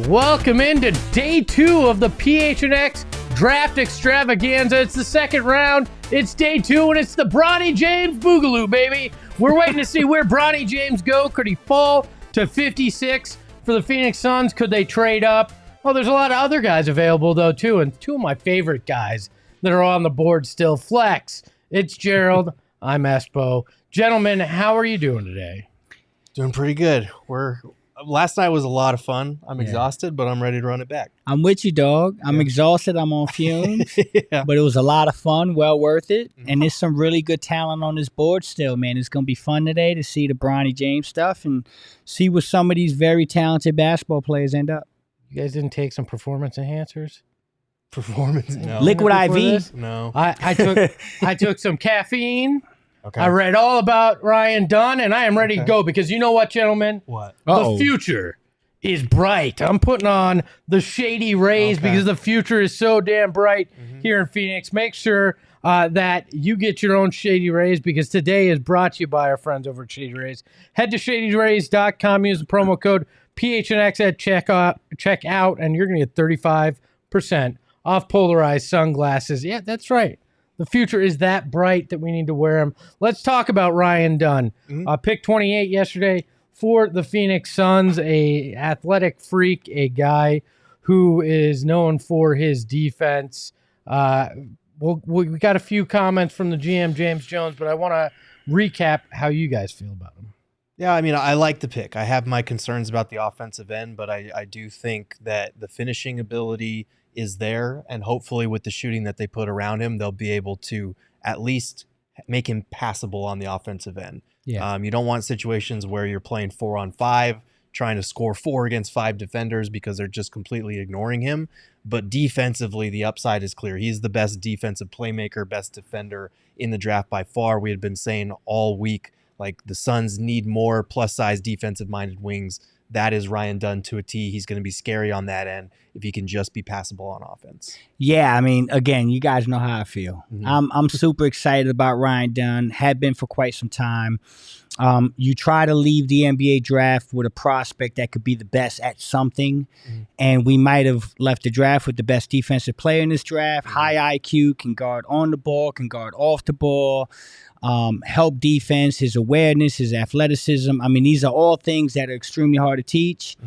Welcome into day 2 of the PHNX Draft Extravaganza. It's the second round. It's day 2, and it's the Bronny James Boogaloo, baby. We're waiting to see where Bronny James go. Could he fall to 56 for the Phoenix Suns? Could they trade up? Well, there's a lot of other guys available, though, too, and two of my favorite guys that are on the board still. Flex, it's Gerald. I'm Espo. Gentlemen, how are you doing today? Doing pretty good. Last night was a lot of fun. I'm exhausted, but I'm ready to run it back. I'm with you, dog. I'm exhausted. I'm on fumes, but it was a lot of fun. Well worth it. And there's some really good talent on this board still, man. It's going to be fun today to see the Bronny James stuff and see where some of these very talented basketball players end up. You guys didn't take some performance enhancers? No. Liquid IV? No. I took some caffeine. Okay. I read all about Ryan Dunn, and I am ready to go because you know what, gentlemen? What? The future is bright. I'm putting on the Shady Rays because the future is so damn bright here in Phoenix. Make sure that you get your own Shady Rays because today is brought to you by our friends over at Shady Rays. Head to shadyrays.com, use the promo code PHNX at checkout, and you're going to get 35% off polarized sunglasses. Yeah, that's right. The future is that bright that we need to wear them. Let's talk about Ryan Dunn. Pick 28 yesterday for the Phoenix Suns, a athletic freak, a guy who is known for his defense. We got a few comments from the GM, James Jones, but I want to recap how you guys feel about him. Yeah, I mean, I like the pick. I have my concerns about the offensive end, but I do think that the finishing ability is there, and hopefully with the shooting that they put around him, they'll be able to at least make him passable on the offensive end. Yeah. You don't want situations where you're playing 4-on-5, trying to score 4 against 5 defenders because they're just completely ignoring him. But defensively, the upside is clear. He's the best defensive playmaker, best defender in the draft by far. We had been saying all week, like, the Suns need more plus-size defensive-minded wings. That is Ryan Dunn to a T. He's going to be scary on that end if he can just be passable on offense. Yeah, I mean, again, you guys know how I feel. I'm super excited about Ryan Dunn. Have been for quite some time. You try to leave the NBA draft with a prospect that could be the best at something, and we might have left the draft with the best defensive player in this draft. High IQ, can guard on the ball, can guard off the ball. Help defense, his awareness, his athleticism. I mean, these are all things that are extremely hard to teach.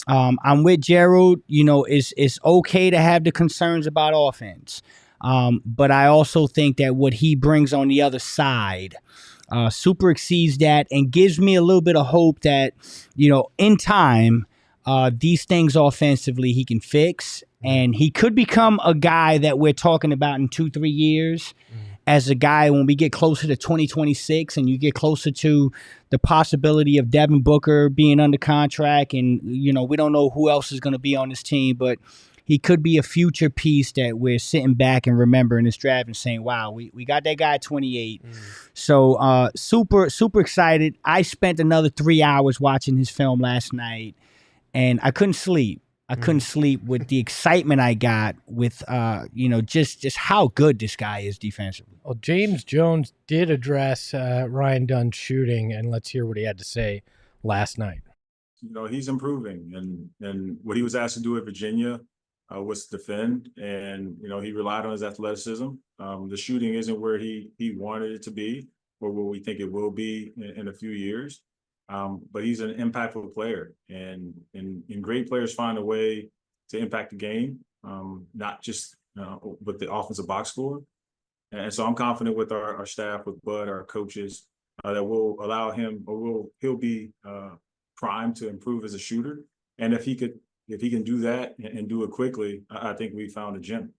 I'm with Gerald. You know, it's okay to have the concerns about offense. But I also think that what he brings on the other side super exceeds that and gives me a little bit of hope that, you know, in time, these things offensively he can fix. And he could become a guy that we're talking about in 2-3 years. As a guy, when we get closer to 2026 and you get closer to the possibility of Devin Booker being under contract and, you know, we don't know who else is going to be on this team, but he could be a future piece that we're sitting back and remembering this draft and saying, wow, we got that guy at 28. So super, super excited. I spent another 3 hours watching his film last night and I couldn't sleep. I couldn't sleep with the excitement I got with, you know, just how good this guy is defensively. Well, James Jones did address Ryan Dunn's shooting, and let's hear what he had to say last night. You know, he's improving, and what he was asked to do at Virginia was to defend, and, you know, he relied on his athleticism. The shooting isn't where he wanted it to be or where we think it will be in a few years. But he's an impactful player, and great players find a way to impact the game, not just with the offensive box score. And so I'm confident with our staff, with Bud, our coaches, that will allow him, or he'll be primed to improve as a shooter. And if he can do that and do it quickly, I think we found a gem.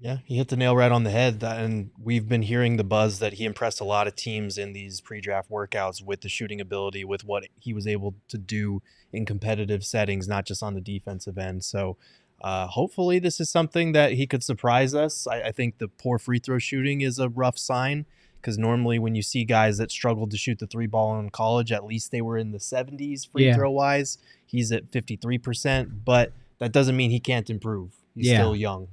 Yeah, he hit the nail right on the head. And we've been hearing the buzz that he impressed a lot of teams in these pre-draft workouts with the shooting ability, with what he was able to do in competitive settings, not just on the defensive end. So hopefully this is something that he could surprise us. I think the poor free throw shooting is a rough sign, because normally when you see guys that struggled to shoot the three ball in college, at least they were in the 70s free throw wise. He's at 53%, but that doesn't mean he can't improve. He's still young.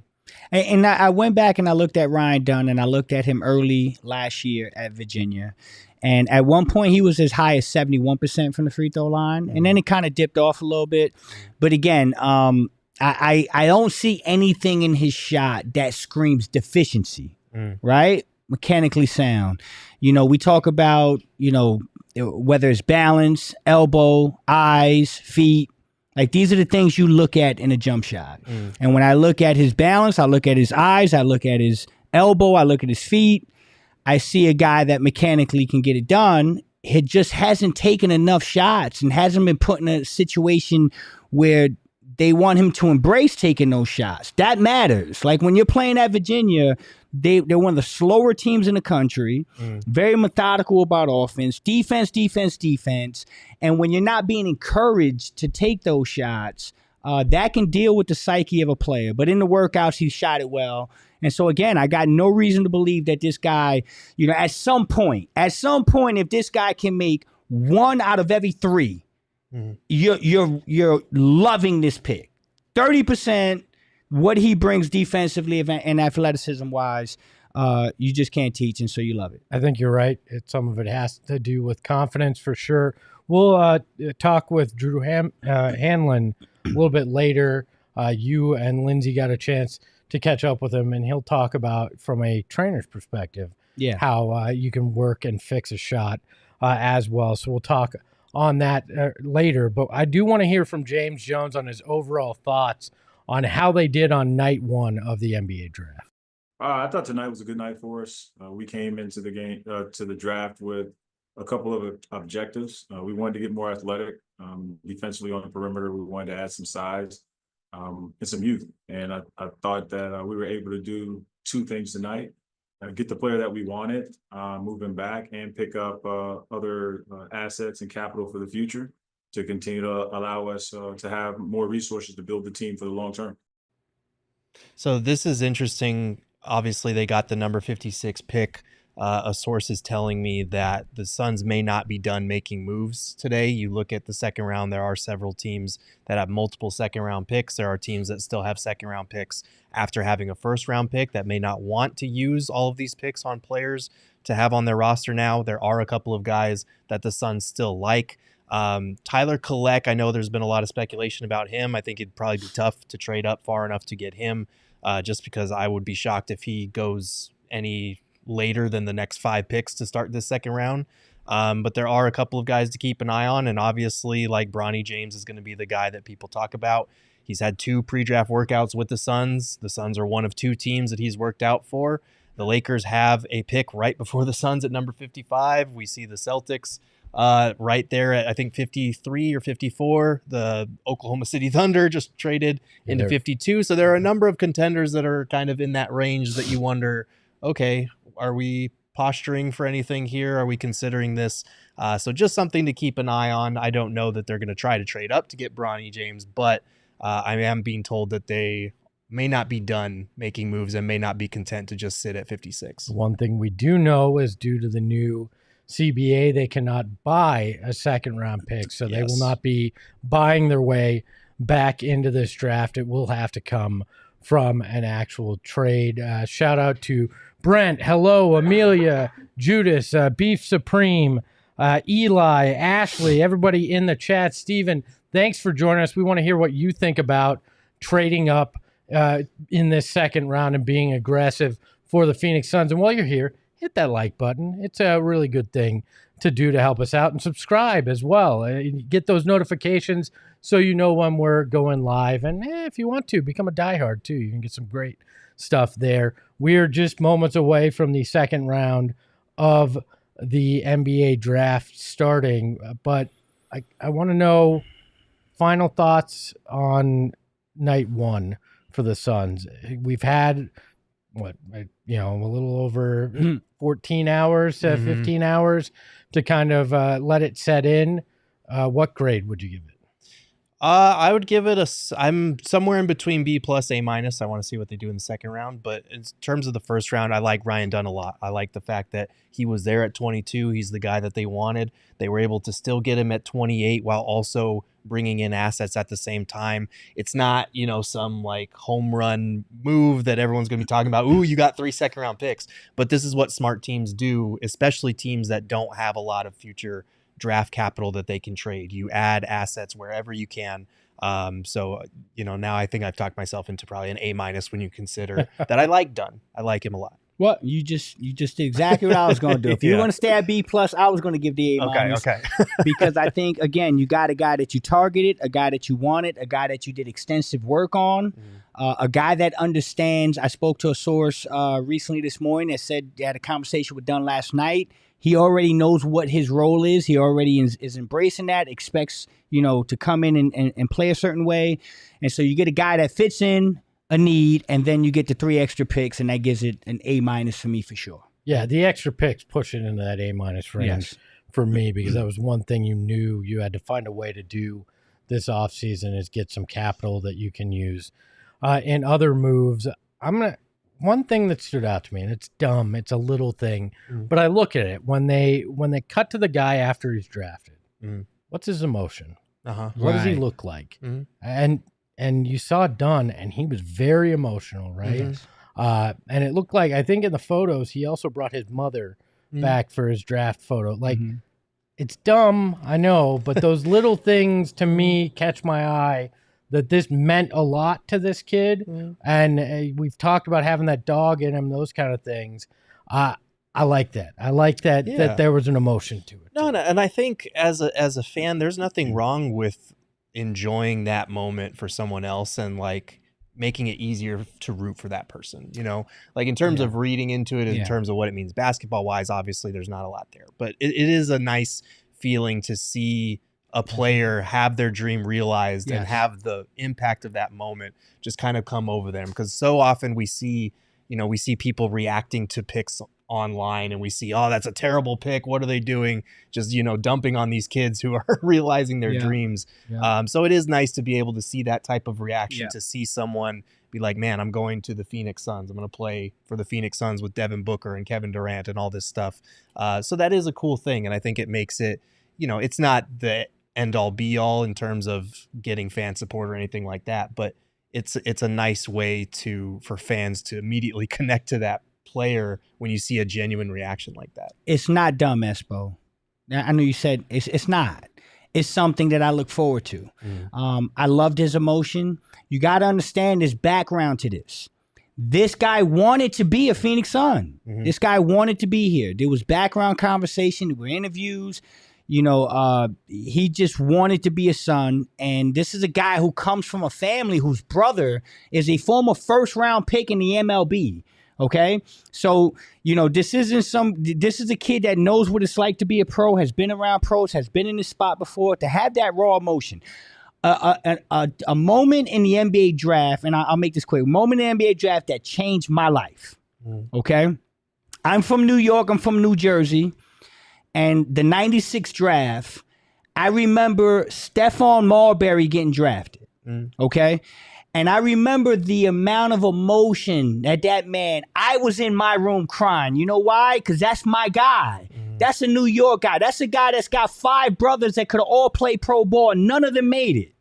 And I went back and I looked at Ryan Dunn, and I looked at him early last year at Virginia. And at one point, he was as high as 71% from the free throw line. And then it kind of dipped off a little bit. But again, I don't see anything in his shot that screams deficiency, right? Mechanically sound. You know, we talk about, you know, whether it's balance, elbow, eyes, feet. Like, these are the things you look at in a jump shot. And when I look at his balance, I look at his eyes, I look at his elbow, I look at his feet. I see a guy that mechanically can get it done. He just hasn't taken enough shots and hasn't been put in a situation where they want him to embrace taking those shots. That matters. Like, when you're playing at Virginia, they're one of the slower teams in the country, very methodical about offense, defense. And when you're not being encouraged to take those shots, that can deal with the psyche of a player. But in the workouts, he shot it well. And so, again, I got no reason to believe that this guy, you know, at some point, if this guy can make 1 out of every 3, you're loving this pick. 30%, what he brings defensively and athleticism wise, you just can't teach, and so you love it. I think you're right. Some of it has to do with confidence for sure. We'll talk with Drew Hanlon a little bit later. You and Lindsay got a chance to catch up with him, and he'll talk about, from a trainer's perspective, how you can work and fix a shot as well. So we'll talk on that later. But I do want to hear from James Jones on his overall thoughts on how they did on night 1 of the NBA draft. I thought tonight was a good night for us. We came into the game, to the draft, with a couple of objectives. We wanted to get more athletic. Defensively on the perimeter, we wanted to add some size and some youth. And I thought that we were able to do 2 things tonight: get the player that we wanted, moving back, and pick up other assets and capital for the future to continue to allow us to have more resources to build the team for the long term. So this is interesting. Obviously, they got the number 56 pick. A source is telling me that the Suns may not be done making moves today. You look at the second round, there are several teams that have multiple second-round picks. There are teams that still have second-round picks after having a first-round pick that may not want to use all of these picks on players to have on their roster now. There are a couple of guys that the Suns still like. Tyler Kolek, I know there's been a lot of speculation about him. I think it'd probably be tough to trade up far enough to get him, just because I would be shocked if he goes any later than the next 5 picks to start this second round. But there are a couple of guys to keep an eye on, and obviously, like, Bronny James is going to be the guy that people talk about. He's had 2 pre-draft workouts with the Suns. The Suns are one of 2 teams that he's worked out for. The Lakers have a pick right before the Suns at number 55. We see the Celtics right there at, I think, 53 or 54. The Oklahoma City Thunder just traded into 52. So there are a number of contenders that are kind of in that range that you wonder, okay, are we posturing for anything here? Are we considering this? So just something to keep an eye on. I don't know that they're going to try to trade up to get Bronny James, but I am being told that they may not be done making moves and may not be content to just sit at 56. One thing we do know is, due to the new CBA, they cannot buy a second-round pick, so they will not be buying their way back into this draft. It will have to come from an actual trade. Shout out to Brent, hello, Amelia, Judas, Beef Supreme, Eli, Ashley, everybody in the chat. Steven, thanks for joining us. We want to hear what you think about trading up in this second round and being aggressive for the Phoenix Suns. And while you're here, hit that like button. It's a really good thing to do to help us out, and subscribe as well. Get those notifications so you know when we're going live. And if you want to, become a diehard too. You can get some great stuff there. We're just moments away from the second round of the NBA draft starting, but I want to know final thoughts on night 1 for the Suns. We've had a little over 14 hours to 15 hours to kind of let it set in. What grade would you give it? I would give it I'm somewhere in between B plus A minus. I want to see what they do in the second round. But in terms of the first round, I like Ryan Dunn a lot. I like the fact that he was there at 22. He's the guy that they wanted. They were able to still get him at 28 while also bringing in assets at the same time. It's not, some like home run move that everyone's going to be talking about. Ooh, you got 3 second round picks. But this is what smart teams do, especially teams that don't have a lot of future draft capital that they can trade. You add assets wherever you can. So now I think I've talked myself into probably an A minus when you consider that I like Dunn. I like him a lot. Well, you just did exactly what I was going to do. If you want to stay at B plus, I was going to give the A minus. Okay. Because I think, again, you got a guy that you targeted, a guy that you wanted, a guy that you did extensive work on, a guy that understands. I spoke to a source recently this morning that said they had a conversation with Dunn last night. He already knows what his role is. He already is embracing that, expects, to come in and play a certain way. And so you get a guy that fits in a need, and then you get the 3 extra picks, and that gives it an A minus for me for sure. Yeah, the extra picks push it into that A minus range for me, because that was one thing you knew you had to find a way to do this offseason is get some capital that you can use. In other moves, one thing that stood out to me, and it's dumb, it's a little thing, but I look at it when they cut to the guy after he's drafted. What's his emotion? What does he look like? And you saw Dunn, and he was very emotional, right? And it looked like, I think in the photos, he also brought his mother back for his draft photo. Like, it's dumb, I know, but those little things to me catch my eye, that this meant a lot to this kid. And we've talked about having that dog in him, those kind of things. I like that. I like that that there was an emotion to it. No, and I think as a fan, there's nothing wrong with enjoying that moment for someone else and like making it easier to root for that person, like in terms of reading into it, in terms of what it means basketball wise, obviously there's not a lot there, but it is a nice feeling to see a player have their dream realized and have the impact of that moment just kind of come over them. Because so often we see people reacting to picks online and we see, oh, that's a terrible pick. What are they doing? Just, dumping on these kids who are realizing their dreams. So it is nice to be able to see that type of reaction, to see someone be like, man, I'm going to the Phoenix Suns. I'm going to play for the Phoenix Suns with Devin Booker and Kevin Durant and all this stuff. So that is a cool thing. And I think it makes it, it's not the end all be all in terms of getting fan support or anything like that, but it's a nice way for fans to immediately connect to that player when you see a genuine reaction like that. It's not dumb, Espo. I know you said it's not. It's something that I look forward to. I loved his emotion. You got to understand his background to this. This guy wanted to be a Phoenix Sun. This guy wanted to be here. There was background conversation. There were interviews. He just wanted to be a Sun. And this is a guy who comes from a family whose brother is a former first-round pick in the MLB. Okay, so this is a kid that knows what it's like to be a pro, has been around pros, has been in this spot before. To have that raw emotion, a moment in the NBA draft, and I'll make this quick. A moment in the NBA draft that changed my life. Okay, I'm from New York. I'm from New Jersey, and the '96 draft, I remember Stephon Marbury getting drafted. Okay. And I remember the amount of emotion that man, I was in my room crying. You know why? Because that's my guy. That's a New York guy. That's a guy that's got 5 brothers that could have all played pro ball, and none of them made it.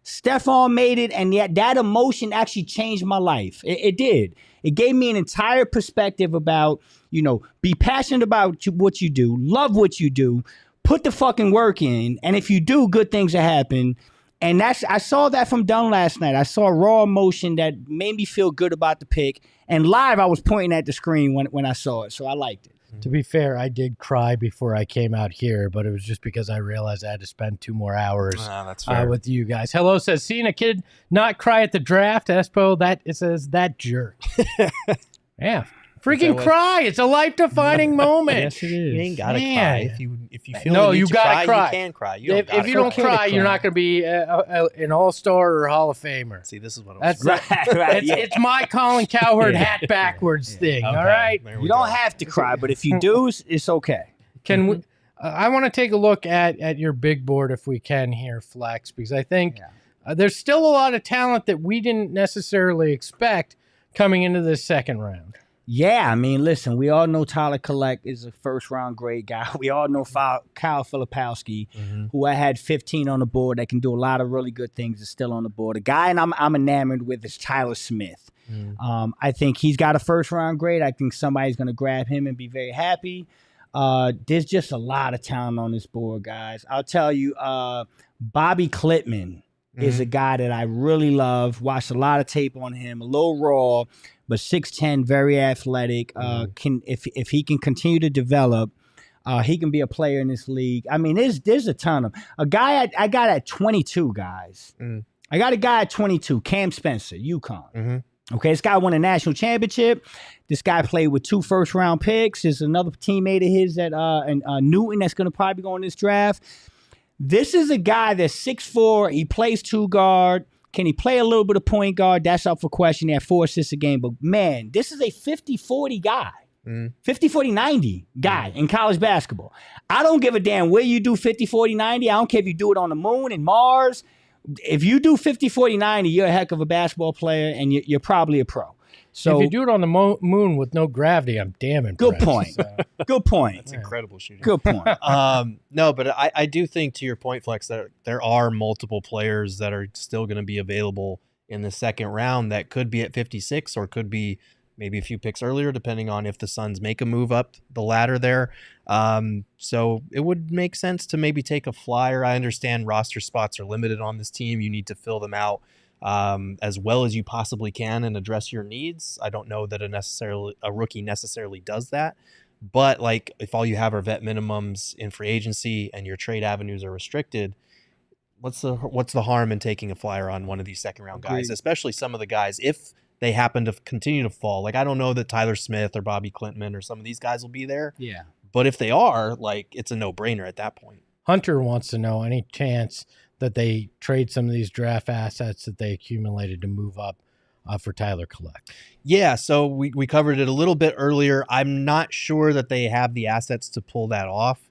Stephon made it, and yet that emotion actually changed my life. It did. It gave me an entire perspective about, be passionate about what you do, love what you do, put the fucking work in, and if you do, good things will happen. And I saw that from Dunn last night. I saw raw emotion that made me feel good about the pick. And live, I was pointing at the screen when I saw it, so I liked it. To be fair, I did cry before I came out here, but it was just because I realized I had to spend 2 more hours that's fair. With you guys. Hello says, seeing a kid not cry at the draft, Espo, it says that jerk. Yeah, Freaking cry. It's a life-defining moment. Yes, it is. You ain't gotta Man. cry if you feel No, the need you to gotta cry. You can cry. If you don't cry, you're not going to be an all-star or Hall of Famer. See, this is what I was. That's Right, it's my Colin Cowherd hat backwards thing. Okay, All right. there we You go. don't have to cry, but if you do, it's okay. Can we? I want to take a look at your big board if we can here, Flex, because I think there's still a lot of talent that we didn't necessarily expect coming into this second round. Yeah, I mean, listen, we all know Tyler Collect is a first-round grade guy. We all know Kyle Filipowski, who I had 15 on the board that can do a lot of really good things, is still on the board. A guy I'm enamored with is Tyler Smith. I think he's got a first-round grade. I think somebody's going to grab him and be very happy. There's just a lot of talent on this board, guys. I'll tell you, Bobby Klitman is a guy that I really love. Watched a lot of tape on him. A little raw, but 6'10", very athletic. If he can continue to develop, he can be a player in this league. I mean, there's a ton of a guy I got at 22, guys. I got a guy at 22, Cam Spencer, UConn. Okay, this guy won a national championship. This guy played with 2 first-round picks. There's another teammate of his at Newton that's going to probably go in this draft. This is a guy that's 6'4". He plays 2 guard. Can he play a little bit of point guard? That's up for question. He had 4 assists a game. But, man, this is a 50-40 guy. 50-40-90 guy in college basketball. I don't give a damn where you do 50-40-90. I don't care if you do it on the moon and Mars. If you do 50-40-90, you're a heck of a basketball player, and you're probably a pro. So if you do it on the moon with no gravity, I'm damn impressed. good point. Good point. That's incredible shooting. Good point. No, but I do think, to your point, Flex, that there are multiple players that are still going to be available in the second round that could be at 56 or could be maybe a few picks earlier, depending on if the Suns make a move up the ladder there. So it would make sense to maybe take a flyer. I understand roster spots are limited on this team. You need to fill them out as well as you possibly can and address your needs. I don't know that a rookie necessarily does that. But like, if all you have are vet minimums in free agency and your trade avenues are restricted, what's the harm in taking a flyer on one of these second round guys, especially some of the guys, if they happen to continue to fall? Like, I don't know that Tyler Smith or Bobby Klitman or some of these guys will be there. Yeah. But if they are, like, it's a no-brainer at that point. Hunter wants to know any chance that they trade some of these draft assets that they accumulated to move up for Tyler Collect. Yeah, so we covered it a little bit earlier. I'm not sure that they have the assets to pull that off,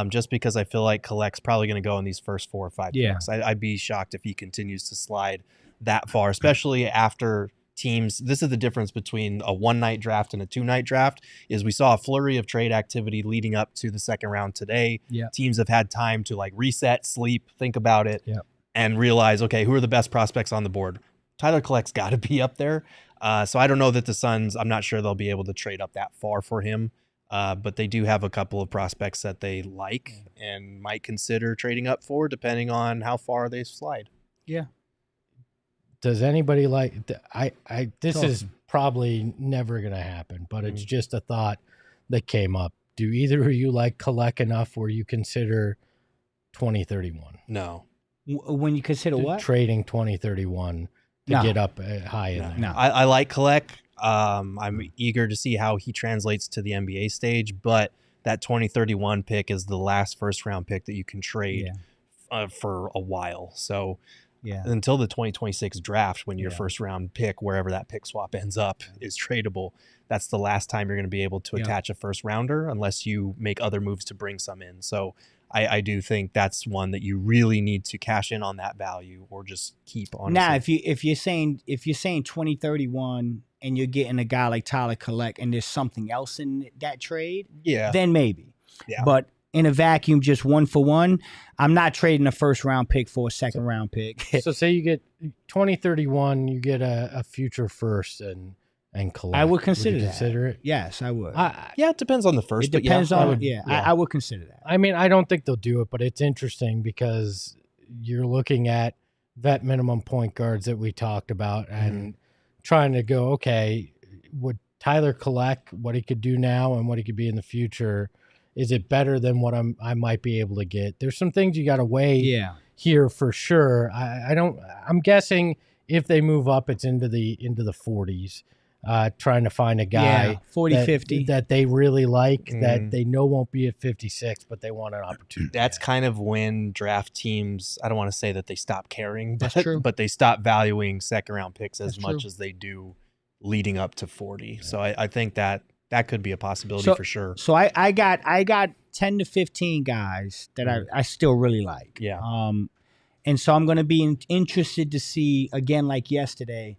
just because I feel like Collect's probably going to go in these first 4 or 5 picks. I'd be shocked if he continues to slide that far, especially after teams. This is the difference between a 1-night draft and a 2-night draft, is we saw a flurry of trade activity leading up to the second round today. Teams have had time to like reset, sleep, think about it, and realize, okay, who are the best prospects on the board? Tyler Collect's got to be up there. So I don't know that the Suns, I'm not sure they'll be able to trade up that far for him. But they do have a couple of prospects that they like and might consider trading up for, depending on how far they slide. Yeah. Does anybody like this is probably never going to happen, but it's just a thought that came up. Do either of you like Collect enough where you consider 2031? No. When you consider what? Trading 2031 to get up high in there. No. I like Collect. I'm eager to see how he translates to the NBA stage, but that 2031 pick is the last first round pick that you can trade for a while. So until the 2026 draft, when your first round pick, wherever that pick swap ends up, is tradable, that's the last time you're going to be able to attach a first rounder unless you make other moves to bring some in. So I do think that's one that you really need to cash in on that value or just keep on. Now, if you're saying 2031 and you're getting a guy like Tyler Collect and there's something else in that trade, then maybe. Yeah. But in a vacuum, just 1 for 1, I'm not trading a first round pick for a second round pick. So say you get 2031, you get a future first and Collect. I would consider it. Yes, I would. It depends on the first. It depends on. I would consider that. I mean, I don't think they'll do it, but it's interesting because you're looking at vet minimum point guards that we talked about and trying to go, okay, would Tyler Collect what he could do now and what he could be in the future? Is it better than what I might be able to get? There's some things you got to weigh here for sure. I'm guessing if they move up, it's into the 40s. trying to find a guy 40-50 that they really like, that they know won't be at 56, but they want an opportunity. That's kind of when draft teams, I don't want to say that they stop caring, That's true. but they stop valuing second round picks as That's much true. as they do leading up to 40. So I think that could be a possibility for sure. So I got 10 to 15 guys that I still really like. Yeah. And so I'm going to be interested to see, again, like yesterday,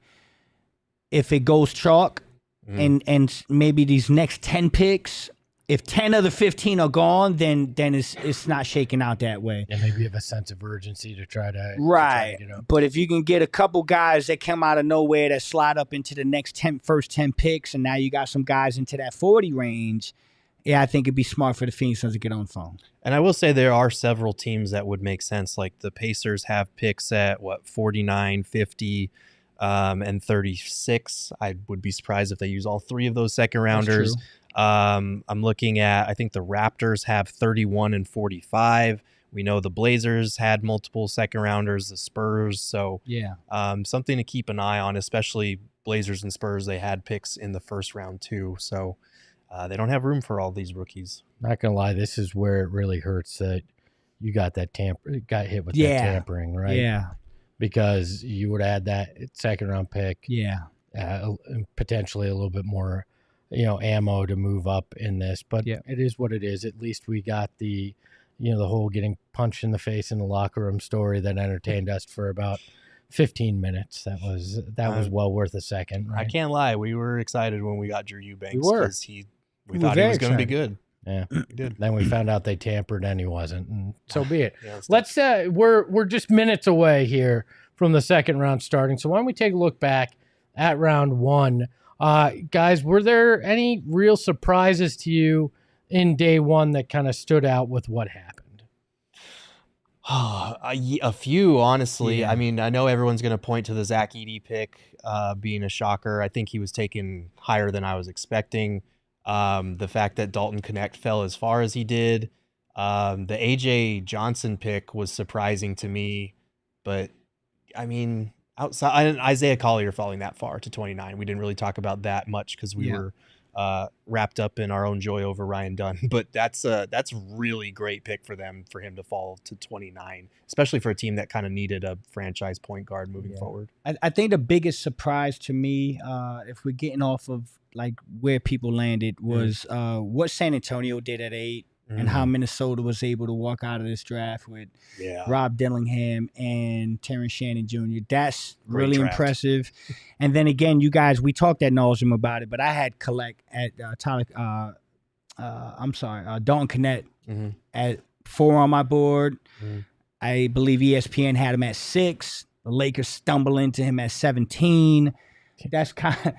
if it goes chalk and maybe these next 10 picks, if 10 of the 15 are gone, then it's not shaking out that way. And maybe you have a sense of urgency to try to Right. get up. But if you can get a couple guys that come out of nowhere that slide up into the next first 10 picks, and now you got some guys into that 40 range, yeah, I think it'd be smart for the Phoenix Suns to get on the phone. And I will say there are several teams that would make sense. Like the Pacers have picks at 49, 50, and 36. I would be surprised if they use all three of those second rounders. I'm looking at, I think the Raptors have 31 and 45. We know the Blazers had multiple second rounders, the Spurs. So yeah, something to keep an eye on, especially Blazers and Spurs. They had picks in the first round too. So they don't have room for all these rookies. Not gonna lie, this is where it really hurts that you got hit with that tampering, right? Yeah, because you would add that second round pick, potentially a little bit more, ammo to move up in this. But it is what it is. At least we got the whole getting punched in the face in the locker room story that entertained us for about 15 minutes. That was well worth a second. Right? I can't lie. We were excited when we got Drew Eubanks because we were thought he was very going to be good. Yeah, he did. Then we found out they tampered and he wasn't, and so be it. Yeah, Let's we're just minutes away here from the second round starting. So why don't we take a look back at round one? Guys, were there any real surprises to you in day one that kind of stood out with what happened? A few, honestly. Yeah. I mean, I know everyone's going to point to the Zach Edey pick being a shocker. I think he was taken higher than I was expecting. The fact that Dalton Connect fell as far as he did. The AJ Johnson pick was surprising to me, but I mean, outside Isaiah Collier falling that far to 29, we didn't really talk about that much because we were wrapped up in our own joy over Ryan Dunn. But that's really great pick for him to fall to 29, especially for a team that kind of needed a franchise point guard moving forward. I think the biggest surprise to me, if we're getting off of like where people landed, was what San Antonio did at 8. And how Minnesota was able to walk out of this draft with Rob Dillingham and Terrence Shannon Jr. That's really impressive. And then again, you guys, we talked ad nauseum about it, but I had Dalton Connect at 4 on my board. I believe ESPN had him at 6. The Lakers stumble into him at 17. That's kind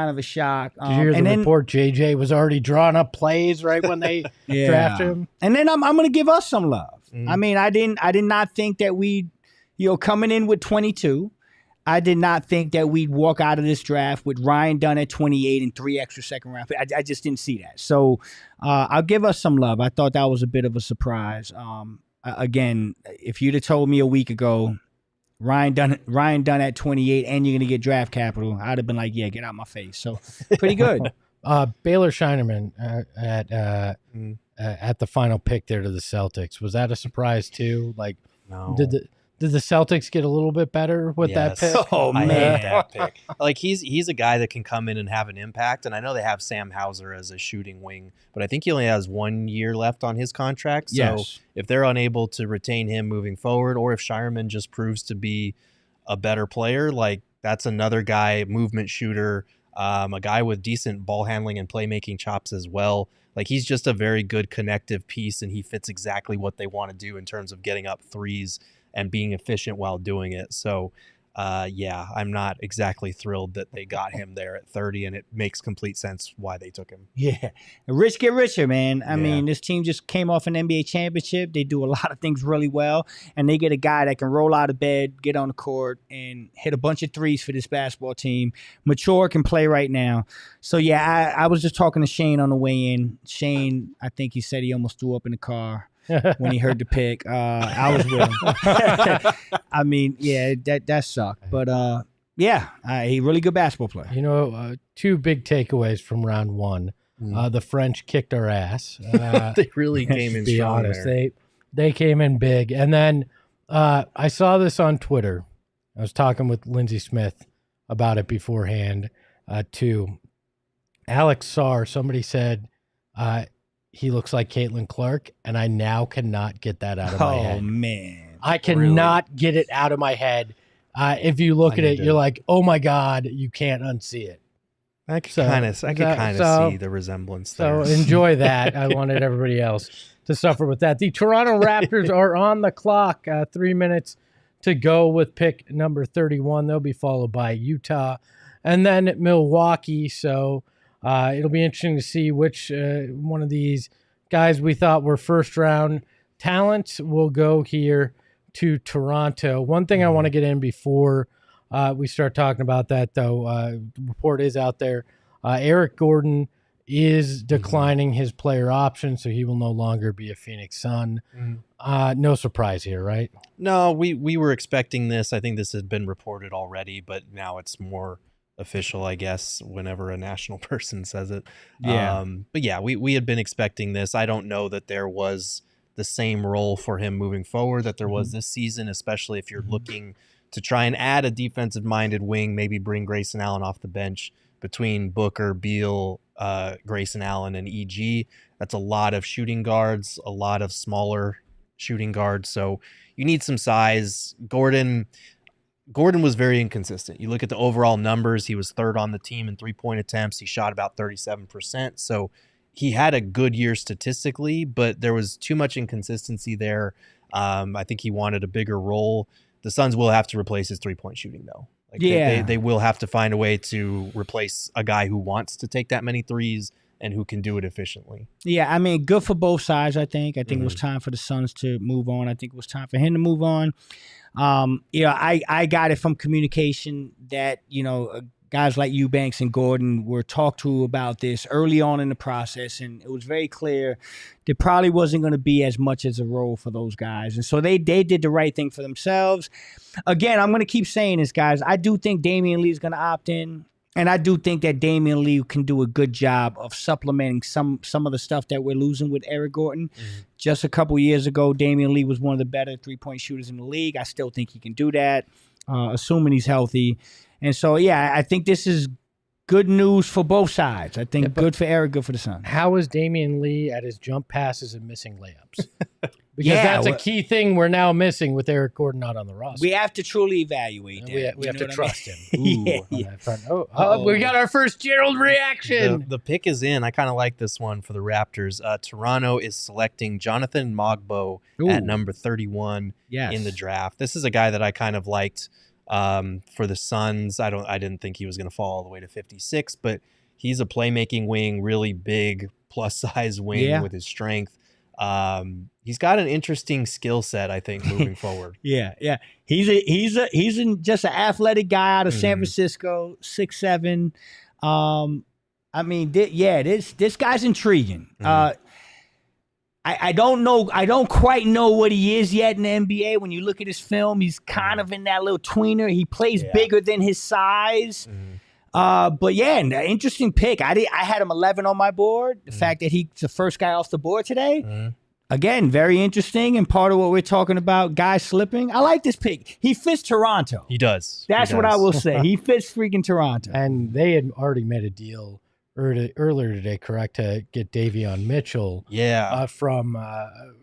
of a shock. Did you hear the report? JJ was already drawing up plays right when they drafted him. And then I'm going to give us some love. I mean, I did not think that we'd, coming in with 22, I did not think that we'd walk out of this draft with Ryan Dunn at 28 and 3 extra second round. I just didn't see that. So I'll give us some love. I thought that was a bit of a surprise. Again, if you'd have told me a week ago, Ryan Dunn at 28, and you're going to get draft capital, I'd have been like, yeah, get out my face. So pretty good. Baylor Scheinerman at the final pick there to the Celtics. Was that a surprise too? Like, no. Did the Celtics get a little bit better with that pick? Oh, man. I hate that pick. Like, he's a guy that can come in and have an impact, and I know they have Sam Hauser as a shooting wing, but I think he only has 1 year left on his contract. So if they're unable to retain him moving forward, or if Shireman just proves to be a better player, like, that's another guy, movement shooter, a guy with decent ball handling and playmaking chops as well. Like, he's just a very good connective piece, and he fits exactly what they want to do in terms of getting up threes and being efficient while doing it. So, I'm not exactly thrilled that they got him there at 30, and it makes complete sense why they took him. Yeah. Rich get richer, man. I mean, this team just came off an NBA championship. They do a lot of things really well, and they get a guy that can roll out of bed, get on the court, and hit a bunch of threes for this basketball team. Mature, can play right now. So, I was just talking to Shane on the way in. Shane, I think he said he almost threw up in the car when he heard the pick. I was with him. I mean, that sucked. But Yeah, a really good basketball player. You know, two big takeaways from round one. The French kicked our ass. They really came in be strong honest, there. they came in big. And then I saw this on Twitter. I was talking with Lindsey Smith about it beforehand too. Alex Sarr, somebody said he looks like Caitlin Clark, and I now cannot get that out of my head. Oh, man. I cannot get it out of my head. If you look at it, you're like, oh my God, you can't unsee it. I could kind of see the resemblance there. So enjoy that. I wanted everybody else to suffer with that. The Toronto Raptors are on the clock. 3 minutes to go with pick number 31. They'll be followed by Utah and then Milwaukee. So it'll be interesting to see which one of these guys we thought were first round talents will go here to Toronto. One thing I want to get in before we start talking about that, though, the report is out there. Eric Gordon is declining his player option, so he will no longer be a Phoenix Sun. No surprise here, right? No, we were expecting this. I think this had been reported already, but now it's more official, I guess, whenever a national person says it. Yeah. But yeah, we had been expecting this. I don't know that there was the same role for him moving forward that there was this season, especially if you're looking to try and add a defensive-minded wing, maybe bring Grayson Allen off the bench between Booker, Beal, Grayson Allen, and EG. That's a lot of shooting guards, a lot of smaller shooting guards. So you need some size. Gordon was very inconsistent. You look at the overall numbers, he was third on the team in three-point attempts. He shot about 37%. So he had a good year statistically, but there was too much inconsistency there. I think he wanted a bigger role. The Suns will have to replace his three-point shooting, though. Like they will have to find a way to replace a guy who wants to take that many threes and who can do it efficiently. Yeah, I mean, good for both sides, I think. I think it was time for the Suns to move on. I think it was time for him to move on. I got it from communication that, guys like Eubanks and Gordon were talked to about this early on in the process, and it was very clear there probably wasn't going to be as much as a role for those guys. And so they did the right thing for themselves. Again, I'm going to keep saying this, guys. I do think Damian Lee is going to opt in, and I do think that Damian Lee can do a good job of supplementing some of the stuff that we're losing with Eric Gordon. Just a couple years ago, Damian Lee was one of the better three-point shooters in the league. I still think he can do that, assuming he's healthy. And so, yeah, I think this is good news for both sides. I think good for Eric, good for the Suns. How is Damian Lee at his jump passes and missing layups? Because that's a key thing we're now missing with Eric Gordon not on the roster. We have to truly evaluate that. We have to trust him. Ooh, that front. We got our first Gerald reaction. The pick is in. I kind of like this one for the Raptors. Toronto is selecting Jonathan Mogbo at number 31 in the draft. This is a guy that I kind of liked. For the Suns, I didn't think he was going to fall all the way to 56, but he's a playmaking wing, really big plus size wing with his strength. He's got an interesting skill set, I think, moving forward. Yeah. He's just an athletic guy out of San Francisco, 6'7". This guy's intriguing. I don't know. I don't quite know what he is yet in the NBA. When you look at his film, he's kind of in that little tweener. He plays bigger than his size. But yeah, an interesting pick. I had him 11 on my board. The fact that he's the first guy off the board today, again, very interesting. And part of what we're talking about, guys slipping. I like this pick. He fits Toronto. He does. That's what I will say. He fits freaking Toronto. And they had already made a deal earlier today, correct, to get Davion Mitchell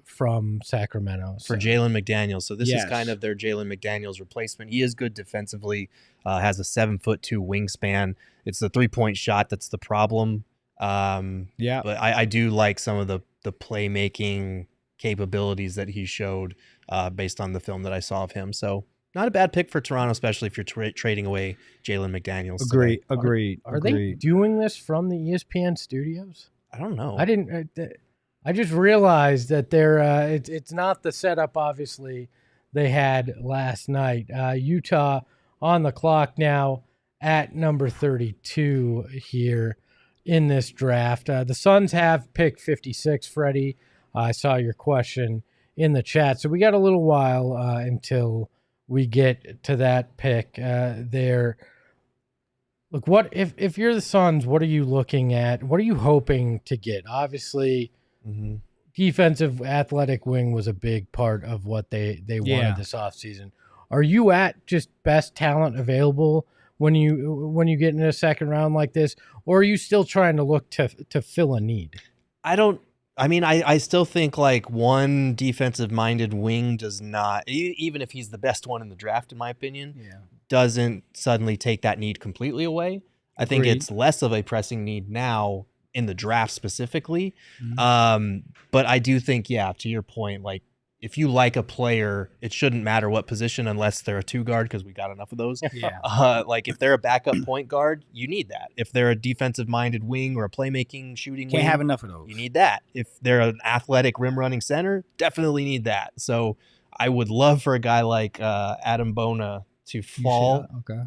from Sacramento. For Jalen McDaniels. So this is kind of their Jalen McDaniels replacement. He is good defensively, has a 7'2" wingspan. It's the three-point shot that's the problem. But I do like some of the playmaking capabilities that he showed based on the film that I saw of him. So not a bad pick for Toronto, especially if you're trading away Jalen McDaniels. Agreed. Are they doing this from the ESPN studios? I don't know. I just realized that they're. It's not the setup, obviously, they had last night. Utah on the clock now at number 32 here in this draft. The Suns have picked 56. Freddie, I saw your question in the chat, so we got a little while until we get to that pick there. Look, what if you're the Suns, what are you looking at? What are you hoping to get? Obviously, defensive athletic wing was a big part of what they wanted this offseason. Are you at just best talent available when you get in a second round like this, or are you still trying to look to fill a need? I still think like one defensive-minded wing does not, even if he's the best one in the draft, in my opinion, doesn't suddenly take that need completely away. I think it's less of a pressing need now in the draft specifically. But I do think, to your point, like if you like a player, it shouldn't matter what position unless they're a 2-guard, because we got enough of those. Like if they're a backup point guard, you need that. If they're a defensive-minded wing or a playmaking shooting wing, can't have enough of those. You need that. If they're an athletic rim-running center, definitely need that. So I would love for a guy like Adam Bona to fall.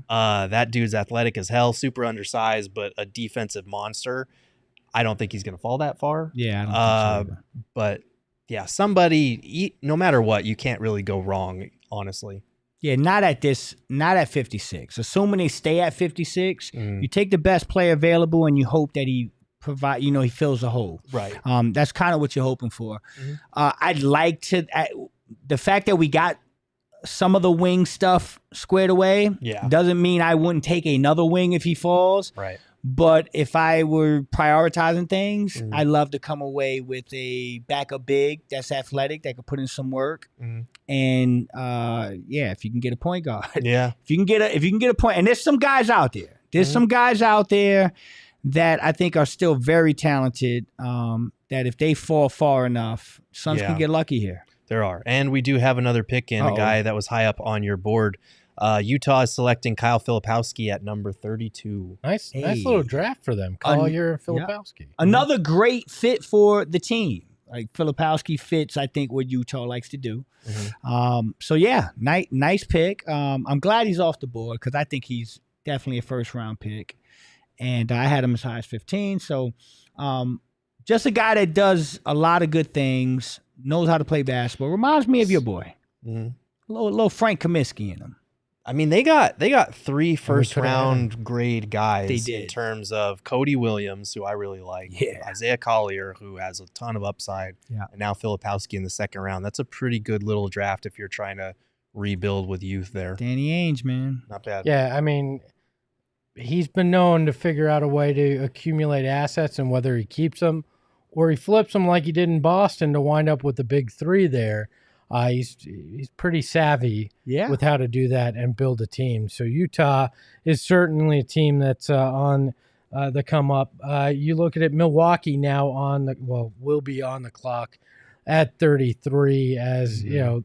That dude's athletic as hell, super undersized, but a defensive monster. I don't think he's going to fall that far. I don't think so. But yeah, somebody, no matter what, you can't really go wrong, honestly. Yeah, not at 56. Assuming they stay at 56, you take the best player available and you hope that he he fills the hole. Right. That's kind of what you're hoping for. I'd like to, the fact that we got some of the wing stuff squared away doesn't mean I wouldn't take another wing if he falls. Right. But if I were prioritizing things, I'd love to come away with a backup big that's athletic, that could put in some work. And if you can get a point guard. If you can get a point, and there's some guys out there. Some guys out there that I think are still very talented, that if they fall far enough, Suns can get lucky here. There are. And we do have another pick in, a guy that was high up on your board. Utah is selecting Kyle Filipowski at number 32. Nice little draft for them. Collier and Filipowski. Another great fit for the team. Like Filipowski fits, I think, what Utah likes to do. Nice pick. I'm glad he's off the board because I think he's definitely a first-round pick. And I had him as high as 15. So just a guy that does a lot of good things, knows how to play basketball. Reminds me of your boy. Little Frank Kaminsky in him. I mean, they got 3 first-round grade guys in terms of Cody Williams, who I really like, Isaiah Collier, who has a ton of upside, and now Filipowski in the second round. That's a pretty good little draft if you're trying to rebuild with youth there. Danny Ainge, man. Not bad. Yeah, I mean, he's been known to figure out a way to accumulate assets, and whether he keeps them or he flips them like he did in Boston to wind up with the big 3 there. He's pretty savvy with how to do that and build a team. So Utah is certainly a team that's on the come up. You look at it, Milwaukee now will be on the clock at 33. As you know,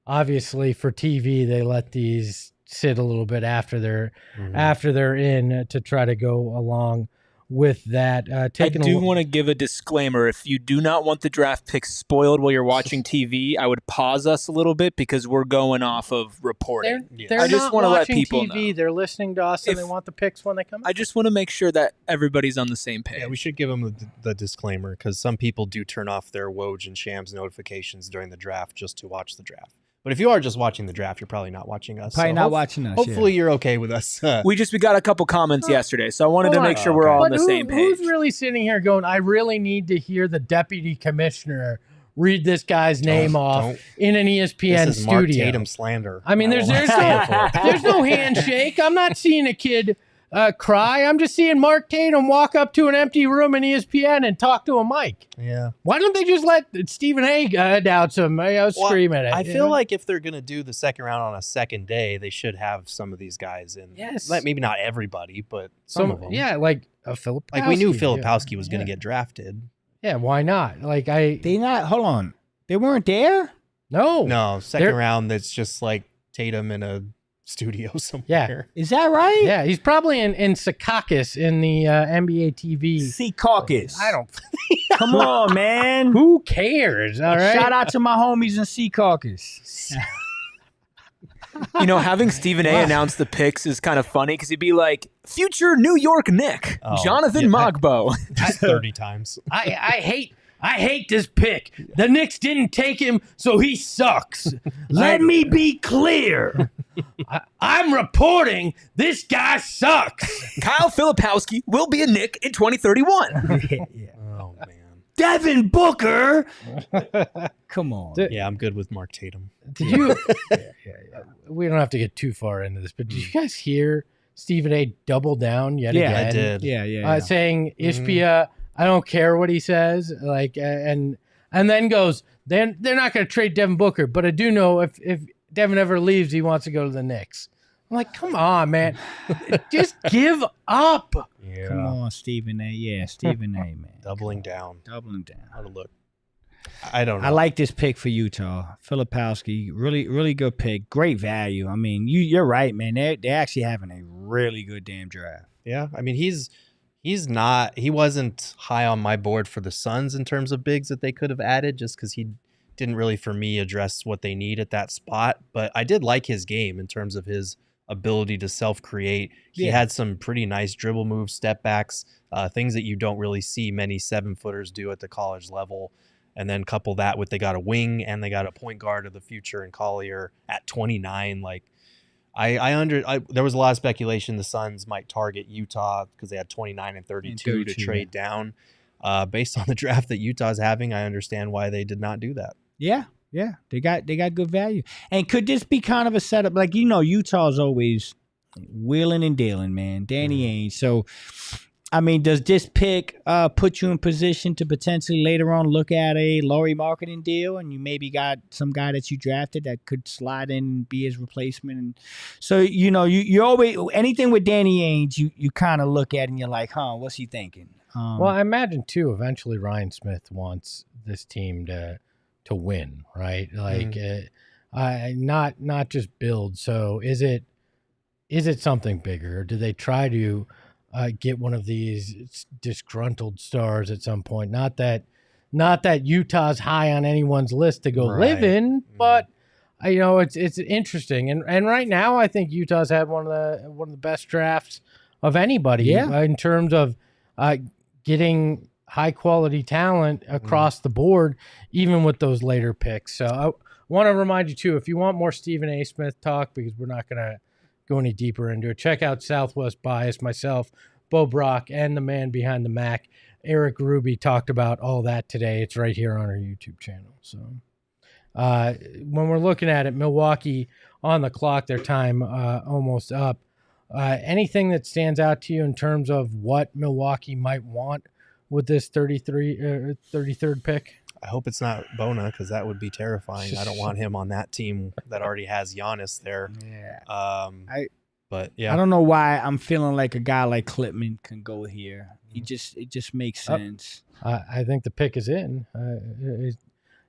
obviously for TV they let these sit a little bit after they're in to try to go along with that. I do want to give a disclaimer. If you do not want the draft picks spoiled while you're watching TV, I would pause us a little bit because we're going off of reporting. I just want to let people know. They're listening to us and they want the picks when they come out. I just want to make sure that everybody's on the same page. Yeah, we should give them the disclaimer because some people do turn off their Woj and Shams notifications during the draft just to watch the draft. But if you are just watching the draft, you're probably not watching us. Watching us. Hopefully you're okay with us. We got a couple comments yesterday, so I wanted to make sure we're all on the same page. Who's really sitting here going, I really need to hear the deputy commissioner read this guy's name off in an ESPN this is studio? Mark Tatum slander. I mean, there's no handshake. I'm not seeing a kid cry. I'm just seeing Mark Tatum walk up to an empty room in ESPN and talk to a mic. Yeah. Why don't they just let Stephen A. announce him? I was screaming at it. I feel like if they're going to do the second round on a second day, they should have some of these guys in. Yes. Maybe not everybody, but some of them. Yeah, like a Filipowski. Like we knew Filipowski was going to get drafted. Yeah, why not? Hold on. They weren't there? No, second round that's just like Tatum in a studio somewhere. Yeah. Is that right? Yeah, he's probably in Secaucus in the NBA TV. Secaucus. I don't. Come on, man. Who cares? All right. Shout out to my homies in Secaucus. Having Stephen A. announce the picks is kind of funny because he'd be like, future New York Knick, Jonathan Mogbo. Just 30 times. I I hate this pick. The Knicks didn't take him, so he sucks. Let me be clear. I'm reporting this guy sucks. Kyle Filipowski will be a Knick in 2031. Oh, man. Devin Booker. Come on. Yeah, I'm good with Mark Tatum. Did you? We don't have to get too far into this, but did you guys hear Stephen A. double down yet again? I did. Yeah. Saying Ishbia, I don't care what he says, like, and then goes, they're not going to trade Devin Booker, but I do know if Devin ever leaves, he wants to go to the Knicks. I'm like, come on, man, just give up. Yeah. Come on, Stephen A. Yeah, Stephen A. Man, Doubling down. How to look. I don't know. I like this pick for Utah. Filipowski, really good pick. Great value. I mean, you're right, man. They're actually having a really good damn draft. Yeah, I mean, he wasn't high on my board for the Suns in terms of bigs that they could have added, just because he didn't really, for me, address what they need at that spot. But I did like his game in terms of his ability to self-create. He had some pretty nice dribble moves, step backs, things that you don't really see many 7-footers do at the college level. And then couple that with they got a wing and they got a point guard of the future in Collier at 29. Like, there was a lot of speculation the Suns might target Utah because they had 29 and 32 to trade down. Based on the draft that Utah's having, I understand why they did not do that. Yeah. They got good value. And could this be kind of a setup? Like, Utah's always wheeling and dealing, man. Danny Ainge. So, I mean, does this pick put you in position to potentially later on look at a Laurie marketing deal, and you maybe got some guy that you drafted that could slide in and be his replacement? And so, you always, anything with Danny Ainge, you kind of look at and you're like, what's he thinking? Well, I imagine too, eventually Ryan Smith wants this team to win, right? Like, not just build. So is it something bigger? Or do they try to get one of these disgruntled stars at some point? Not that Utah's high on anyone's list to go live in, but it's interesting. And right now, I think Utah's had one of the best drafts of anybody in terms of getting high quality talent across the board, even with those later picks. So I want to remind you too, if you want more Stephen A. Smith talk, because we're not going to go any deeper into it, check out Southwest Bias, myself, Bo Brock, and the man behind the Mac, Eric Ruby, talked about all that today. It's right here on our YouTube channel. So when we're looking at it, Milwaukee on the clock, their time almost up. Anything that stands out to you in terms of what Milwaukee might want with this 33rd pick? I hope it's not Bona, because that would be terrifying. I don't want him on that team that already has Giannis there. Yeah. But yeah, I don't know why I'm feeling like a guy like Klitman can go here. It just makes sense. I think the pick is in.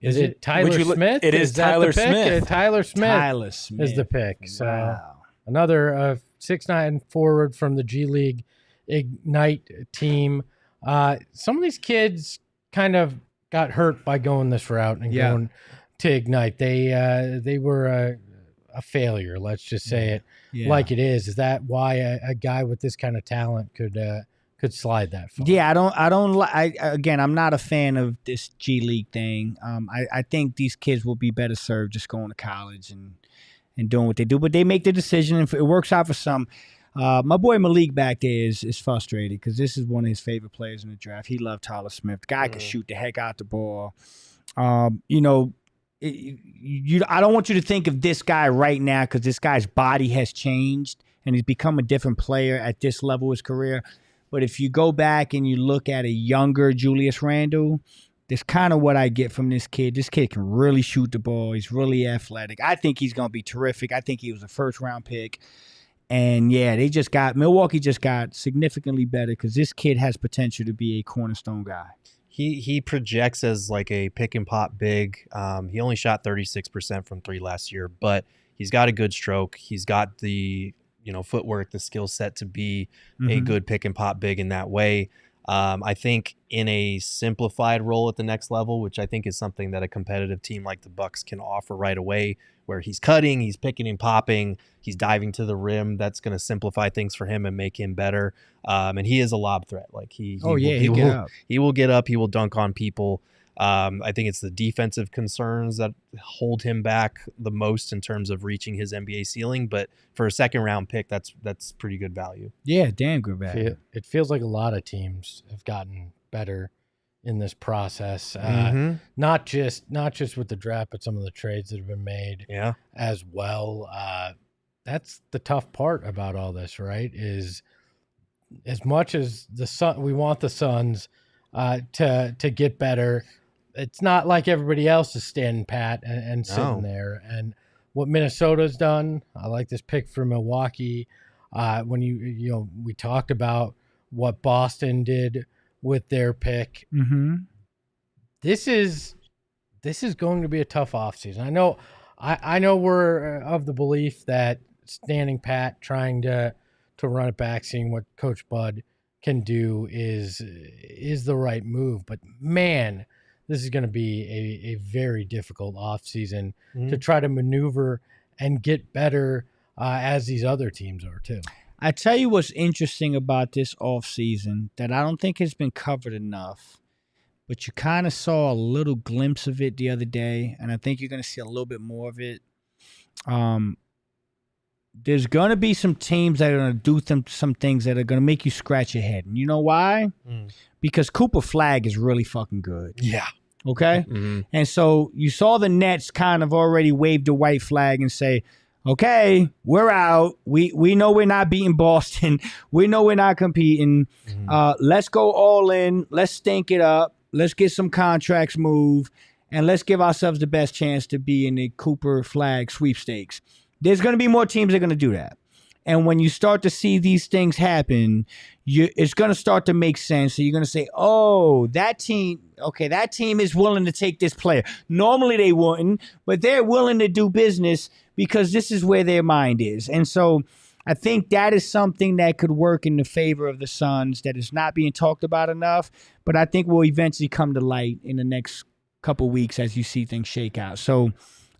Is it Tyler Smith? It is Tyler Smith. Tyler Smith. Tyler Smith is the pick. So wow. Another 6'9" forward from the G League Ignite team. Some of these kids kind of got hurt by going this route and going to Ignite. They were a failure. Let's just say it like it is. Is that why a guy with this kind of talent could slide that far? Yeah, again, I'm not a fan of this G League thing. I think these kids will be better served just going to college and doing what they do. But they make the decision, and if it works out for some. My boy Malik back there is frustrated because this is one of his favorite players in the draft. He loved Tyler Smith. The guy can shoot the heck out the ball. I don't want you to think of this guy right now because this guy's body has changed and he's become a different player at this level of his career. But if you go back and you look at a younger Julius Randle, that's kind of what I get from this kid. This kid can really shoot the ball. He's really athletic. I think he's going to be terrific. I think he was a first-round pick. And, Milwaukee just got significantly better because this kid has potential to be a cornerstone guy. He projects as like a pick and pop big. He only shot 36% from three last year, but he's got a good stroke. He's got the footwork, the skill set to be a good pick and pop big in that way. I think in a simplified role at the next level, which I think is something that a competitive team like the Bucks can offer right away, where he's cutting, he's picking and popping, he's diving to the rim. That's going to simplify things for him and make him better. And he is a lob threat. Like he will get up, he will dunk on people. I think it's the defensive concerns that hold him back the most in terms of reaching his NBA ceiling. But for a second round pick, that's pretty good value. Yeah, damn good value. It feels like a lot of teams have gotten better in this process. Not just with the draft, but some of the trades that have been made as well. That's the tough part about all this, right? Is as much as we want the Suns to get better. It's not like everybody else is standing pat and sitting there. And what Minnesota's done, I like this pick for Milwaukee. When we talked about what Boston did with their pick. This is going to be a tough offseason. I know we're of the belief that standing pat, trying to run it back, seeing what Coach Bud can do is the right move. But man, this is going to be a very difficult offseason to try to maneuver and get better as these other teams are too. I tell you what's interesting about this offseason that I don't think has been covered enough, but you kind of saw a little glimpse of it the other day, and I think you're going to see a little bit more of it. There's going to be some teams that are going to do some things that are going to make you scratch your head. And you know why? Because Cooper Flag is really fucking good. Yeah. Okay? And so you saw the Nets kind of already wave the white flag and say, okay, we're out. We know we're not beating Boston. We know we're not competing. Let's go all in. Let's stink it up. Let's get some contracts moved. And let's give ourselves the best chance to be in the Cooper Flag sweepstakes. There's going to be more teams that are going to do that. And when you start to see these things happen, it's going to start to make sense. So you're going to say, oh, that team is willing to take this player. Normally they wouldn't, but they're willing to do business because this is where their mind is. And so I think that is something that could work in the favor of the Suns that is not being talked about enough, but I think will eventually come to light in the next couple weeks as you see things shake out. So,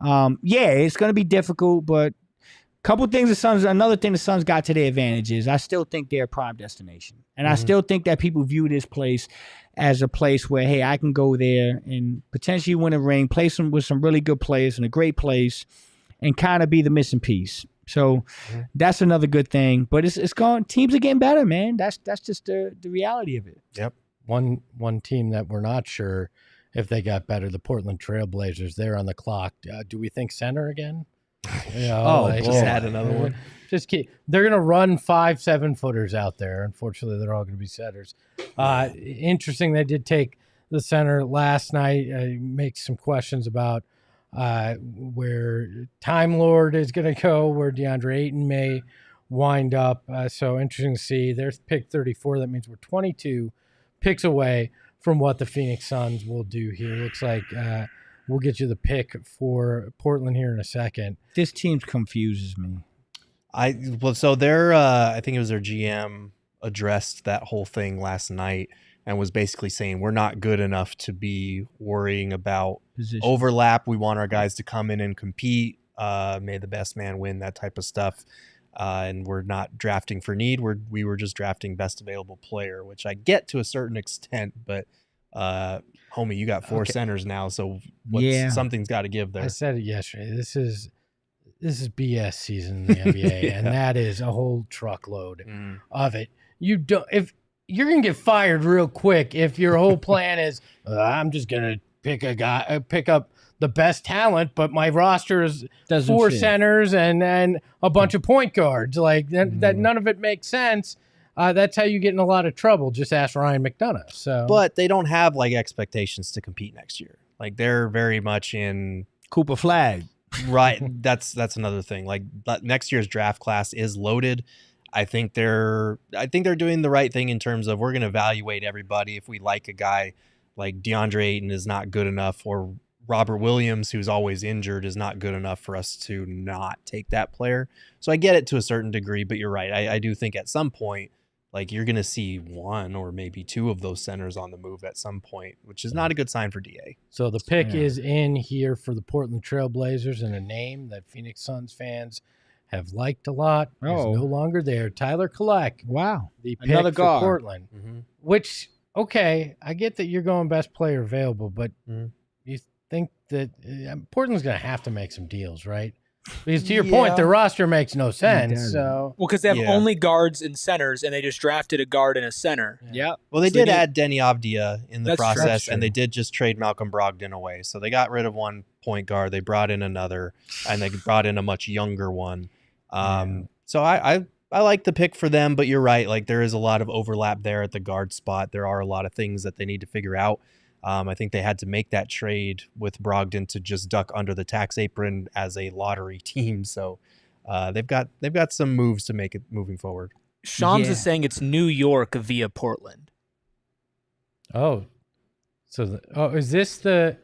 it's going to be difficult, but couple things another thing the Suns got to their advantage is I still think they're a prime destination. And I still think that people view this place as a place where, hey, I can go there and potentially win a ring, play with some really good players in a great place, and kind of be the missing piece. So that's another good thing. But it's going. Teams are getting better, man. That's just the reality of it. Yep. One team that we're not sure if they got better, the Portland Trail Blazers. They're on the clock. Do we think center again? Just add another one. They're going to run 5 7-footers out there. Unfortunately, they're all going to be setters. Interesting. They did take the center last night. Make some questions about where Time Lord is going to go, where DeAndre Ayton may wind up. So interesting to see. There's pick 34. That means we're 22 picks away from what the Phoenix Suns will do here. Looks like we'll get you the pick for Portland here in a second. This team confuses me. I think it was their GM addressed that whole thing last night and was basically saying we're not good enough to be worrying about overlap. We want our guys to come in and compete. May the best man win, that type of stuff. And we're not drafting for need. We were just drafting best available player, which I get to a certain extent, but homie, you got 4 centers now, so something's got to give there. I said it yesterday. This is BS season in the NBA, and that is a whole truckload of it. If you're gonna get fired real quick if your whole plan is I'm just gonna pick up the best talent, but my roster is 4 centers and a bunch of point guards. Like that none of it makes sense. That's how you get in a lot of trouble. Just ask Ryan McDonough. So, but they don't have like expectations to compete next year. Like they're very much in Cooper Flag. Right. That's another thing. Like next year's draft class is loaded. I think they're doing the right thing in terms of we're going to evaluate everybody. If we like a guy like DeAndre Ayton is not good enough, or Robert Williams, who's always injured, is not good enough for us to not take that player. So I get it to a certain degree, but you're right. I do think at some point, like you're going to see one or maybe two of those centers on the move at some point, which is not a good sign for DA. So the pick is in here for the Portland Trailblazers, and a name that Phoenix Suns fans have liked a lot is no longer there. Tyler Kolek. Wow. The pick Another for guard. Portland. Which, okay, I get that you're going best player available, but you think that Portland's going to have to make some deals, right? Because to your point, their roster makes no sense. So, well, because they have only guards and centers, and they just drafted a guard and a center. Yeah. Well, they did add Denny Avdia in the That's process, true. and they did just trade Malcolm Brogdon away. So they got rid of one point guard, they brought in another, and they brought in a much younger one. So I like the pick for them, but you're right. Like there is a lot of overlap there at the guard spot. There are a lot of things that they need to figure out. I think they had to make that trade with Brogdon to just duck under the tax apron as a lottery team. So they've got some moves to make it moving forward. Shams is saying it's New York via Portland. oh, so is this the?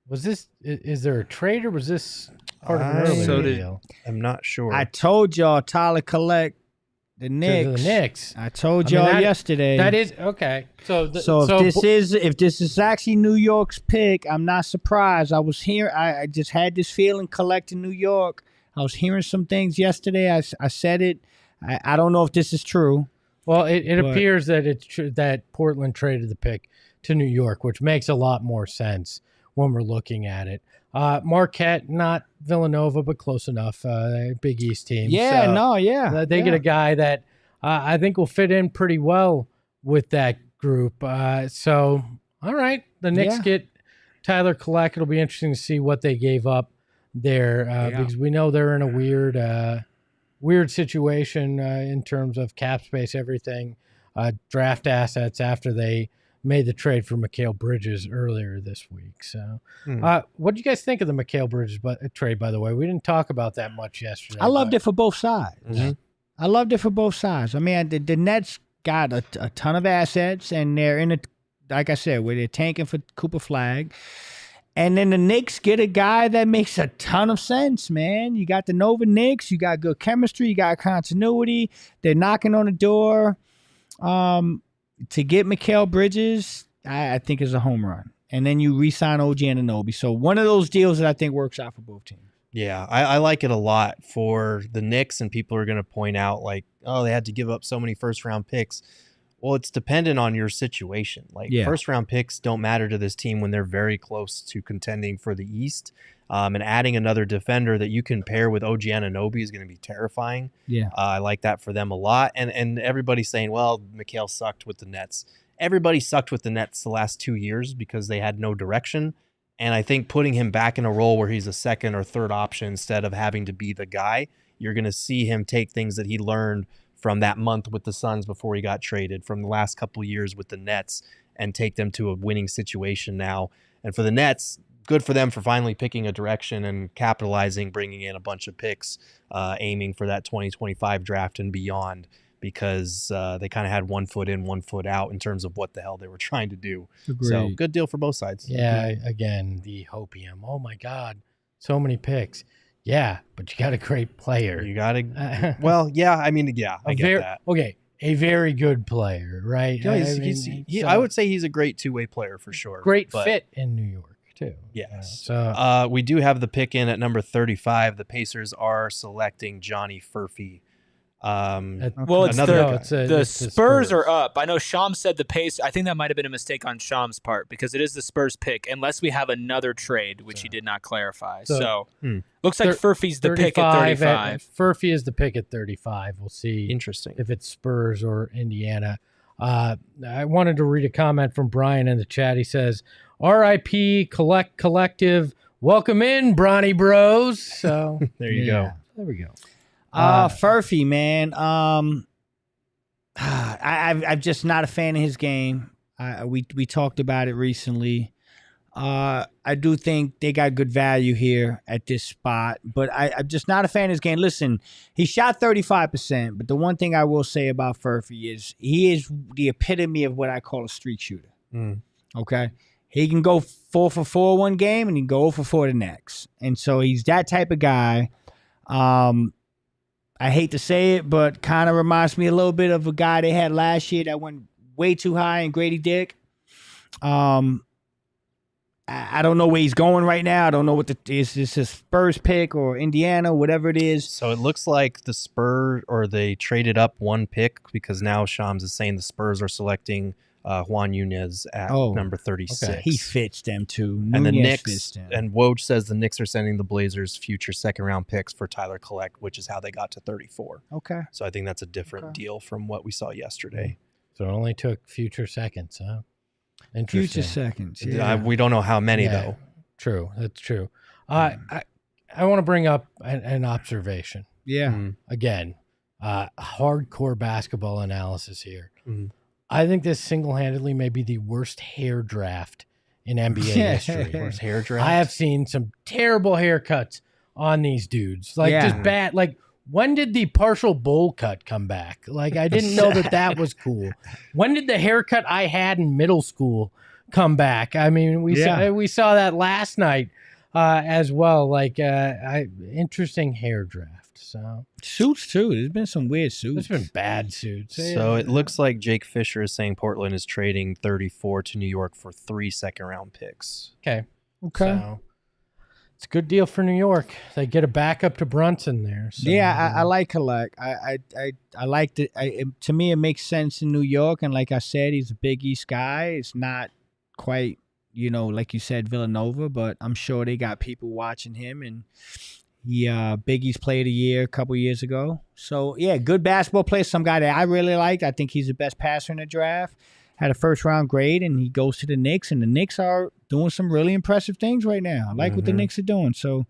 Was this? Is there a trade or was this part of an earlier deal? I'm not sure. I told y'all Tyler Collect the Knicks. To the Knicks. I told y'all yesterday. That is okay. So if this is actually New York's pick, I'm not surprised. I was here. I just had this feeling collecting New York. I was hearing some things yesterday. I said it. I don't know if this is true. Well, it appears that it's true that Portland traded the pick to New York, which makes a lot more sense when we're looking at it. Marquette, not Villanova, but close enough. Big East team. Yeah, They get a guy that I think will fit in pretty well with that group. So, all right. The Knicks get Tyler Kolek. It'll be interesting to see what they gave up there because we know they're in a weird situation in terms of cap space, everything, draft assets after they made the trade for Mikal Bridges earlier this week. So what do you guys think of the Mikal Bridges trade, by the way? We didn't talk about that much yesterday. I loved it for both sides. I loved it for both sides. I mean, the Nets got a ton of assets, and they're in like I said, where they're tanking for Cooper Flag. And then the Knicks get a guy that makes a ton of sense, man. You got the Nova Knicks. You got good chemistry. You got continuity. They're knocking on the door. To get Mikal Bridges, I think is a home run. And then you re-sign OG Anunoby. So one of those deals that I think works out for both teams. Yeah, I like it a lot for the Knicks, and people are going to point out like, oh, they had to give up so many first-round picks. Well, it's dependent on your situation. Like first-round picks don't matter to this team when they're very close to contending for the East. And adding another defender that you can pair with OG Anunoby is going to be terrifying. Yeah, I like that for them a lot. And everybody's saying, well, Mikal sucked with the Nets. Everybody sucked with the Nets the last 2 years because they had no direction. And I think putting him back in a role where he's a second or third option instead of having to be the guy, you're going to see him take things that he learned from that month with the Suns before he got traded, from the last couple of years with the Nets, and take them to a winning situation now. And for the Nets, good for them for finally picking a direction and capitalizing, bringing in a bunch of picks, aiming for that 2025 draft and beyond, because they kind of had 1 foot in, 1 foot out in terms of what the hell they were trying to do. Agreed. So good deal for both sides. Yeah, again, the hopium. Oh, my God. So many picks. Yeah, but you got a great player. You got to, well, yeah, I mean, yeah, I get that. Okay, a very good player, right? Yeah, I would say he's a great two-way player for sure. Great fit in New York, too. Yes. We do have the pick in at number 35. The Pacers are selecting Johnny Furphy. Well, the Spurs are up. I know Shams said the Pacers. I think that might have been a mistake on Shams' part because it is the Spurs pick, unless we have another trade, which he did not clarify. So looks like Furphy's the pick at 35. Furphy is the pick at 35. We'll see. Interesting. If it's Spurs or Indiana. I wanted to read a comment from Brian in the chat. He says, "R.I.P. Collective. Welcome in, Bronny Bros." So there you go. There we go. Furphy, man. I'm just not a fan of his game. We talked about it recently. I do think they got good value here at this spot, but I'm just not a fan of his game. Listen, he shot 35%, but the one thing I will say about Furphy is he is the epitome of what I call a street shooter. Okay? He can go 4 for 4 one game, and he can go 0 for 4 the next. And so he's that type of guy. I hate to say it, but kind of reminds me a little bit of a guy they had last year that went way too high in Grady Dick. I don't know where he's going right now. I don't know what is this a Spurs pick or Indiana, whatever it is. So it looks like the Spurs, or they traded up one pick because now Shams is saying the Spurs are selecting Juan Nunez at number 36. Okay. He fits them too. And the Knicks, and Woj says the Knicks are sending the Blazers future second-round picks for Tyler Collect, which is how they got to 34. Okay. So I think that's a different deal from what we saw yesterday. So it only took future seconds, huh? Interesting. Future seconds. Yeah. We don't know how many though. True. That's true. I want to bring up an observation. Yeah. Again, hardcore basketball analysis here. Mm-hmm. I think this single-handedly may be the worst hair draft in NBA history. Worst hair draft? I have seen some terrible haircuts on these dudes. Just bad. Like, when did the partial bowl cut come back? Like, I didn't know that was cool. When did the haircut I had in middle school come back? I mean, we saw that last night as well. Like, interesting hair draft. So suits too. There's been some weird suits. There's been bad suits. So it looks like Jake Fisher is saying Portland is trading 34 to New York for 3 second-round picks. Okay. So it's a good deal for New York. They get a backup to Brunson there. So. Yeah, I like Collect. I liked it. To me, it makes sense in New York. And like I said, he's a Big East guy. It's not quite, like you said, Villanova, but I'm sure they got people watching him. And he Big East Player of the Year a couple years ago. So, yeah, good basketball player. Some guy that I really liked. I think he's the best passer in the draft. Had a first-round grade, and he goes to the Knicks, and the Knicks are doing some really impressive things right now. I like what the Knicks are doing. So,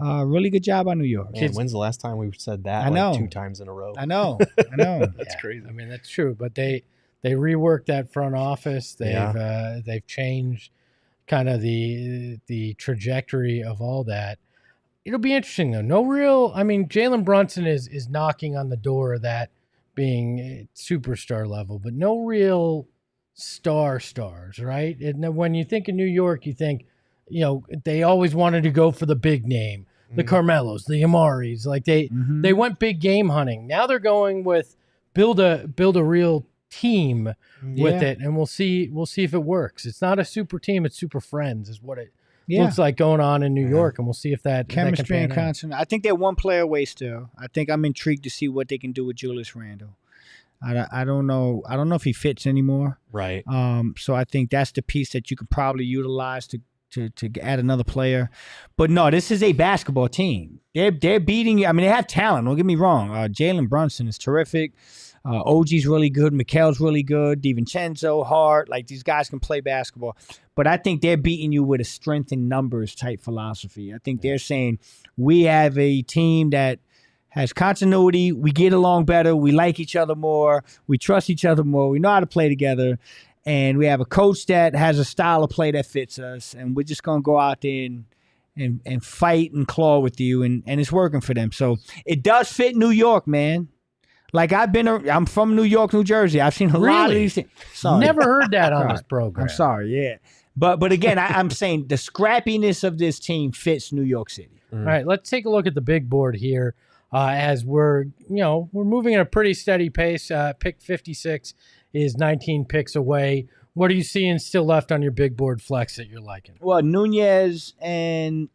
really good job on New York. Man, when's the last time we said that? I know. 2 times in a row. I know. That's crazy. I mean, that's true. But they reworked that front office. They've changed kind of the trajectory of all that. It'll be interesting, though. Jalen Brunson is knocking on the door of that being superstar level, but no real stars, right? And when you think of New York, you think, they always wanted to go for the big name, the Carmelos, the Amaris. Like they went big game hunting. Now they're going with build a real team with it, and we'll see if it works. It's not a super team, it's super friends, is what it looks like going on in New York, and we'll see if that chemistry and constant. I think they're one player away still. I think I'm intrigued to see what they can do with Julius Randle. I don't know if he fits anymore. Right. So I think that's the piece that you could probably utilize to add another player. But no, this is a basketball team. They're beating you. I mean, they have talent. Don't get me wrong. Jalen Brunson is terrific. OG's really good. Mikel's really good. DiVincenzo, Hart. Like, these guys can play basketball. But I think they're beating you with a strength in numbers type philosophy. I think they're saying we have a team that has continuity. We get along better. We like each other more. We trust each other more. We know how to play together. And we have a coach that has a style of play that fits us. And we're just going to go out there and fight and claw with you. And it's working for them. So it does fit New York, man. Like, I'm from New York, New Jersey. I've seen a lot of these things. Sorry. Never heard that on this program. I'm sorry, yeah. But again, I'm saying the scrappiness of this team fits New York City. All right, let's take a look at the big board here as we're moving at a pretty steady pace. Pick 56 is 19 picks away. What are you seeing still left on your big board flex that you're liking? Well, Nunez and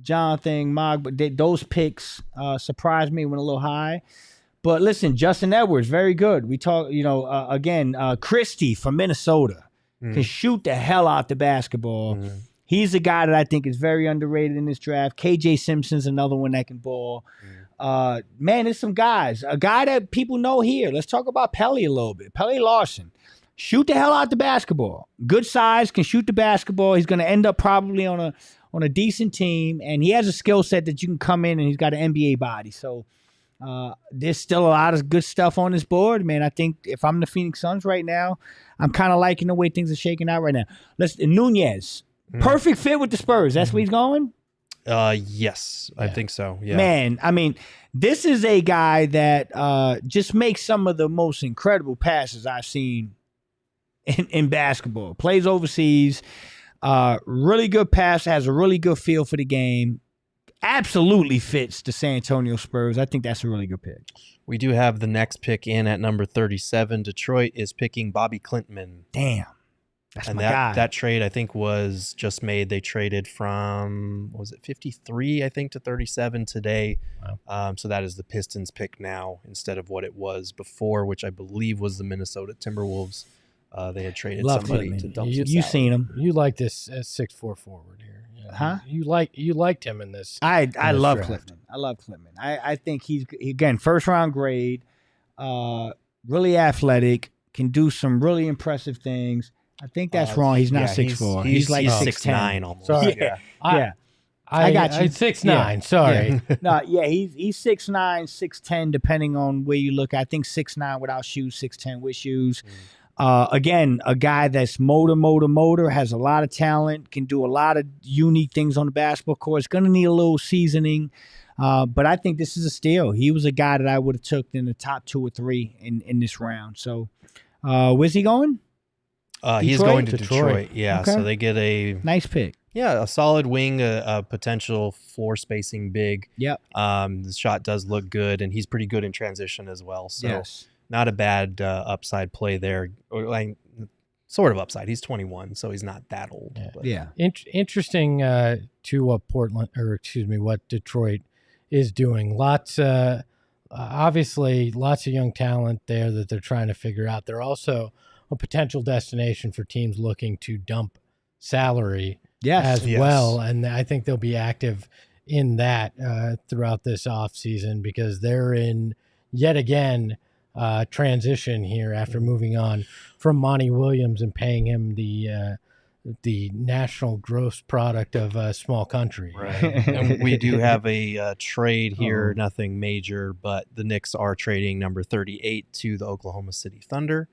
Jonathan Mogg, those picks surprised me, went a little high. But listen, Justin Edwards, very good. We talk, Christie from Minnesota can shoot the hell out the basketball. He's a guy that I think is very underrated in this draft. KJ Simpson's another one that can ball. Man, there's some guys. A guy that people know here. Let's talk about Pelly a little bit. Pelly Larson. Shoot the hell out the basketball. Good size, can shoot the basketball. He's going to end up probably on a decent team, and he has a skill set that you can come in, and he's got an NBA body. So there's still a lot of good stuff on this board, man. I think if I'm the Phoenix Suns right now, I'm kind of liking the way things are shaking out right now. Nunez, perfect fit with the Spurs. That's where he's going? Yes, I think so. Yeah. Man, I mean, this is a guy that just makes some of the most incredible passes I've seen in basketball. Plays overseas, really good passer, has a really good feel for the game. absolutely fits the San Antonio Spurs. I think that's a really good pick. We do have the next pick in at number 37. Detroit is picking Bobby Klintman. Damn. That's and my guy. That trade, I think, was just made. They traded from, what was it, 53, I think, to 37 today. Wow. So that is the Pistons pick now instead of what it was before, which I believe was the Minnesota Timberwolves. They had traded somebody to dump You seen him. You like this 6'4" forward here. Huh? You liked him in this. I love Klintman. I love Klintman. I think he's, again, first round grade, really athletic, can do some really impressive things. I think that's wrong. He's not 6'4". He's like 6'9" almost. Sorry. Yeah. I got you. 6'9". Yeah. Sorry. Yeah. No, yeah, he's 6'9", 6'10", depending on where you look. I think 6'9" without shoes, 6'10" with shoes. Again, a guy that's motor, has a lot of talent, can do a lot of unique things on the basketball court. It's going to need a little seasoning, but I think this is a steal. He was a guy that I would have took in the top 2 or 3 in this round. So, where's he going? He's going to Detroit. Yeah, okay. So they get a nice pick. Yeah, a solid wing, a potential floor spacing big. Yep. The shot does look good, and he's pretty good in transition as well. So not a bad upside play there. Or like, sort of upside. He's 21, so he's not that old. Yeah. Interesting to what Detroit is doing. Obviously, lots of young talent there that they're trying to figure out. They're also a potential destination for teams looking to dump salary well. And I think they'll be active in that throughout this offseason because they're in, yet again, transition here after moving on from Monty Williams and paying him the national gross product of a small country. Right. And we do have a trade here, nothing major, but the Knicks are trading number 38 to the Oklahoma City Thunder.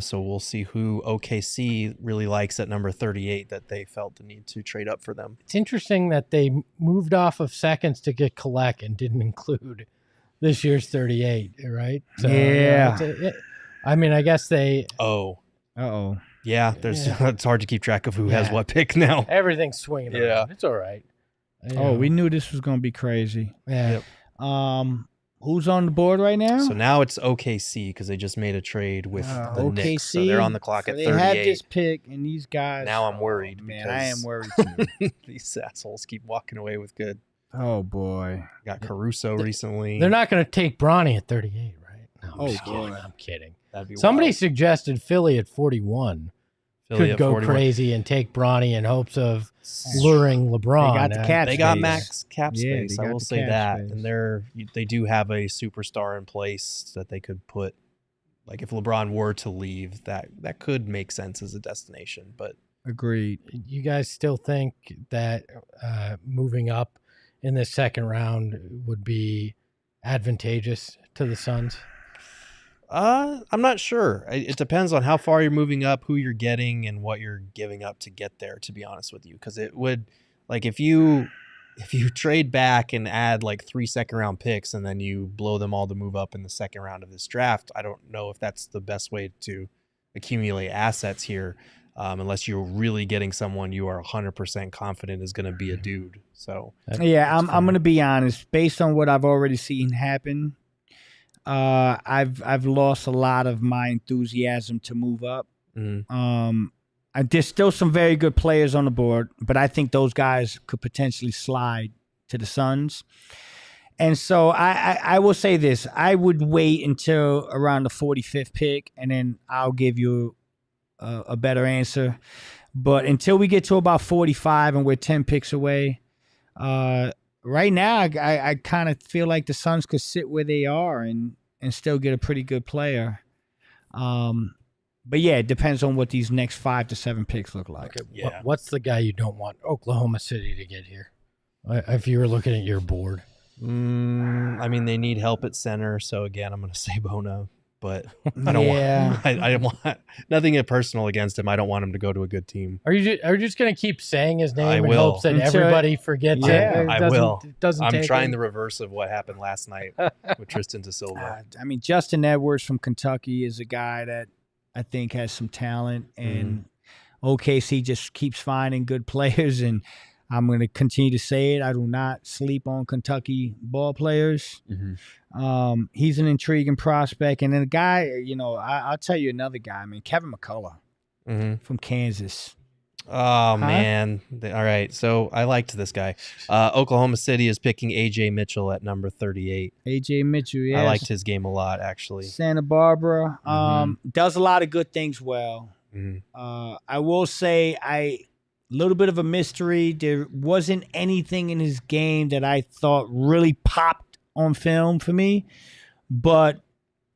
So we'll see who OKC really likes at number 38 that they felt the need to trade up for them. It's interesting that they moved off of seconds to get Collect and didn't include this year's 38, right? So, I mean, I guess they... Yeah, it's hard to keep track of who has what pick now. Everything's swinging around. It's all right. We knew this was going to be crazy. Yeah. Yep. Who's on the board right now? So now it's OKC because they just made a trade with the Knicks. So they're on the clock at 38. They have this pick, and these guys... Now I'm worried. Man, I am worried too. These assholes keep walking away with good. Oh, boy. Got Caruso recently. They're not going to take Bronny at 38, right? No, I'm kidding. Somebody suggested Philly at 41. Could go crazy and take Bronny in hopes of luring LeBron. They got the cap They space. got max cap space. Yeah, I will say that. Space. And they do have a superstar in place that they could put. Like if LeBron were to leave, that could make sense as a destination. But agreed. You guys still think that moving up in the second round would be advantageous to the Suns? I'm not sure. It depends on how far you're moving up, who you're getting, and what you're giving up to get there, to be honest with you. Because it would, like, if you trade back and add like 3 second-round picks and then you blow them all to move up in the second round of this draft, I don't know if that's the best way to accumulate assets here, unless you're really getting someone you are 100% confident is going to be a dude. So I'm going to be honest. Based on what I've already seen happen, I've lost a lot of my enthusiasm to move up. There's still some very good players on the board, but I think those guys could potentially slide to the Suns. And so I will say this. I would wait until around the 45th pick, and then I'll give you a better answer. But until we get to about 45 and we're 10 picks away, right now, I kind of feel like the Suns could sit where they are and still get a pretty good player. But yeah, it depends on what these next 5 to 7 picks look like. Okay, yeah. What's the guy you don't want Oklahoma City to get here? If you were looking at your board. I mean, they need help at center. So again, I'm going to say Bono. But I don't want. I don't want nothing personal against him. I don't want him to go to a good team. Are you just going to keep saying his name in hopes that everybody forgets it? I will. I'm trying the reverse of what happened last night with Tristan da Silva. I mean, Justin Edwards from Kentucky is a guy that I think has some talent, and OKC just keeps finding good players. And I'm going to continue to say it. I do not sleep on Kentucky ball players. He's an intriguing prospect. And then a guy, I'll tell you another guy. I mean, Kevin McCullough from Kansas. Oh, man. All right. So I liked this guy. Oklahoma City is picking A.J. Mitchell at number 38. A.J. Mitchell, yeah. I liked his game a lot, actually. Santa Barbara. Does a lot of good things well. I will say a little bit of a mystery. There wasn't anything in his game that I thought really popped on film for me. But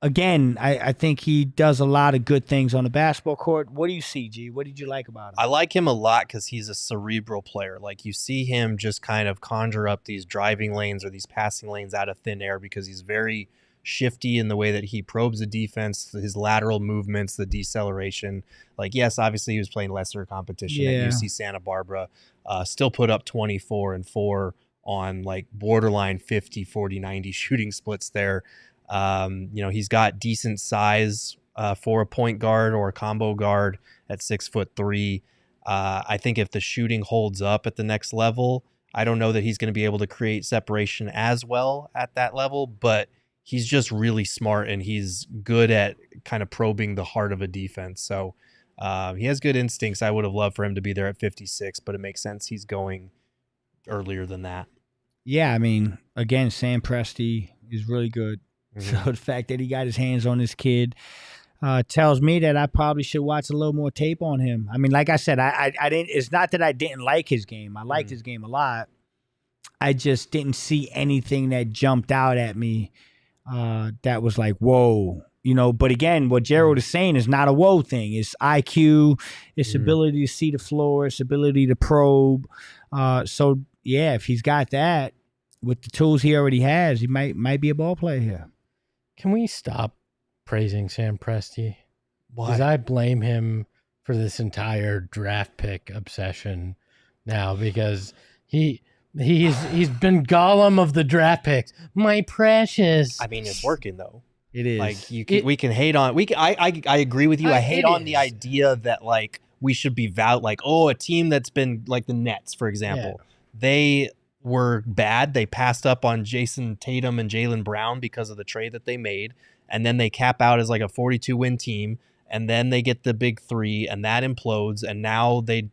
again, I think he does a lot of good things on the basketball court. What do you see, G? What did you like about him? I like him a lot because he's a cerebral player. Like, you see him just kind of conjure up these driving lanes or these passing lanes out of thin air because he's very shifty in the way that he probes the defense, his lateral movements, the deceleration. Like, yes, obviously he was playing lesser competition at UC Santa Barbara. Still put up 24 and 4 on like borderline 50, 40, 90 shooting splits there. He's got decent size for a point guard or a combo guard at 6'3". I think if the shooting holds up at the next level, I don't know that he's going to be able to create separation as well at that level, but he's just really smart and he's good at kind of probing the heart of a defense. So he has good instincts. I would have loved for him to be there at 56, but it makes sense he's going earlier than that. Yeah, I mean, again, Sam Presti is really good. So the fact that he got his hands on this kid tells me that I probably should watch a little more tape on him. I mean, like I said, I didn't. It's not that I didn't like his game. I liked his game a lot. I just didn't see anything that jumped out at me that was like, whoa. But again, what Gerald is saying is not a whoa thing. It's IQ, it's ability to see the floor, it's ability to probe. So yeah, if he's got that with the tools he already has, he might be a ball player here. Can we stop praising Sam Presti? Because I blame him for this entire draft pick obsession now, because he's been Gollum of the draft picks. My precious. I mean, it's working though. It is. Like we can hate on. I agree with you. I hate on the idea that like we should be a team that's been like the Nets, for example. Yeah. They were bad. They passed up on Jason Tatum and Jaylen Brown because of the trade that they made. And then they cap out as like a 42-win team. And then they get the big three and that implodes. And now they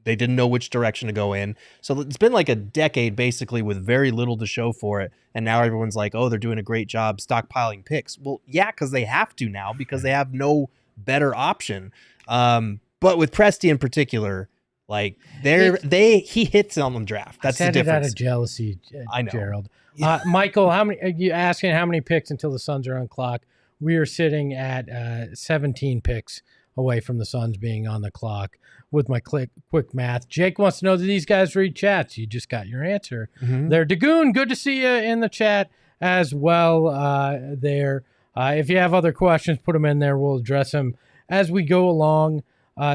didn't know which direction to go in. So it's been like a decade basically with very little to show for it. And now everyone's like, oh, they're doing a great job stockpiling picks. Well, yeah, because they have to now because they have no better option. But with Presti in particular, like he hits on the draft. That's the difference. Out of jealousy, I know. Gerald. Michael, how many? Are you asking how many picks until the Suns are on clock? We are sitting at 17 picks away from the Suns being on the clock. With my quick math, Jake wants to know, do these guys read chats? You just got your answer there. Dagoon, good to see you in the chat as well. There, if you have other questions, put them in there. We'll address them as we go along.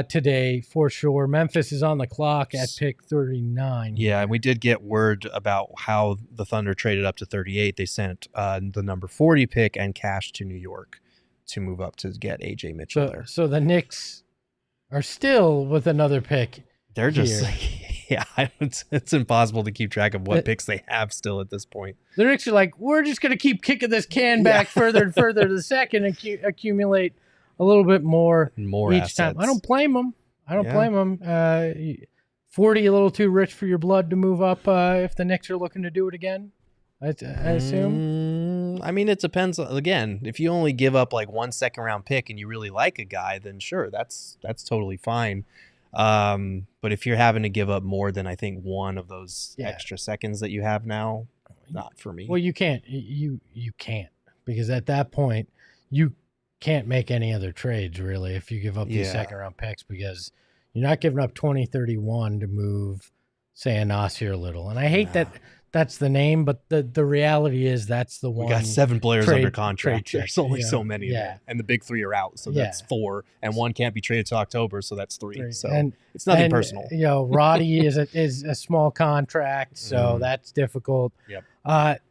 Today for sure. Memphis is on the clock at pick 39. Yeah, and we did get word about how the Thunder traded up to 38. They sent the number 40 pick and cash to New York to move up to get A.J. Mitchell there. So the Knicks are still with another pick. They're just it's impossible to keep track of what picks they have still at this point. The Knicks are like, we're just going to keep kicking this can back further and further to the second and accumulate a little bit more each assets. time. I don't blame them. 40 a little too rich for your blood to move up if the Knicks are looking to do it again, I assume. I mean, it depends. Again, if you only give up like 1 second round pick and you really like a guy, then sure, that's totally fine. But if you're having to give up more than I think one of those extra seconds that you have now, not for me. Well, you can't. You can't, because at that point you can't make any other trades really if you give up these second round picks, because you're not giving up 2031 to move, say, a Nasir Little. And I hate that that's the name, but the reality is that's the one. We got 7 players under contract. There's only so many of them. And the big 3 are out, so that's 4. And 1 can't be traded to October, so that's 3. So it's nothing personal. Roddy is a small contract, so that's difficult. Yep.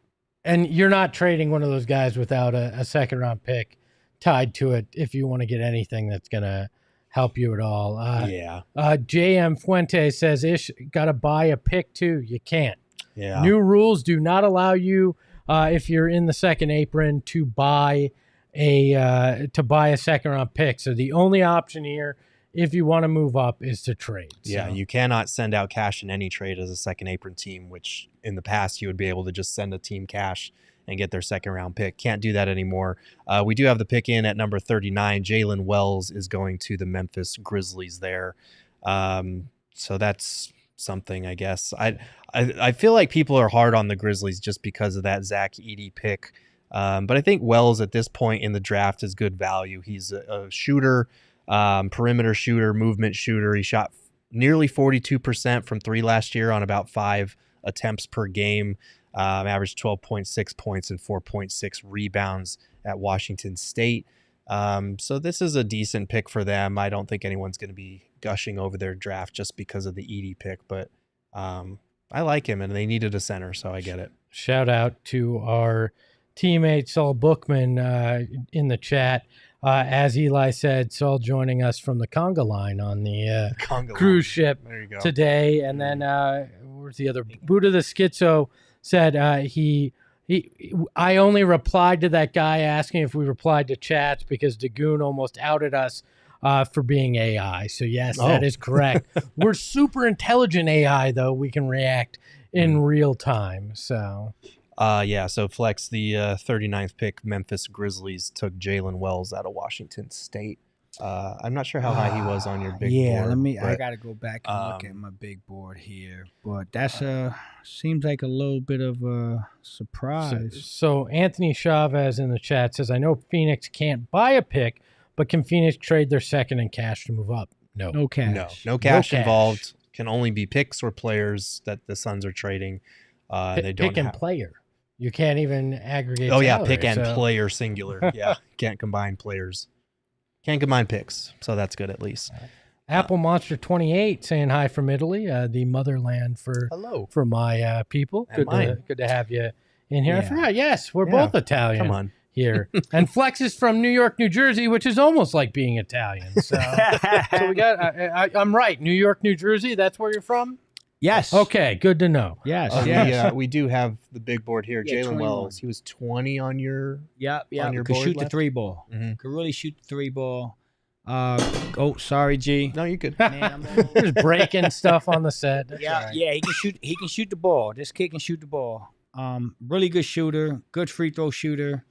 And you're not trading one of those guys without a second round pick tied to it if you want to get anything that's going to help you at all. Yeah. JM Fuente says, Ish, got to buy a pick too. You can't. Yeah. New rules do not allow you, if you're in the second apron, to buy a second round pick. So the only option here, if you want to move up, is to trade. Yeah, So. you cannot send out cash in any trade as a second apron team, which in the past you would be able to just send a team cash and get their second round pick. Can't do that anymore. We do have the pick in at number 39. Jalen Wells is going to the Memphis Grizzlies there. So that's something, I guess. I feel like people are hard on the Grizzlies just because of that Zach Edey pick. But I think Wells at this point in the draft is good value. He's a shooter, perimeter shooter, movement shooter. He shot nearly 42% from three last year on about 5 attempts per game. Averaged 12.6 points and 4.6 rebounds at Washington State. So this is a decent pick for them. I don't think anyone's going to be gushing over their draft just because of the Edey pick, but I like him, and they needed a center, so I get it. Shout out to our teammate Saul Bookman in the chat. As Eli said, Saul joining us from the Conga line on the cruise ship today. And then where's the other? Buddha the Schizo said I only replied to that guy asking if we replied to chats because Dagoon almost outed us for being AI. So yes, that is correct. We're super intelligent AI, though. We can react in real time. So so Flex, the 39th pick, Memphis Grizzlies took Jalen Wells out of Washington State. I'm not sure how high he was on your big board. I got to go back and look at my big board here. But that's seems like a little bit of a surprise. So Anthony Chavez in the chat says, I know Phoenix can't buy a pick, but can Phoenix trade their second in cash to move up? No cash. No cash involved. Can only be picks or players that the Suns are trading. They don't pick and player. You can't even aggregate. Oh, yeah, pick and player singular. Yeah, can't combine players. Can't combine picks, so that's good at least. Apple Monster 28 saying hi from Italy, the motherland for my people. Good to have you in here. Yeah. I forgot. Yes, we're both Italian. Come on. Here. And Flex is from New York, New Jersey, which is almost like being Italian. So we got. I'm right. New York, New Jersey. That's where you're from. Yes. Okay, good to know. Yes. We do have the big board here. Jalen Wells, he was 20 on your on your board. Could shoot the 3-ball. Mm-hmm. Could really shoot the 3-ball. Sorry, G. No, you're good. Man, just breaking stuff on the set. That's right. He can shoot. He can shoot the ball. This kid can shoot the ball. Really good shooter. Good free throw shooter.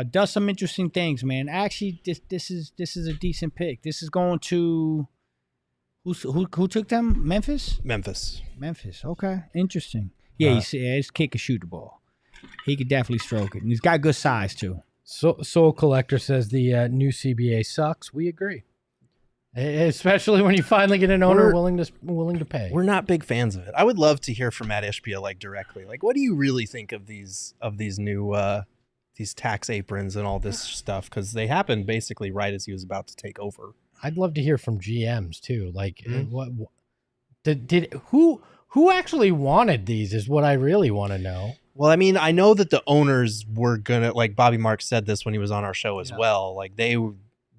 Does some interesting things, man. Actually, this is a decent pick. This is going to. Who took them? Memphis. Okay, interesting. Yeah, this kid can shoot the ball. He could definitely stroke it, and he's got good size too. Soul Collector says the new CBA sucks. We agree, especially when you finally get an owner willing to pay. We're not big fans of it. I would love to hear from Matt Ishbia directly. What do you really think of these new these tax aprons and all this stuff? Because they happened basically right as he was about to take over. I'd love to hear from GMs too. What who actually wanted these is what I really want to know. Well, I mean, I know that the owners were gonna, Bobby Marks said this when he was on our show as well.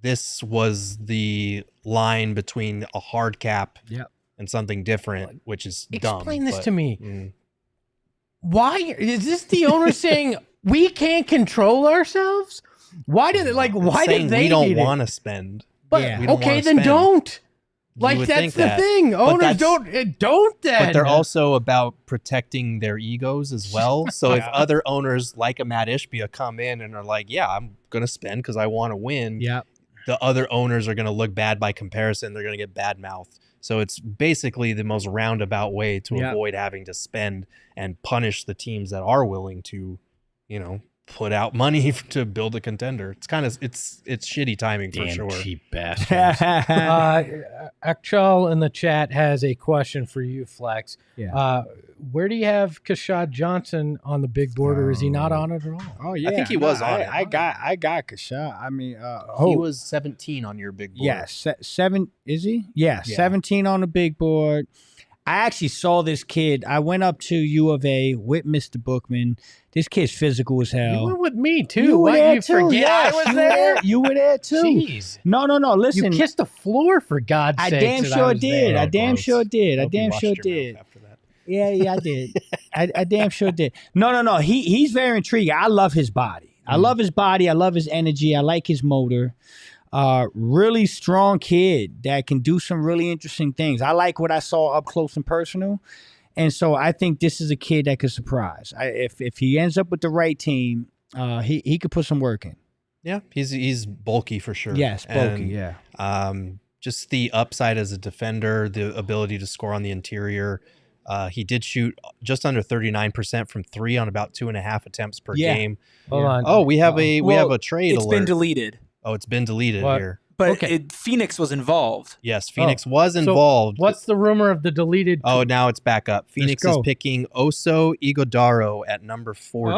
This was the line between a hard cap and something different, which is dumb. Explain this to me. Why is this the owner saying we can't control ourselves? Why did they we don't want to spend? But okay, then don't. That's the thing. Owners don't then. But they're also about protecting their egos as well. So if other owners like a Matt Ishbia come in and are like, yeah, I'm going to spend because I want to win. The other owners are going to look bad by comparison. They're going to get bad mouth. So it's basically the most roundabout way to avoid having to spend and punish the teams that are willing to, put out money to build a contender. It's kind of it's shitty timing for sure. Cheap bastards. Akchal in the chat has a question for you, Flex. Where do you have Kashad Johnson on the big board, or is he not on it at all? Oh yeah, I think he was on it. I got Kashad. I mean, he was 17 on your big board. Yes, 7 is he? Yeah, 17 on the big board. I actually saw this kid. I went up to U of A with Mr. Bookman. This kid's physical as hell. You went with me, too. You were there, you too. forget Yes, I was there? You were there, too. Jeez. No. Listen. You kissed the floor, for God's sake. I damn sure did. I damn sure did. I Hope you damn washed sure your mouth did. after that. Yeah, I did. I damn sure did. No. He's very intriguing. I love his body. I love his body. I love his energy. I like his motor. Really strong kid that can do some really interesting things. I like what I saw up close and personal. And so I think this is a kid that could surprise. If he ends up with the right team, he could put some work in. Yeah, he's bulky for sure. Yes, bulky, Just the upside as a defender, the ability to score on the interior. He did shoot just under 39% from 3 on about 2.5 attempts per game. Hold on. Oh, we have a trade It's alert. been deleted. Oh, it's been deleted What? here. But Phoenix was involved. Yes, Phoenix was involved. So what's the rumor of the deleted? Oh, now it's back up. Phoenix is picking Oso Ighodaro at number 40.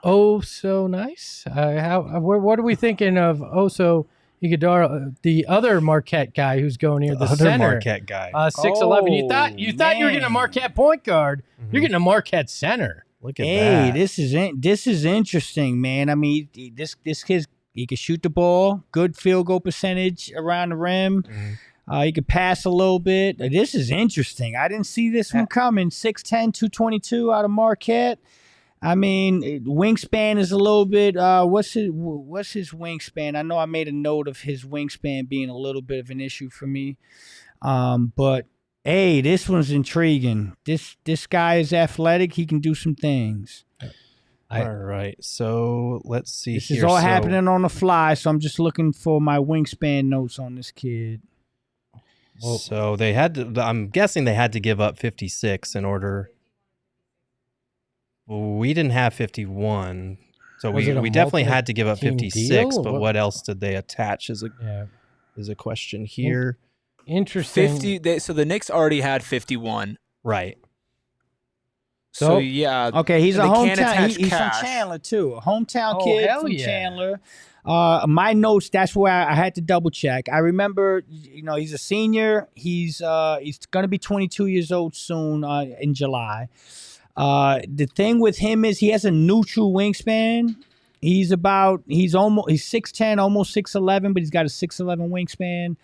Oh, so nice. What are we thinking of Oso Ighodaro, the other Marquette guy who's going here, the other center, Marquette guy, 6'11". You thought you were getting a Marquette point guard. You're getting a Marquette center. Look at that. This is interesting, man. I mean, this kid, he can shoot the ball, good field goal percentage around the rim. He could pass a little bit. This is interesting. I didn't see this one coming. 6'10", 222 out of Marquette. I mean, wingspan is a little bit. What's his wingspan? I know I made a note of his wingspan being a little bit of an issue for me. But hey, this one's intriguing. This guy is athletic. He can do some things. All right, so let's see. This is all happening on the fly, so I'm just looking for my wingspan notes on this kid. So they had to. I'm guessing they had to give up 56 in order. We didn't have 51, so we definitely had to give up 56. But what else did they attach? Is a question here. Interesting. 50. So the Knicks already had 51. Right. So yeah. Okay, he's a hometown. He's from Chandler too. A hometown kid from Chandler. My notes. That's where I had to double check. I remember, he's a senior. He's going to be 22 years old soon in July. The thing with him is he has a neutral wingspan. He's 6'10", almost 6'11", but he's got a 6'11" wingspan.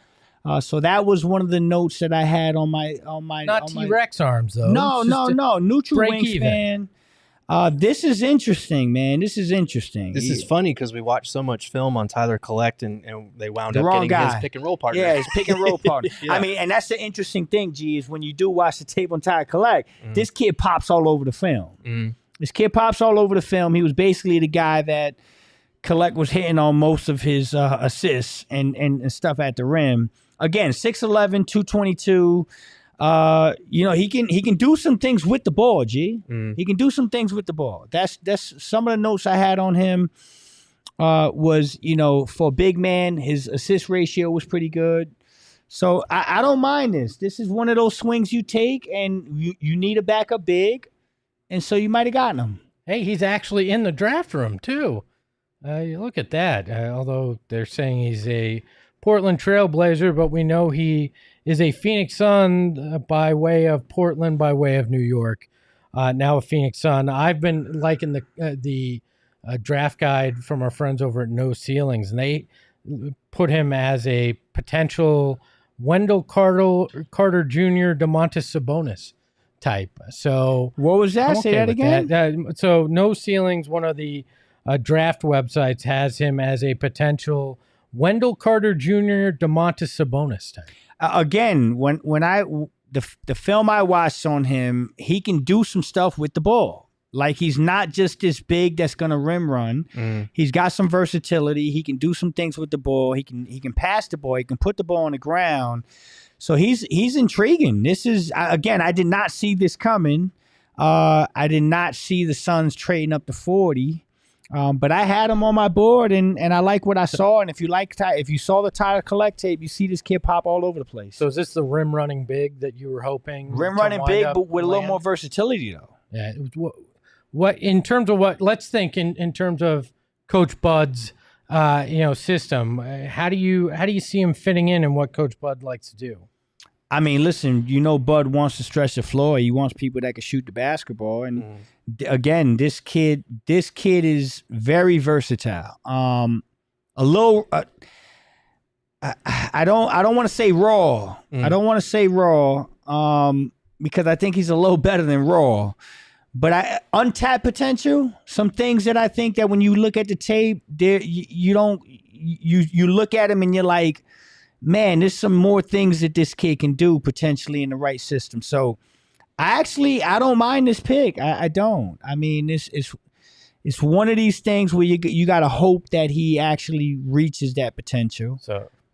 So that was one of the notes that I had on my. Not T-Rex arms though. No. Neutral wingspan. This is interesting, man. This is interesting. This is funny because we watched so much film on Tyler Collect, and they wound up getting his pick and roll partner. Yeah, his pick and roll partner. I mean, and that's the interesting thing, G, is when you do watch the tape on Tyler Collect, this kid pops all over the film. This kid pops all over the film. He was basically the guy that Collect was hitting on most of his assists and stuff at the rim. Again, 6'11", 222. He can do some things with the ball, G. He can do some things with the ball. That's some of the notes I had on him. Was for a big man, his assist ratio was pretty good. So I don't mind this. This is one of those swings you take, and you need a backup big, and so you might have gotten him. Hey, he's actually in the draft room too. You look at that. Although they're saying he's a Portland Trailblazer, but we know he is a Phoenix Sun by way of Portland, by way of New York. Now a Phoenix Sun. I've been liking the draft guide from our friends over at No Ceilings, and they put him as a potential Wendell Carter Jr., Domantas Sabonis type. So what was that? Say that again. So No Ceilings, one of the draft websites, has him as a potential Wendell Carter Jr., Domantas Sabonis type. Again, when the film I watched on him, he can do some stuff with the ball. Like, he's not just this big that's gonna rim run. He's got some versatility. He can do some things with the ball. He can pass the ball. He can put the ball on the ground. So he's intriguing. This is, again, I did not see this coming. I did not see the Suns trading up to 40. But I had him on my board, and I like what I saw. And if you saw the Tyler Collect tape, you see this kid pop all over the place. So is this the rim running big that you were hoping? Rim running big, but with a little more versatility, though. Yeah. What in terms of what? Let's think in terms of Coach Bud's system. How do you see him fitting in, and what Coach Bud likes to do? I mean, listen, Bud wants to stretch the floor. He wants people that can shoot the basketball. And again, this kid is very versatile. A little, I don't want to say raw. I don't want to say raw because I think he's a little better than raw. But untapped potential, some things that I think that when you look at the tape, there you look at him and you're like, man, there's some more things that this kid can do potentially in the right system. So I don't mind this pick. I don't. I mean, it's one of these things where you got to hope that he actually reaches that potential.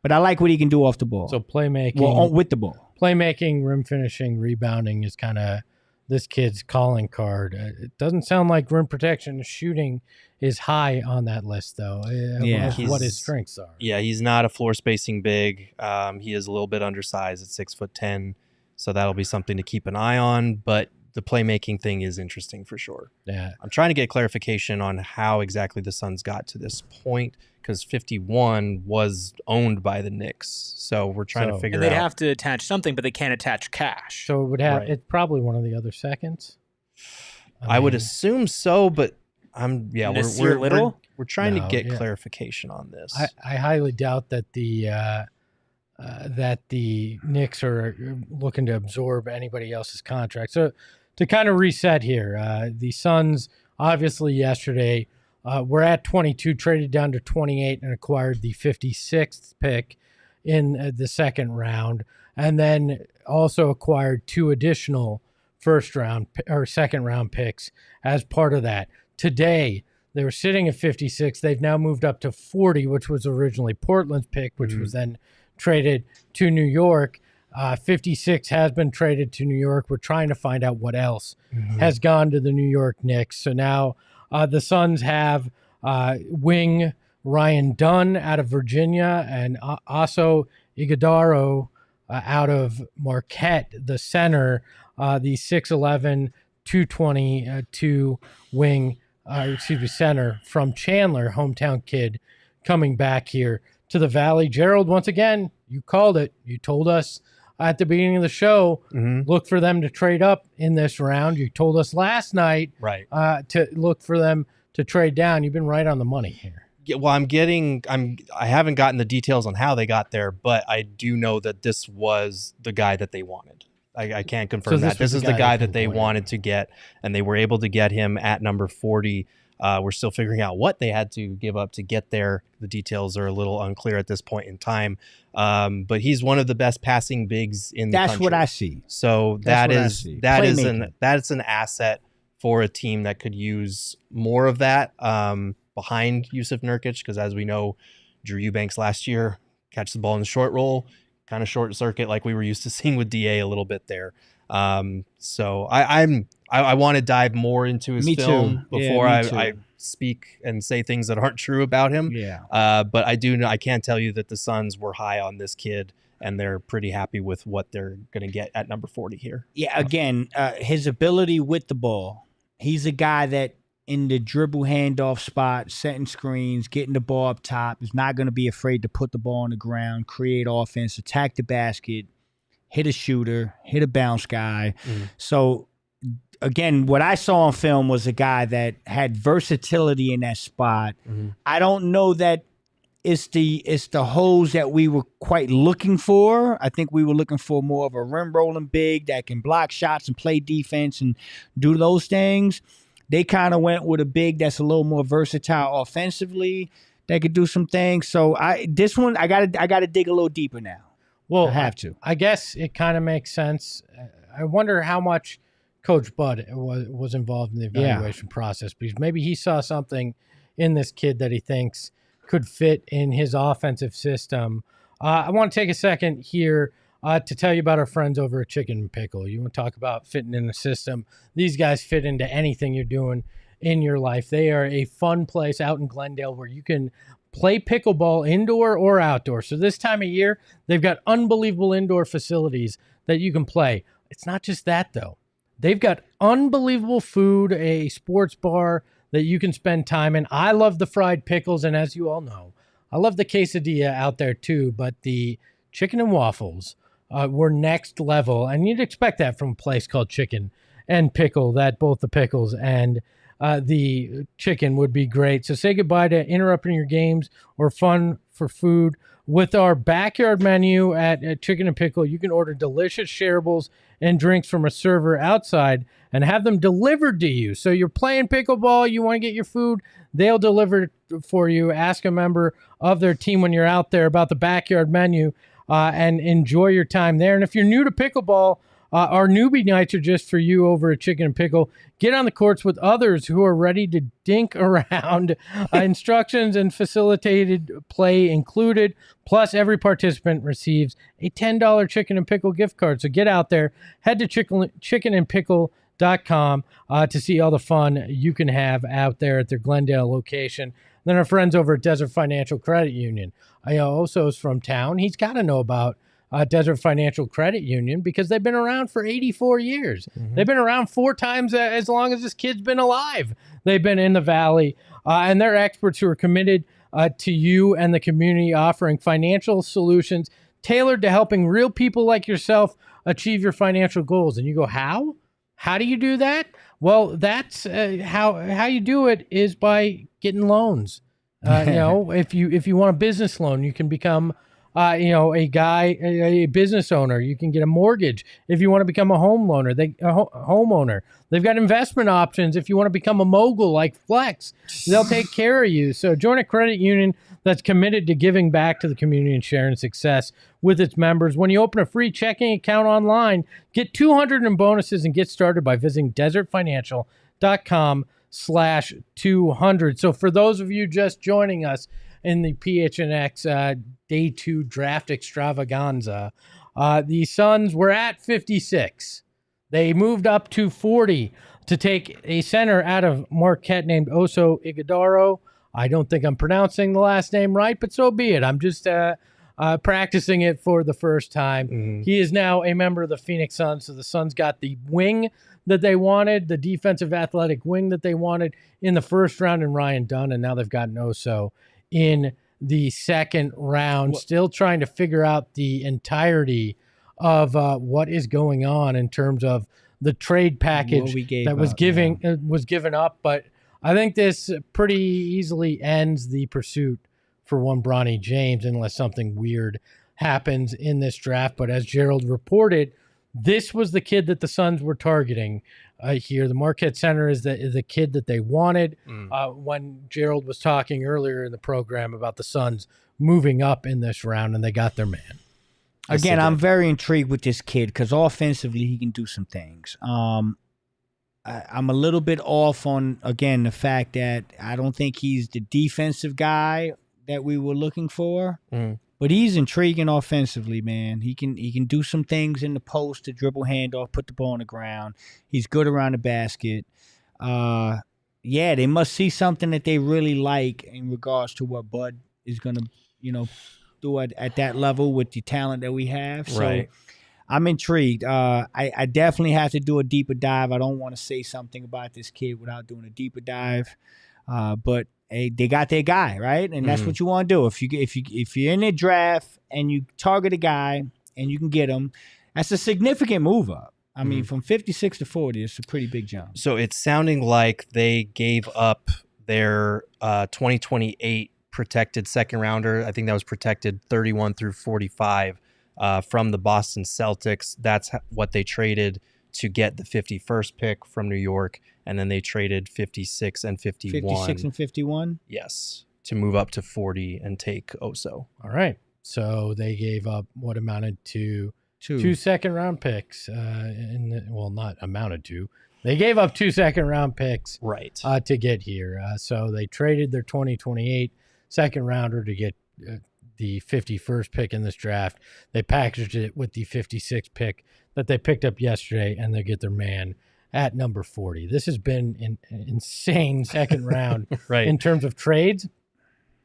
But I like what he can do off the ball. So playmaking. With the ball. Playmaking, rim finishing, rebounding is kind of this kid's calling card. It doesn't sound like rim protection shooting is high on that list, though. What his strengths are. Yeah, he's not a floor spacing big. He is a little bit undersized at 6'10", so that'll be something to keep an eye on. But the playmaking thing is interesting for sure. Yeah, I'm trying to get clarification on how exactly the Suns got to this point because 51 was owned by the Knicks, so we're trying to figure out. And they'd have to attach something, but they can't attach cash. So it would have. Right. It's probably one of the other seconds. I would assume so, but. We're trying to get clarification on this. I highly doubt that the Knicks are looking to absorb anybody else's contract. So to kind of reset here, the Suns obviously yesterday were at 22, traded down to 28, and acquired the 56th pick in the second round, and then also acquired 2 additional second round picks as part of that. Today, they were sitting at 56. They've now moved up to 40, which was originally Portland's pick, which was then traded to New York. 56 has been traded to New York. We're trying to find out what else has gone to the New York Knicks. So now the Suns have wing Ryan Dunn out of Virginia and also Ighodaro out of Marquette, the center, the 6'11", 222 wing. Center from Chandler, hometown kid, coming back here to the Valley. Gerald, once again, you called it. You told us at the beginning of the show, look for them to trade up in this round. You told us last night to look for them to trade down. You've been right on the money here. Yeah, well, I haven't gotten the details on how they got there, but I do know that this was the guy that they wanted. I can't confirm that. This is the guy that they wanted to get, and they were able to get him at number 40. We're still figuring out what they had to give up to get there. The details are a little unclear at this point in time. But he's one of the best passing bigs in the country. That's what I see. So that's an asset for a team that could use more of that behind Yusuf Nurkic, because as we know, Drew Eubanks last year catch the ball in the short roll, kind of short circuit like we were used to seeing with DA a little bit there. So I want to dive more into his film before I speak and say things that aren't true about him. Yeah. But I can tell you that the Suns were high on this kid, and they're pretty happy with what they're going to get at number 40 here. Yeah. Again, his ability with the ball. He's a guy that in the dribble handoff spot, setting screens, getting the ball up top, is not going to be afraid to put the ball on the ground, create offense, attack the basket, hit a shooter, hit a bounce guy. So, again, what I saw on film was a guy that had versatility in that spot. I don't know that it's the holes that we were quite looking for. I think we were looking for more of a rim rolling big that can block shots and play defense and do those things. They kind of went with a big that's a little more versatile offensively that could do some things. So I gotta dig a little deeper now. Well, I have to. I guess it kind of makes sense. I wonder how much Coach Bud was involved in the evaluation process, because maybe he saw something in this kid that he thinks could fit in his offensive system. I want to take a second here to tell you about our friends over at Chicken and Pickle. You want to talk about fitting in the system. These guys fit into anything you're doing in your life. They are a fun place out in Glendale where you can play pickleball indoor or outdoor. So this time of year, they've got unbelievable indoor facilities that you can play. It's not just that, though. They've got unbelievable food, a sports bar that you can spend time in. I love the fried pickles, and as you all know, I love the quesadilla out there too, but the chicken and waffles were next level, and you'd expect that from a place called Chicken and Pickle, that both the pickles and the chicken would be great. So say goodbye to interrupting your games or fun for food. With our backyard menu at Chicken and Pickle, you can order delicious shareables and drinks from a server outside and have them delivered to you. So you're playing pickleball, you want to get your food, they'll deliver it for you. Ask a member of their team when you're out there about the backyard menu and enjoy your time there. And if you're new to pickleball, our newbie nights are just for you over at Chicken and Pickle. Get on the courts with others who are ready to dink around. Instructions and facilitated play included. Plus, every participant receives a $10 Chicken and Pickle gift card. So get out there. Head to chickenandpickle.com to see all the fun you can have out there at their Glendale location. Then our friends over at Desert Financial Credit Union. Oso's from town. He's got to know about Desert Financial Credit Union because they've been around for 84 years. Mm-hmm. They've been around 4 times as long as this kid's been alive. They've been in the Valley, and they're experts who are committed to you and the community, offering financial solutions tailored to helping real people like yourself achieve your financial goals. And you go, how? How do you do that? Well, that's how you do it is by getting loans. If you want a business loan, you can become a business owner. You can get a mortgage if you want to become a homeowner. They've got investment options if you want to become a mogul like Flex. They'll take care of you. So join a credit union that's committed to giving back to the community and sharing success with its members. When you open a free checking account online, get $200 in bonuses and get started by visiting desertfinancial.com/200. So for those of you just joining us in the PHNX Day 2 Draft Extravaganza, the Suns were at 56. They moved up to 40 to take a center out of Marquette named Ighodaro. I don't think I'm pronouncing the last name right, but so be it. I'm just practicing it for the first time. Mm-hmm. He is now a member of the Phoenix Suns, so the Suns got the wing that they wanted, the defensive athletic wing that they wanted in the first round in Ryan Dunn, and now they've gotten Oso in the second round. Still trying to figure out the entirety of what is going on in terms of the trade package that was given up, but I think this pretty easily ends the pursuit for one Bronny James unless something weird happens in this draft. But as Gerald reported, this was the kid that the Suns were targeting here. The Marquette center is the kid that they wanted. When Gerald was talking earlier in the program about the Suns moving up in this round, and they got their man. Again, I'm very intrigued with this kid because offensively he can do some things. I'm a little bit off on, again, the fact that I don't think he's the defensive guy that we were looking for. But he's intriguing offensively, man. He can do some things in the post to dribble handoff, put the ball on the ground. He's good around the basket. They must see something that they really like in regards to what Bud is going to, do at that level with the talent that we have. So right. I'm intrigued. I definitely have to do a deeper dive. I don't want to say something about this kid without doing a deeper dive. But hey, they got their guy, right? And that's what you want to do. If you're in a draft and you target a guy and you can get him, that's a significant move up. I mean, from 56 to 40, it's a pretty big jump. So it's sounding like they gave up their 2028 protected second rounder. I think that was protected 31 through 45 from the Boston Celtics. That's what they traded to get the 51st pick from New York. And then they traded 56 and 51. 56 and 51? Yes, to move up to 40 and take Oso. All right. So they gave up what amounted to two second-round picks. Not amounted to. They gave up 2 second-round picks right to get here. So they traded their 2028 second-rounder to get the 51st pick in this draft. They packaged it with the 56th pick that they picked up yesterday, and they get their man at number 40. This has been an insane second round right. in terms of trades.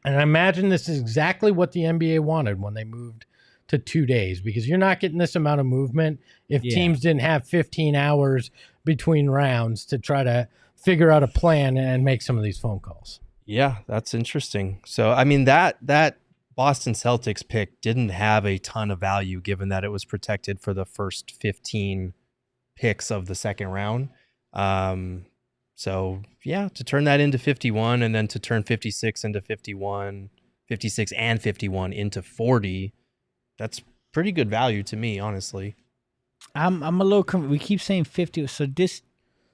And I imagine this is exactly what the NBA wanted when they moved to 2 days, because you're not getting this amount of movement if teams didn't have 15 hours between rounds to try to figure out a plan and make some of these phone calls. Yeah, that's interesting. So, I mean, that Boston Celtics pick didn't have a ton of value given that it was protected for the first 15 picks of the second round. So yeah, to turn that into 51 and then to turn 56 into 51, 56 and 51 into 40, that's pretty good value to me, honestly. I'm a little. We keep saying 50.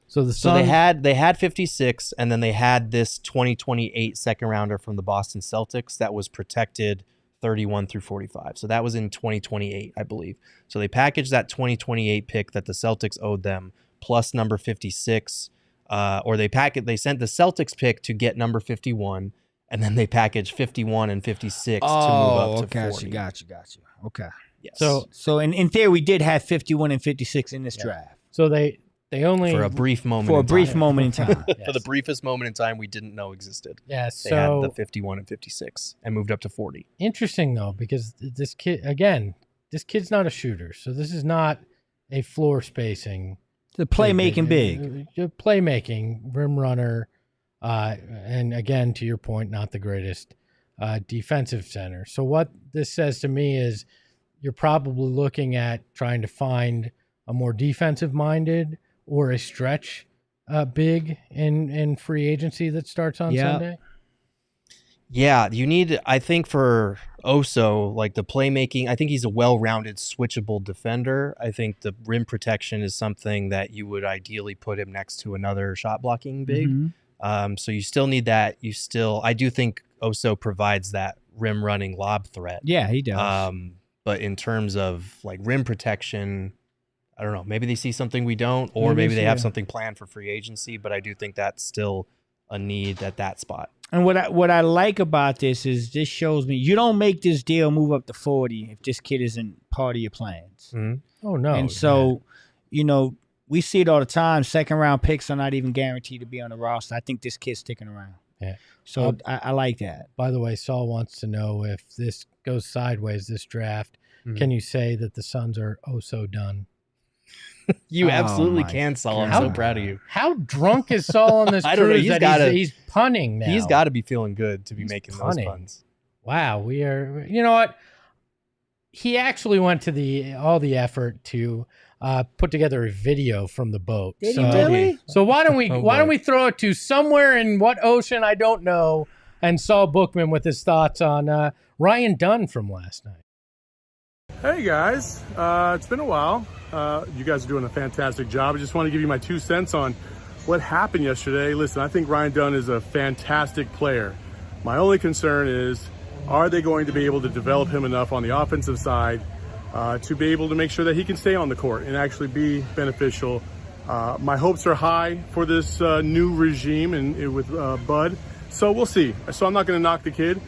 So they had 56, and then they had this 2028 second rounder from the Boston Celtics that was protected 31 through 45. So that was in 2028, I believe. So they packaged that 2028 pick that the Celtics owed them plus number 56, or they sent the Celtics pick to get number 51, and then they packaged 51 and 56 to move up to 40. Got you. Okay. Yes. So in theory, we did have 51 and 56 in this draft. So they only for a brief moment moment in time. Yes. For the briefest moment in time we didn't know existed. Yeah, they had the 51 and 56 and moved up to 40. Interesting though, because this kid's not a shooter, so this is not a floor spacing. The playmaking big. Playmaking rim runner, and again, to your point, not the greatest defensive center. So what this says to me is you're probably looking at trying to find a more defensive minded or a stretch big in free agency that starts on Sunday. Yeah, you need, I think for Oso, like the playmaking, I think he's a well-rounded switchable defender. I think the rim protection is something that you would ideally put him next to another shot blocking big. Mm-hmm. So you still need that. I do think Oso provides that rim running lob threat. Yeah, he does. But in terms of like rim protection, I don't know. Maybe they see something we don't, or maybe they have something planned for free agency. But I do think that's still a need at that spot. And what I like about this is this shows me you don't make this deal move up to 40 if this kid isn't part of your plans. Mm-hmm. Oh no! And so, we see it all the time. Second round picks are not even guaranteed to be on the roster. I think this kid's sticking around. Yeah. So I like that. By the way, Saul wants to know if this goes sideways this draft. Mm-hmm. Can you say that the Suns are so done? You absolutely can, Saul. I'm so proud of you. How drunk is Saul on this cruise that he's punning now? He's got to be feeling good to be making those puns. Wow, we are. You know what? He actually went to all the effort to put together a video from the boat. Did he really? So why don't we throw it to somewhere in what ocean I don't know, and Saul Bookman with his thoughts on Ryan Dunn from last night. Hey guys, it's been a while. You guys are doing a fantastic job. I just want to give you my 2 cents on what happened yesterday. Listen, I think Ryan Dunn is a fantastic player. My only concern is, are they going to be able to develop him enough on the offensive side to be able to make sure that he can stay on the court and actually be beneficial? My hopes are high for this new regime and with Bud. So we'll see. So I'm not going to knock the kid.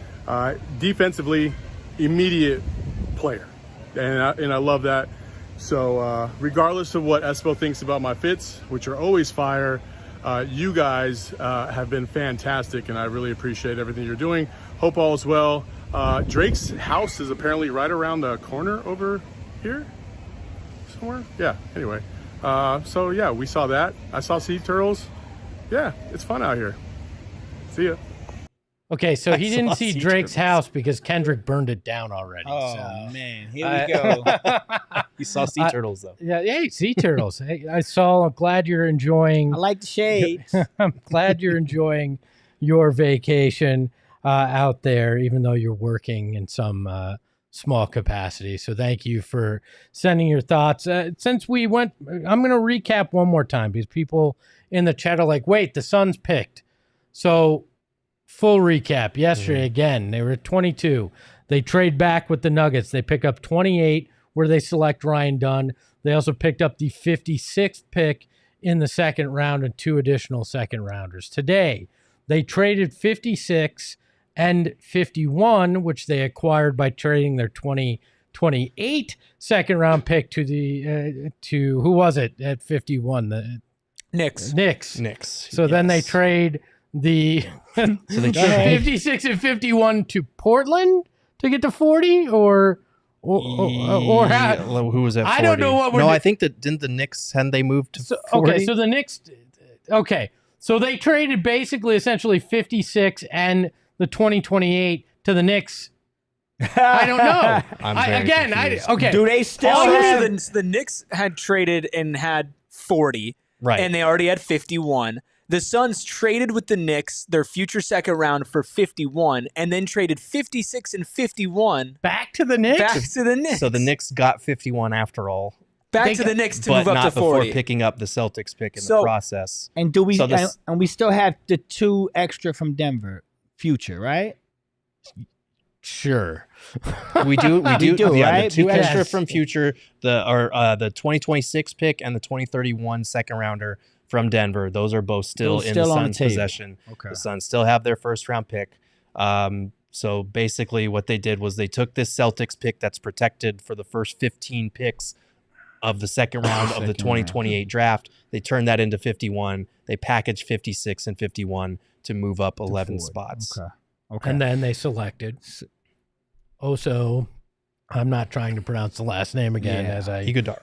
Defensively, immediate player. And I love that. So regardless of what Espo thinks about my fits, which are always fire, you guys have been fantastic, and I really appreciate everything you're doing. Hope all is well. Drake's house is apparently right around the corner over here somewhere. Yeah, anyway. So, yeah, we saw that. I saw sea turtles. Yeah, it's fun out here. See ya. Okay, so he didn't see Drake's house because Kendrick burned it down already. Oh, man. Here we go. You saw sea turtles, though. Yeah, hey, sea turtles. Hey, I'm glad you're enjoying. I like the shades. I'm glad you're enjoying your vacation out there, even though you're working in some small capacity. So thank you for sending your thoughts. Since we went, I'm going to recap one more time because people in the chat are like, wait, the Suns picked. So full recap. Yesterday, again, they were at 22. They trade back with the Nuggets. They pick up 28 where they select Ryan Dunn. They also picked up the 56th pick in the second round and 2 additional second rounders. Today, they traded 56 and 51, which they acquired by trading their 2028 second round pick to who was it at 51? The Knicks. So then they trade the 56 and 51 to Portland to get to 40, or how? Who was at 40? I don't know what. I think that didn't the Knicks hadn't they moved to 40? Okay, so the Knicks. Okay, so they traded essentially 56 and the 2028 to the Knicks I don't know. Okay. Do they still the Knicks had traded and had 40, right? And they already had 51. The Suns traded with the Knicks their future second round for 51, and then traded 56 and 51 back to the Knicks. So the Knicks got 51 after all. Back to the Knicks to move up to 40, before picking up the Celtics pick in the process. And and we still have the 2 extra from Denver future, right? Sure. We do, right? The 2 extra from future, the 2026 pick and the 2031 second rounder from Denver. Those are both still in the Suns' possession. Okay. The Suns still have their first round pick. So basically what they did was they took this Celtics pick that's protected for the first 15 picks of the second round of the 2028 draft. They turned that into 51. They packaged 56 and 51 to move up 11 spots. Okay. And then they selected. Also, I'm not trying to pronounce the last name again Ighodaro.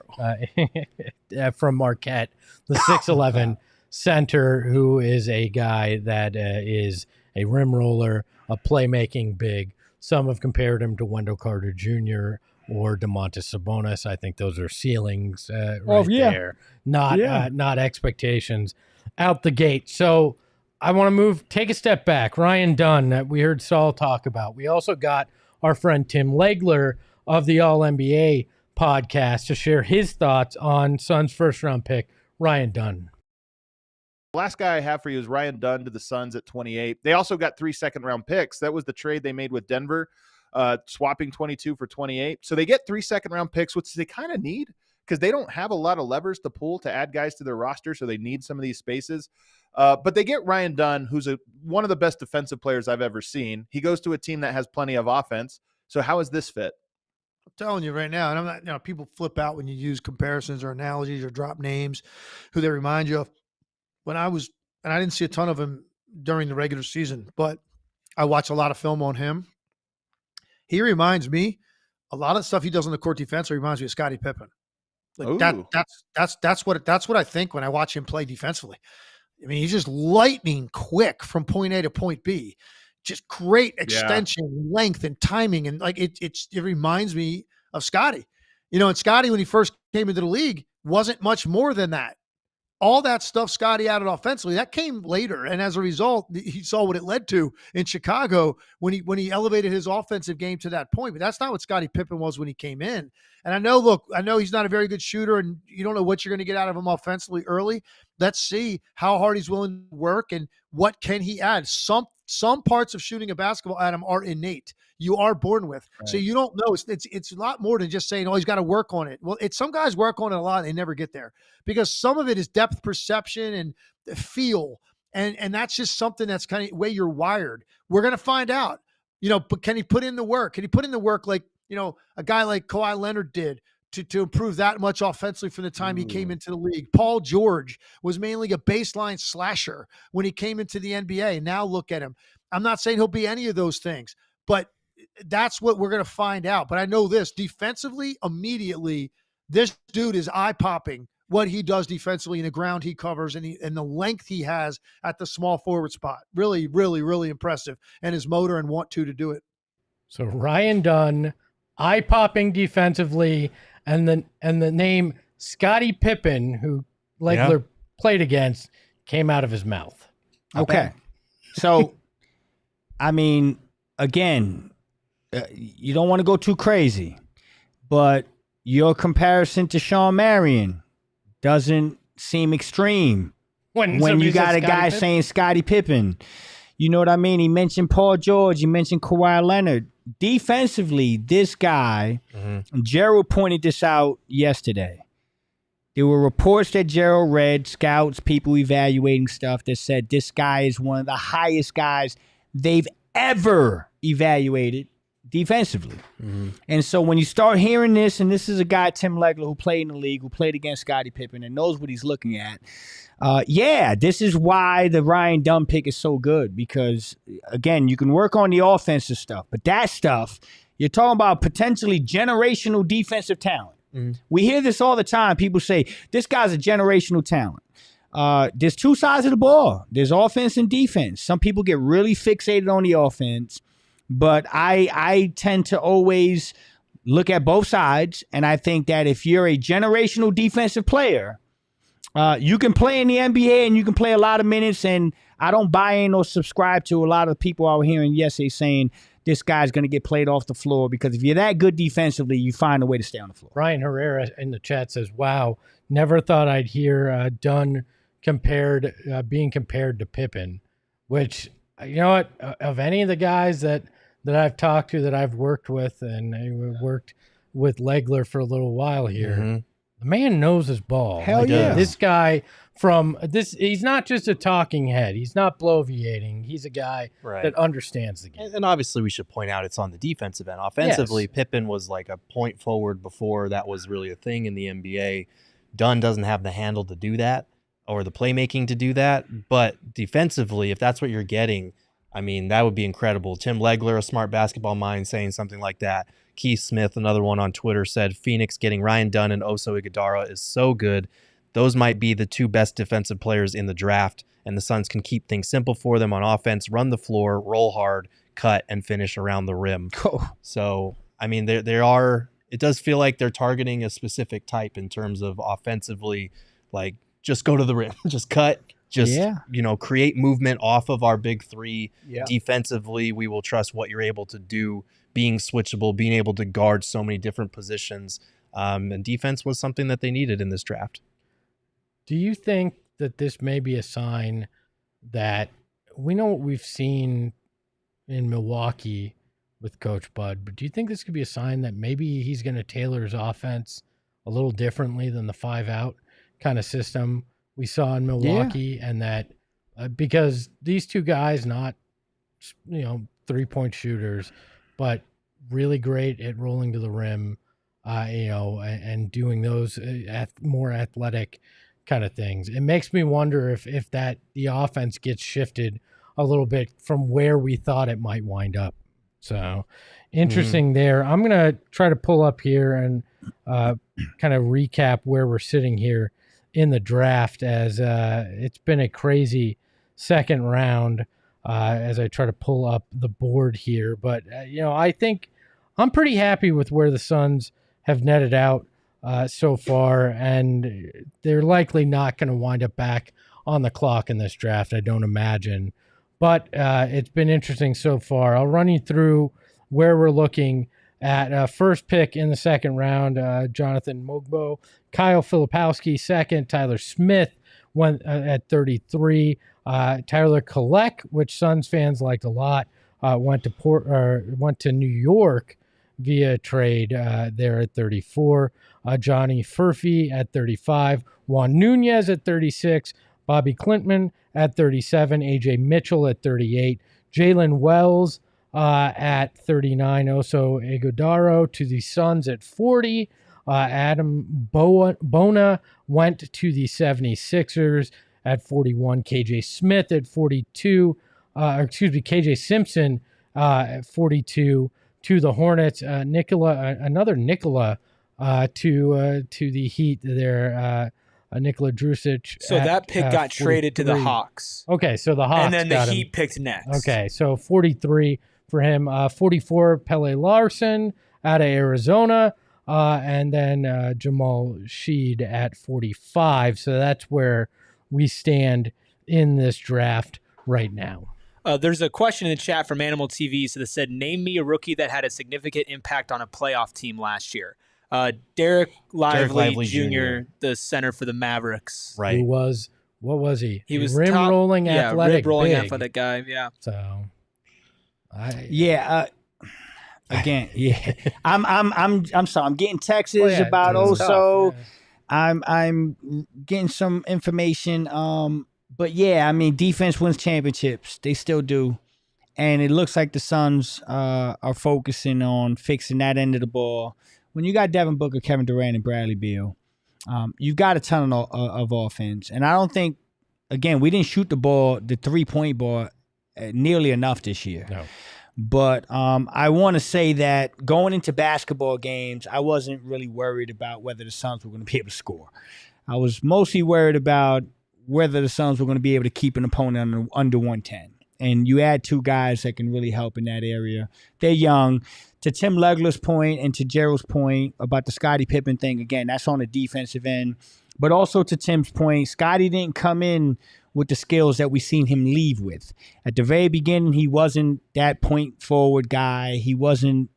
From Marquette, the 6'11" center, who is a guy that is a rim roller, a playmaking big. Some have compared him to Wendell Carter Jr. or Domantas Sabonis. I think those are ceilings there, not expectations out the gate. So I want to take a step back. Ryan Dunn, that we heard Saul talk about. We also got our friend Tim Legler of the All-NBA podcast to share his thoughts on Suns' first-round pick, Ryan Dunn. Last guy I have for you is Ryan Dunn to the Suns at 28. They also got 3 second-round picks. That was the trade they made with Denver, swapping 22 for 28. So they get 3 second-round picks, which they kind of need because they don't have a lot of levers to pull to add guys to their roster, so they need some of these spaces. But they get Ryan Dunn, who's one of the best defensive players I've ever seen. He goes to a team that has plenty of offense. So how is this fit? I'm telling you right now, and I'm not, people flip out when you use comparisons or analogies or drop names, who they remind you of. And I didn't see a ton of him during the regular season, but I watch a lot of film on him. He reminds me a lot of stuff he does on the court defensively reminds me of Scottie Pippen. Like that's what I think when I watch him play defensively. I mean, he's just lightning quick from point A to point B. Just great extension, length, and timing, and like it reminds me of Scottie. And Scottie, when he first came into the league, wasn't much more than that. All that stuff Scottie added offensively, that came later, and as a result, he saw what it led to in Chicago when he elevated his offensive game to that point. But that's not what Scottie Pippen was when he came in. And I know he's not a very good shooter, and you don't know what you're going to get out of him offensively early. Let's see how hard he's willing to work and what can he add. Some parts of shooting a basketball, Adam, are innate. You are born with. Right. So you don't know. It's a lot more than just saying, he's got to work on it. Well, some guys work on it a lot and they never get there because some of it is depth perception and feel. And that's just something that's kind of the way you're wired. We're going to find out, but can he put in the work? Can he put in the work like, a guy like Kawhi Leonard did to improve that much offensively from the time he came into the league? Paul George was mainly a baseline slasher when he came into the NBA. Now look at him. I'm not saying he'll be any of those things, but that's what we're going to find out. But I know this defensively, immediately, this dude is eye-popping what he does defensively and the ground he covers and the length he has at the small forward spot. Really, really, really impressive. And his motor and want to do it. So Ryan Dunn, eye-popping defensively, and the name Scottie Pippen, who Legler played against, came out of his mouth. Okay. So, I mean, again, you don't want to go too crazy, but your comparison to Sean Marion doesn't seem extreme when you got a guy saying Scottie Pippen. You know what I mean? He mentioned Paul George. He mentioned Kawhi Leonard. Defensively, this guy, Gerald pointed this out yesterday. There were reports that Gerald read, scouts, people evaluating stuff, that said this guy is one of the highest guys they've ever evaluated defensively. And so when you start hearing this, and this is a guy, Tim Legler, who played in the league, who played against Scottie Pippen and knows what he's looking at. This is why the Ryan Dunn pick is so good because, again, you can work on the offensive stuff, but that stuff, you're talking about potentially generational defensive talent. We hear this all the time. People say, this guy's a generational talent. There's 2 sides of the ball. There's offense and defense. Some people get really fixated on the offense. But I tend to always look at both sides, and I think that if you're a generational defensive player, you can play in the NBA and you can play a lot of minutes, and I don't buy in or subscribe to a lot of people out here and yesterday saying this guy's going to get played off the floor, because if you're that good defensively, you find a way to stay on the floor. Ryan Herrera in the chat says, wow, never thought I'd hear Dunn being compared to Pippen, which, you know what, of any of the guys that I've talked to, that I've worked with, and I worked with Legler for a little while here, the man knows his ball. Hell yeah. This guy he's not just a talking head. He's not bloviating. He's a guy that understands the game. And obviously we should point out it's on the defensive end. Offensively, Pippen was like a point forward before that was really a thing in the NBA. Dunn doesn't have the handle to do that or the playmaking to do that. But defensively, if that's what you're getting, I mean, that would be incredible. Tim Legler, a smart basketball mind, saying something like that. Keith Smith, another one on Twitter, said Phoenix getting Ryan Dunn and Oso Ighodaro is so good. Those might be the two best defensive players in the draft, and the Suns can keep things simple for them on offense, run the floor, roll hard, cut, and finish around the rim. Cool. So, I mean, it does feel like they're targeting a specific type in terms of offensively, like just go to the rim, just cut, create movement off of our big three. Yeah. Defensively, we will trust what you're able to do, being switchable, being able to guard so many different positions. And defense was something that they needed in this draft. Do you think that this may be a sign that we know what we've seen in Milwaukee with Coach Bud, but do you think this could be a sign that maybe he's going to tailor his offense a little differently than the 5-out kind of system we saw in Milwaukee? And that because these two guys, not, 3-point shooters, but really great at rolling to the rim, and doing those more athletic kind of things. It makes me wonder if that the offense gets shifted a little bit from where we thought it might wind up. So interesting there. I'm going to try to pull up here and kind of recap where we're sitting here in the draft, as it's been a crazy second round as I try to pull up the board here. But, I think I'm pretty happy with where the Suns have netted out so far, and they're likely not going to wind up back on the clock in this draft, I don't imagine. But it's been interesting so far. I'll run you through where we're looking at. First pick in the second round, Jonathan Mogbo. Kyle Filipowski second. Tyler Smith went at 33. Tyler Kolek, which Suns fans liked a lot, went to New York via trade there at 34. Johnny Furphy at 35. Juan Nunez at 36. Bobby Clintman at 37. AJ Mitchell at 38. Jalen Wells at 39. Oso Ighodaro to the Suns at 40. Adam Bona went to the 76ers at 41. KJ Smith at 42. KJ Simpson at 42 to the Hornets. Another Nikola to the Heat there. Nikola Drusic. So that pick got traded to the Hawks. Okay, so the Hawks. And then the Heat picked next. Okay, so 43 for him. 44, Pele Larson out of Arizona. And then Jamal Sheed at 45. So that's where we stand in this draft right now. There's a question in the chat from Animal TV that said, name me a rookie that had a significant impact on a playoff team last year. Derek Lively Jr., the center for the Mavericks. Right. What was he? He was rim-rolling athletic guy, yeah. So, again, I'm sorry. I'm getting texts about Oso. Yeah. I'm getting some information. But yeah, I mean, defense wins championships. They still do. And it looks like the Suns are focusing on fixing that end of the ball. When you got Devin Booker, Kevin Durant, and Bradley Beal, you've got a ton of offense. And I don't think, again, we didn't shoot the ball, the 3-point ball, nearly enough this year. No. But I want to say that going into basketball games, I wasn't really worried about whether the Suns were going to be able to score. I was mostly worried about whether the Suns were going to be able to keep an opponent under 110. And you add two guys that can really help in that area. They're young. To Tim Legler's point and to Gerald's point about the Scottie Pippen thing, again, that's on the defensive end. But also to Tim's point, Scottie didn't come in with the skills that we seen him leave with. At the very beginning, he wasn't that point forward guy. He wasn't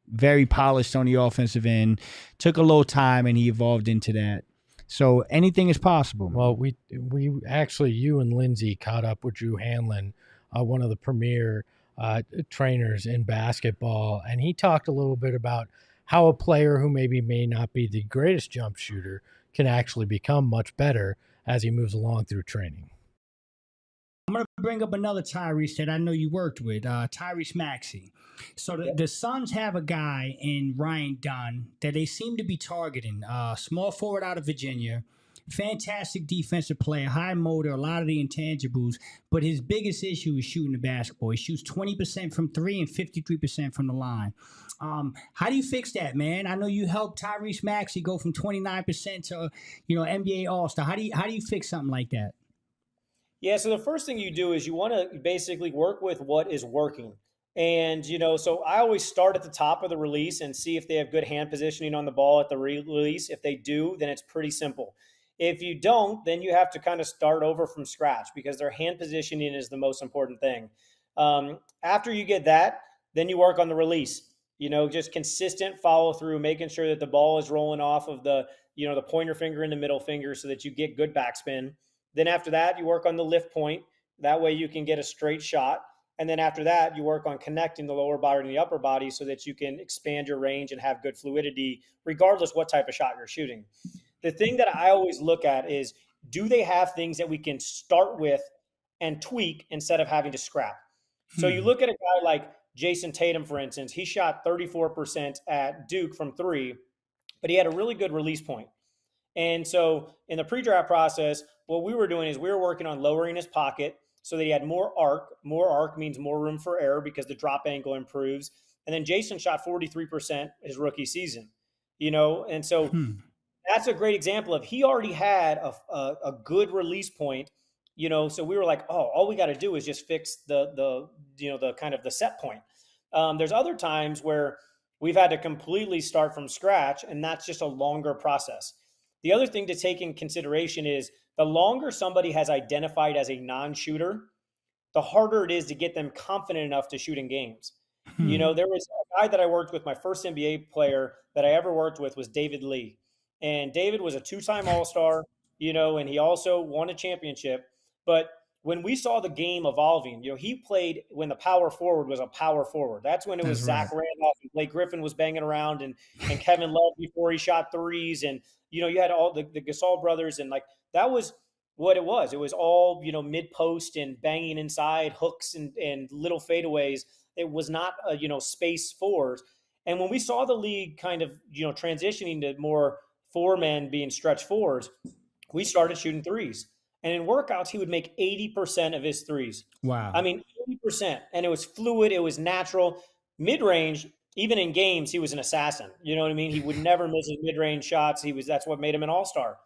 very polished on the offensive end. Took a little time, and he evolved into that. So anything is possible. Well, we actually, you and Lindsay caught up with Drew Hanlon, one of the premier trainers in basketball, and he talked a little bit about how a player who may not be the greatest jump shooter can actually become much better as he moves along through training. I'm going to bring up another Tyrese that I know you worked with, Tyrese Maxey. So the Suns have a guy in Ryan Dunn that they seem to be targeting. Small forward out of Virginia, fantastic defensive player, high motor, a lot of the intangibles. But his biggest issue is shooting the basketball. He shoots 20% from three and 53% from the line. How do you fix that, man? I know you helped Tyrese Maxey go from 29% to NBA All-Star. How do you fix something like that? Yeah, so the first thing you do is you want to basically work with what is working. And, so I always start at the top of the release and see if they have good hand positioning on the ball at the release. If they do, then it's pretty simple. If you don't, then you have to kind of start over from scratch because their hand positioning is the most important thing. After you get that, then you work on the release. Just consistent follow through, making sure that the ball is rolling off of the pointer finger and the middle finger so that you get good backspin. Then after that, you work on the lift point. That way you can get a straight shot. And then after that, you work on connecting the lower body and the upper body so that you can expand your range and have good fluidity, regardless what type of shot you're shooting. The thing that I always look at is, do they have things that we can start with and tweak instead of having to scrap? So you look at a guy like Jason Tatum, for instance. He shot 34% at Duke from three, but he had a really good release point. And so in the pre-draft process, what we were doing is we were working on lowering his pocket so that he had more arc. More arc means more room for error because the drop angle improves. And then Jason shot 43% his rookie season, and so that's a great example of he already had a good release point, so we were like, all we got to do is just fix the kind of the set point. There's other times where we've had to completely start from scratch, and that's just a longer process. The other thing to take in consideration is the longer somebody has identified as a non-shooter, the harder it is to get them confident enough to shoot in games. There was a guy that I worked with, my first NBA player that I ever worked with was David Lee. And David was a two-time All-Star, and he also won a championship. But when we saw the game evolving, he played when the power forward was a power forward. That's when it was Zach Randolph and Blake Griffin was banging around and Kevin Love before he shot threes. And, you had all the Gasol brothers, and that was what it was. It was all, mid-post and banging inside hooks and little fadeaways. It was not, space fours. And when we saw the league kind of, transitioning to more four men being stretch fours, we started shooting threes. And in workouts, he would make 80% of his threes. Wow. 80%. And it was fluid. It was natural. Mid-range, even in games, he was an assassin. You know what I mean? He would never miss his mid-range shots. That's what made him an all-star.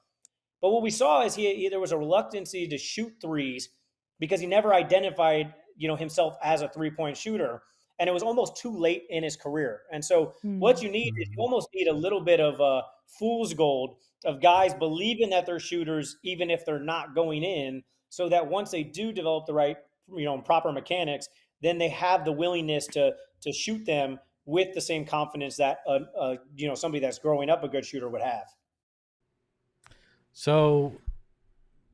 But what we saw is there was a reluctancy to shoot threes because he never identified, himself as a three-point shooter. And it was almost too late in his career. And so what you need is you almost need a little bit of fool's gold of guys believing that they're shooters, even if they're not going in, so that once they do develop the right, proper mechanics, then they have the willingness to shoot them with the same confidence that, somebody that's growing up a good shooter would have. So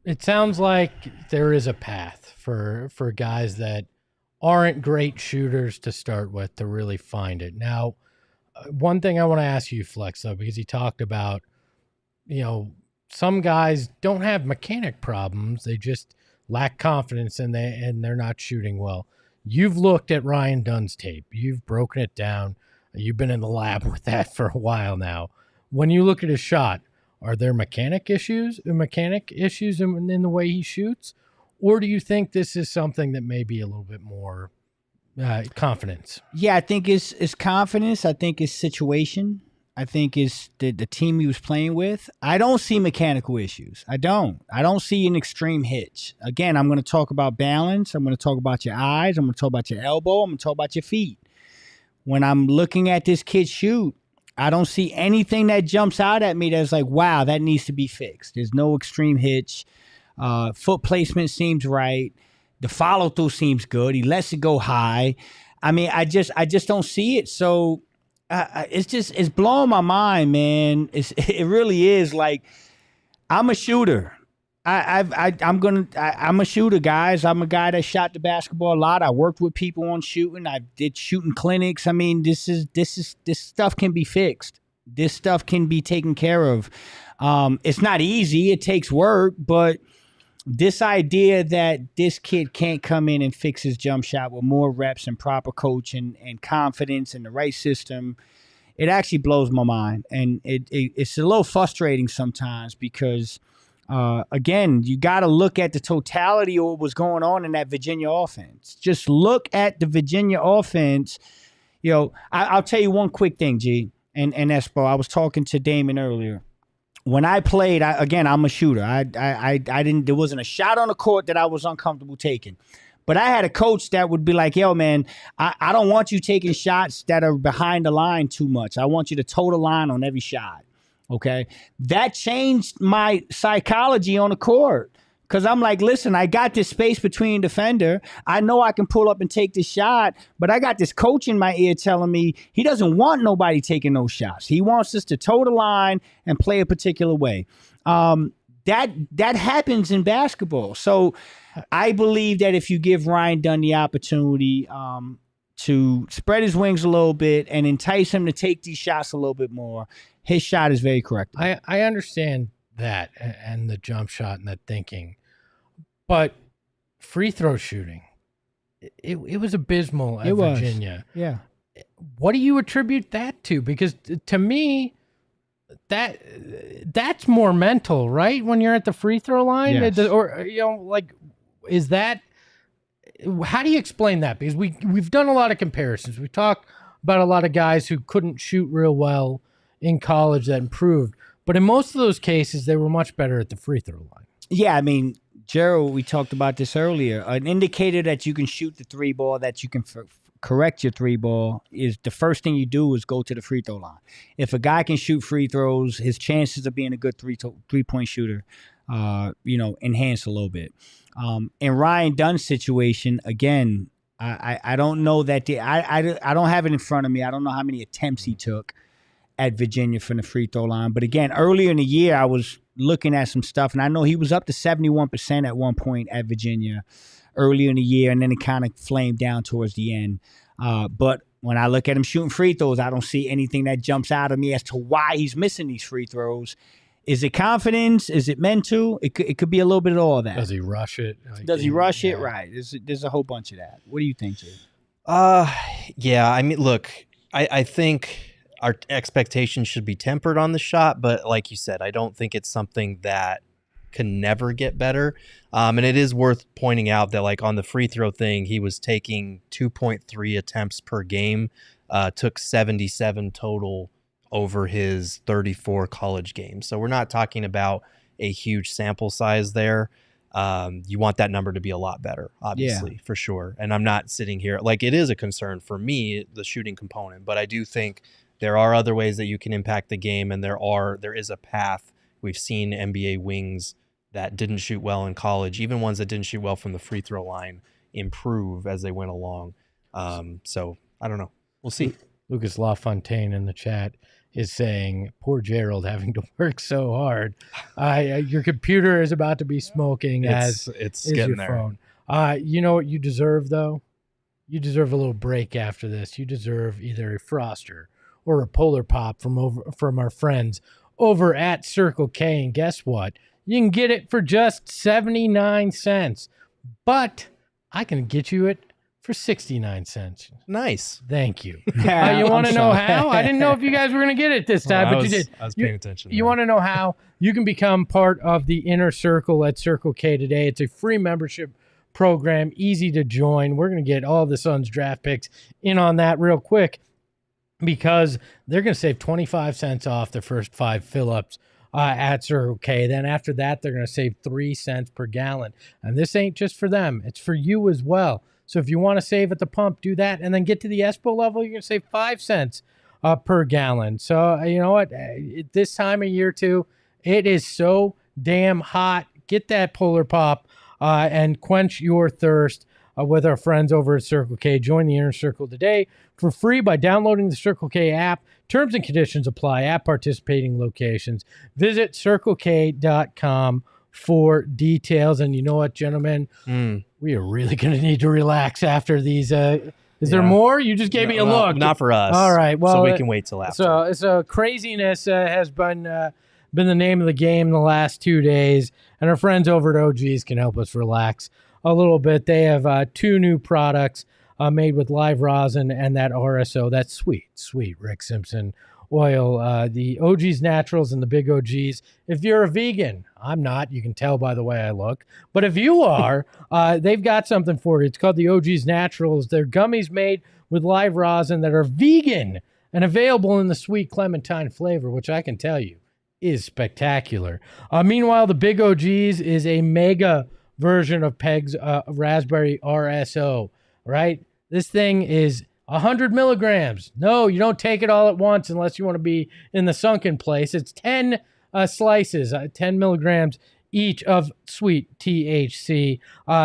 it sounds like there is a path for guys that aren't great shooters to start with to really find it. Now, one thing I want to ask you, Flex, though, because he talked about, some guys don't have mechanic problems. They just lack confidence and they're not shooting well. You've looked at Ryan Dunn's tape. You've broken it down. You've been in the lab with that for a while now. When you look at his shot, are there mechanic issues in the way he shoots? Or do you think this is something that may be a little bit more confidence? Yeah, I think it's confidence. I think it's situation. I think is the team he was playing with. I don't see mechanical issues. I don't see an extreme hitch. Again, I'm going to talk about balance. I'm going to talk about your eyes. I'm going to talk about your elbow. I'm going to talk about your feet. When I'm looking at this kid shoot, I don't see anything that jumps out at me that's like, wow, that needs to be fixed. There's no extreme hitch. Foot placement seems right. The follow through seems good. He lets it go high. I mean, I just don't see it. So it's blowing my mind, man. It really is. Like, I'm a shooter. I'm a shooter, guys. I'm a guy that shot the basketball a lot. I worked with people on shooting. I did shooting clinics. I mean, this stuff can be fixed. This stuff can be taken care of. It's not easy. It takes work, but this idea that this kid can't come in and fix his jump shot with more reps and proper coaching and confidence in the right system, it actually blows my mind. And it's a little frustrating sometimes because, again, you got to look at the totality of what was going on in that Virginia offense. Just look at the Virginia offense. You know, I'll tell you one quick thing, G, and Espo. I was talking to Damon earlier. When I played, I'm a shooter. I didn't. There wasn't a shot on the court that I was uncomfortable taking. But I had a coach that would be like, yo, man, I don't want you taking shots that are behind the line too much. I want you to toe the line on every shot. Okay? That changed my psychology on the court. Because I'm like, listen, I got this space between defender. I know I can pull up and take the shot, but I got this coach in my ear telling me he doesn't want nobody taking those shots. He wants us to toe the line and play a particular way. That happens in basketball. So I believe that if you give Ryan Dunn the opportunity to spread his wings a little bit and entice him to take these shots a little bit more, his shot is very correct. I understand that and the jump shot and that thinking. But free throw shooting, it was abysmal at Virginia. Yeah. What do you attribute that to? Because to me, that's more mental, right? When you're at the free throw line, yes. Or like, is that? How do you explain that? Because we've done a lot of comparisons. We talked about a lot of guys who couldn't shoot real well in college that improved, but in most of those cases, they were much better at the free throw line. Yeah, I mean, Gerald, we talked about this earlier. An indicator that you can shoot the three ball, that you can correct your three ball, is the first thing you do is go to the free throw line. If a guy can shoot free throws, his chances of being a good three-point shooter, enhance a little bit. In Ryan Dunn's situation, again, I don't know that I don't have it in front of me. I don't know how many attempts he took at Virginia from the free throw line. But again, earlier in the year, I was looking at some stuff, and I know he was up to 71% at one point at Virginia earlier in the year, and then it kind of flamed down towards the end. But when I look at him shooting free throws, I don't see anything that jumps out of me as to why he's missing these free throws. Is it confidence? Is it mental? It could be a little bit of all that. Does he rush it? Does he rush it? Right. There's a whole bunch of that. What do you think, Jay? Yeah. I mean, look, I think our expectations should be tempered on the shot, but like you said, I don't think it's something that can never get better. And it is worth pointing out that, like, on the free throw thing, he was taking 2.3 attempts per game, took 77 total over his 34 college games. So we're not talking about a huge sample size there. You want that number to be a lot better, obviously, for sure. And I'm not sitting here, like, it is a concern for me, the shooting component, but I do think there are other ways that you can impact the game, and there is a path. We've seen NBA wings that didn't shoot well in college, even ones that didn't shoot well from the free throw line, improve as they went along. So I don't know. We'll see. Lucas LaFontaine in the chat is saying, poor Gerald having to work so hard. Your computer is about to be smoking it's getting your there. Phone. You know what you deserve, though? You deserve a little break after this. You deserve either a Froster or a Polar Pop from our friends over at Circle K. And guess what? You can get it for just 79 cents. But I can get you it for 69 cents. Nice. Thank you. You want to know how? I didn't know if you guys were going to get it this time, but you did. I was paying attention. You want to know how? You can become part of the inner circle at Circle K today. It's a free membership program, easy to join. We're going to get all the Suns draft picks in on that real quick. because they're going to save 25 cents off their first 5 fill-ups at Circle K. Then after that, they're going to save 3 cents per gallon. And this ain't just for them. It's for you as well. So if you want to save at the pump, do that. And then get to the Espo level, you're going to save 5 cents per gallon. So you know what? This time of year, too, it is so damn hot. Get that Polar Pop and quench your thirst with our friends over at Circle K. Join the Inner Circle today for free by downloading the Circle K app. Terms and conditions apply at participating locations. Visit CircleK.com for details. And you know what, gentlemen? We are really going to need to relax after these. Is there more? You just gave me a look. Not for us. All right. Well, so we can wait till after. So craziness has been the name of the game the last 2 days. And our friends over at OGs can help us relax a little bit. They have 2 new products made with live rosin and that RSO, that sweet Rick Simpson oil, the OGs Naturals and the Big OGs. If you're a vegan, I'm not, you can tell by the way I look, but if you are, they've got something for you. It's called the OGs Naturals. They're gummies made with live rosin that are vegan and available in the sweet clementine flavor, which I can tell you is spectacular. Meanwhile, the Big OGs is a mega version of Peg's raspberry RSO, right? This thing is 100 milligrams. No, you don't take it all at once unless you want to be in the sunken place. It's 10 slices, 10 milligrams each of sweet THC.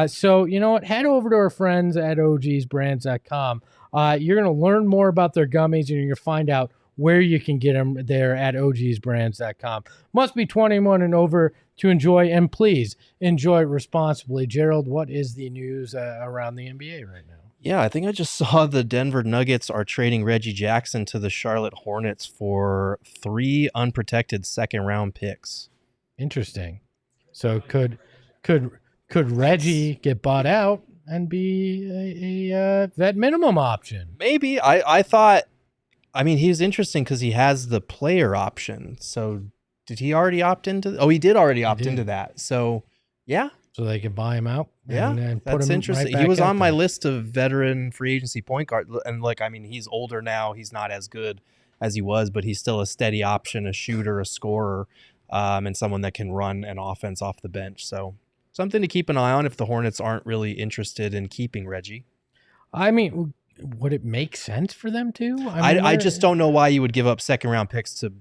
So, you know what? Head over to our friends at ogsbrands.com. You're going to learn more about their gummies, and you're going to find out where you can get them there at ogsbrands.com. Must be 21 and over to enjoy, and please enjoy responsibly. Gerald, what is the news around the NBA right now? Yeah, I think I just saw the Denver Nuggets are trading Reggie Jackson to the Charlotte Hornets for 3 unprotected second-round picks. Interesting. So could Reggie get bought out and be a vet minimum option? Maybe. I thought, I mean, he's interesting because he has the player option. So did he already opt into? Oh, he did already opt into that. So yeah. So they could buy him out. Yeah, and put that's him interesting. Right he was back on out my there. list of veteran free agency point guard. And like, I mean, he's older now. He's not as good as he was, but he's still a steady option, a shooter, a scorer, and someone that can run an offense off the bench. So something to keep an eye on if the Hornets aren't really interested in keeping Reggie. I mean, would it make sense for them to? I just don't know why you would give up second round picks to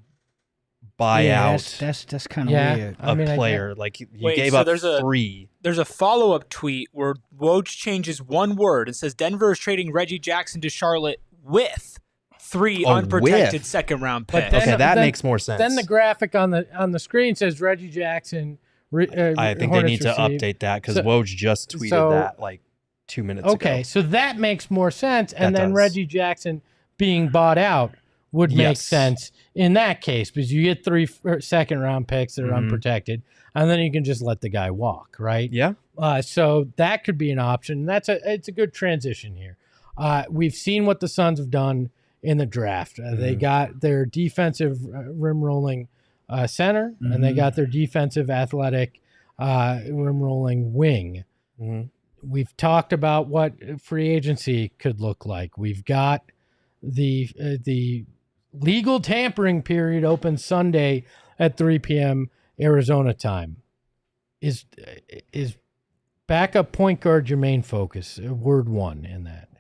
buy out that's kind of weird. a player. Like you gave up 3. There's a follow-up tweet where Woj changes one word and says Denver is trading Reggie Jackson to Charlotte with 3 unprotected second-round picks. Okay, that makes more sense. Then the graphic on the screen says Reggie Jackson. I think they need to update that because Woj just tweeted that like 2 minutes ago. Okay, so that makes more sense. And then Reggie Jackson being bought out would make sense in that case because you get 3 second-round picks that are unprotected, and then you can just let the guy walk, right? Yeah. So that could be an option. It's a good transition here. We've seen what the Suns have done in the draft. They got their defensive rim-rolling center, and they got their defensive athletic rim-rolling wing. We've talked about what free agency could look like. We've got the legal tampering period open Sunday at 3 p.m. Arizona time. Is backup point guard your main focus? Word 1 in that.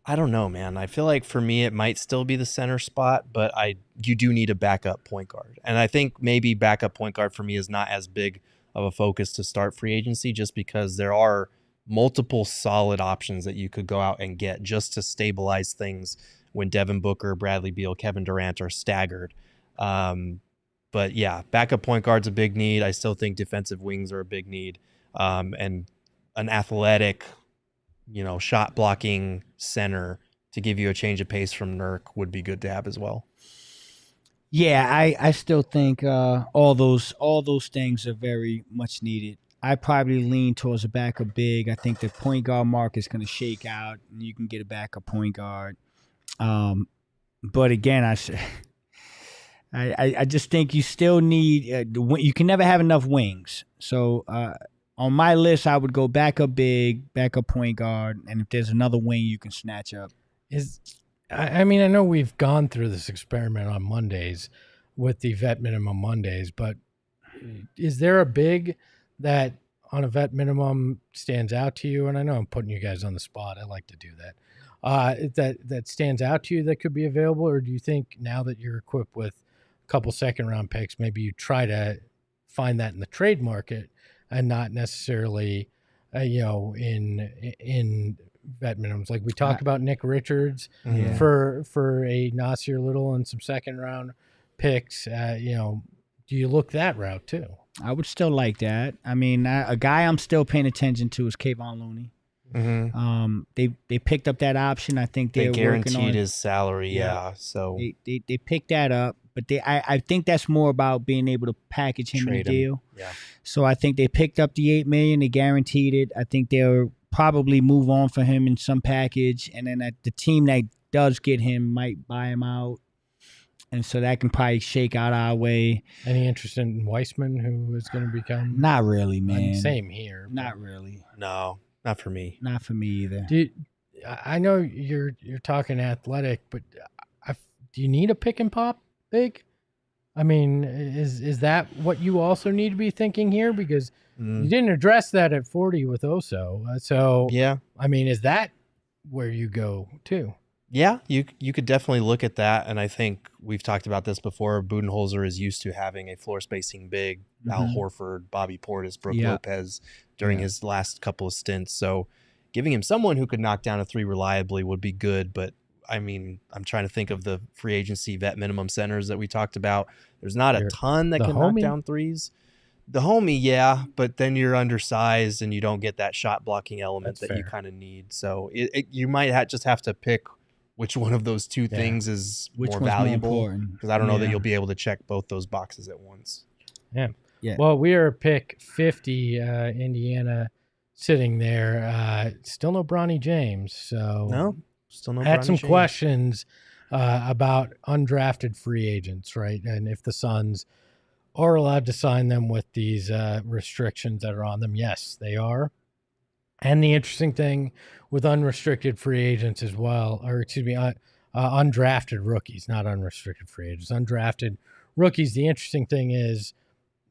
I don't know, man. I feel like for me it might still be the center spot, but you do need a backup point guard. And I think maybe backup point guard for me is not as big of a focus to start free agency just because there are multiple solid options that you could go out and get just to stabilize things when Devin Booker, Bradley Beal, Kevin Durant are staggered. But yeah, backup point guard's a big need. I still think defensive wings are a big need. And an athletic, shot blocking center to give you a change of pace from Nurk would be good to have as well. Yeah, I still think all those things are very much needed. I probably lean towards a backup big. I think the point guard market is going to shake out, and you can get a backup point guard. But again, I just think you still need you can never have enough wings. So on my list, I would go backup big, backup point guard, and if there's another wing you can snatch up. I mean, I know we've gone through this experiment on Mondays with the vet minimum Mondays, but is there a big that on a vet minimum stands out to you? And I know I'm putting you guys on the spot. I like to do that. That stands out to you that could be available? Or do you think now that you're equipped with a couple second-round picks, maybe you try to find that in the trade market and not necessarily, in vet minimums? Like we talked about Nick Richards for a Nasir Little and some second-round picks. Do you look that route too? I would still like that. I mean, a guy I'm still paying attention to is Kayvon Looney. Mm-hmm. They picked up that option. I think they guaranteed his salary. So they picked that up, but I think that's more about being able to package him in a deal. Yeah. So I think they picked up the $8 million. They guaranteed it. I think they'll probably move on for him in some package, and then the team that does get him might buy him out. And so that can probably shake out our way. Any interest in Weissman, who is going to become? Not really, man. Same here. Not really. No, not for me. Not for me either. I know you're talking athletic, but do you need a pick and pop big? I mean, is that what you also need to be thinking here? Because you didn't address that at 40 with Oso. So yeah, I mean, is that where you go too? Yeah, you could definitely look at that, and I think we've talked about this before. Budenholzer is used to having a floor spacing big, Al Horford, Bobby Portis, Brook Lopez during his last couple of stints. So giving him someone who could knock down a three reliably would be good. But I mean, I'm trying to think of the free agency vet minimum centers that we talked about. There's not a ton that can knock down threes. The homie, yeah, but then you're undersized and you don't get that shot blocking element that you kind of need. So you might just have to pick which one of those two things is more valuable, because I don't know that you'll be able to check both those boxes at once. Yeah. Well, we are pick 50, Indiana, sitting there. Still no Bronny James. So no, still no. Had some questions about undrafted free agents, right? And if the Suns are allowed to sign them with these restrictions that are on them. Yes, they are. And the interesting thing with unrestricted free agents as well, undrafted rookies, not unrestricted free agents, undrafted rookies. The interesting thing is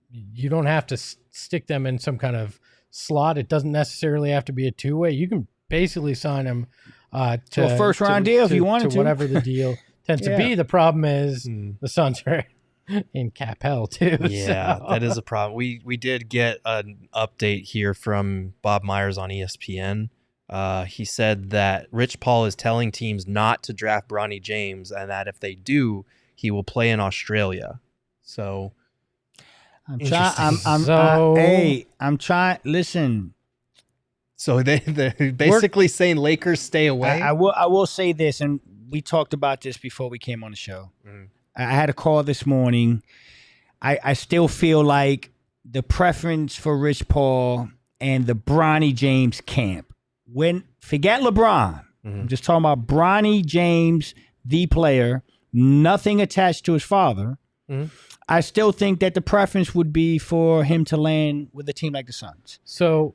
you don't have to stick them in some kind of slot. It doesn't necessarily have to be a two-way. You can basically sign them to a first-round deal if you wanted to. Whatever the deal tends to be. The problem is the Suns are in cap hell too. Yeah, so. That is a problem. We did get an update here from Bob Myers on ESPN. He said that Rich Paul is telling teams not to draft Bronny James, and that if they do, he will play in Australia. So I'm trying. Listen. So they're basically saying Lakers stay away. I will say this, and we talked about this before we came on the show. I had a call this morning. I still feel like the preference for Rich Paul and the Bronny James camp. Forget LeBron. I'm just talking about Bronny James, the player, nothing attached to his father. I still think that the preference would be for him to land with a team like the Suns. So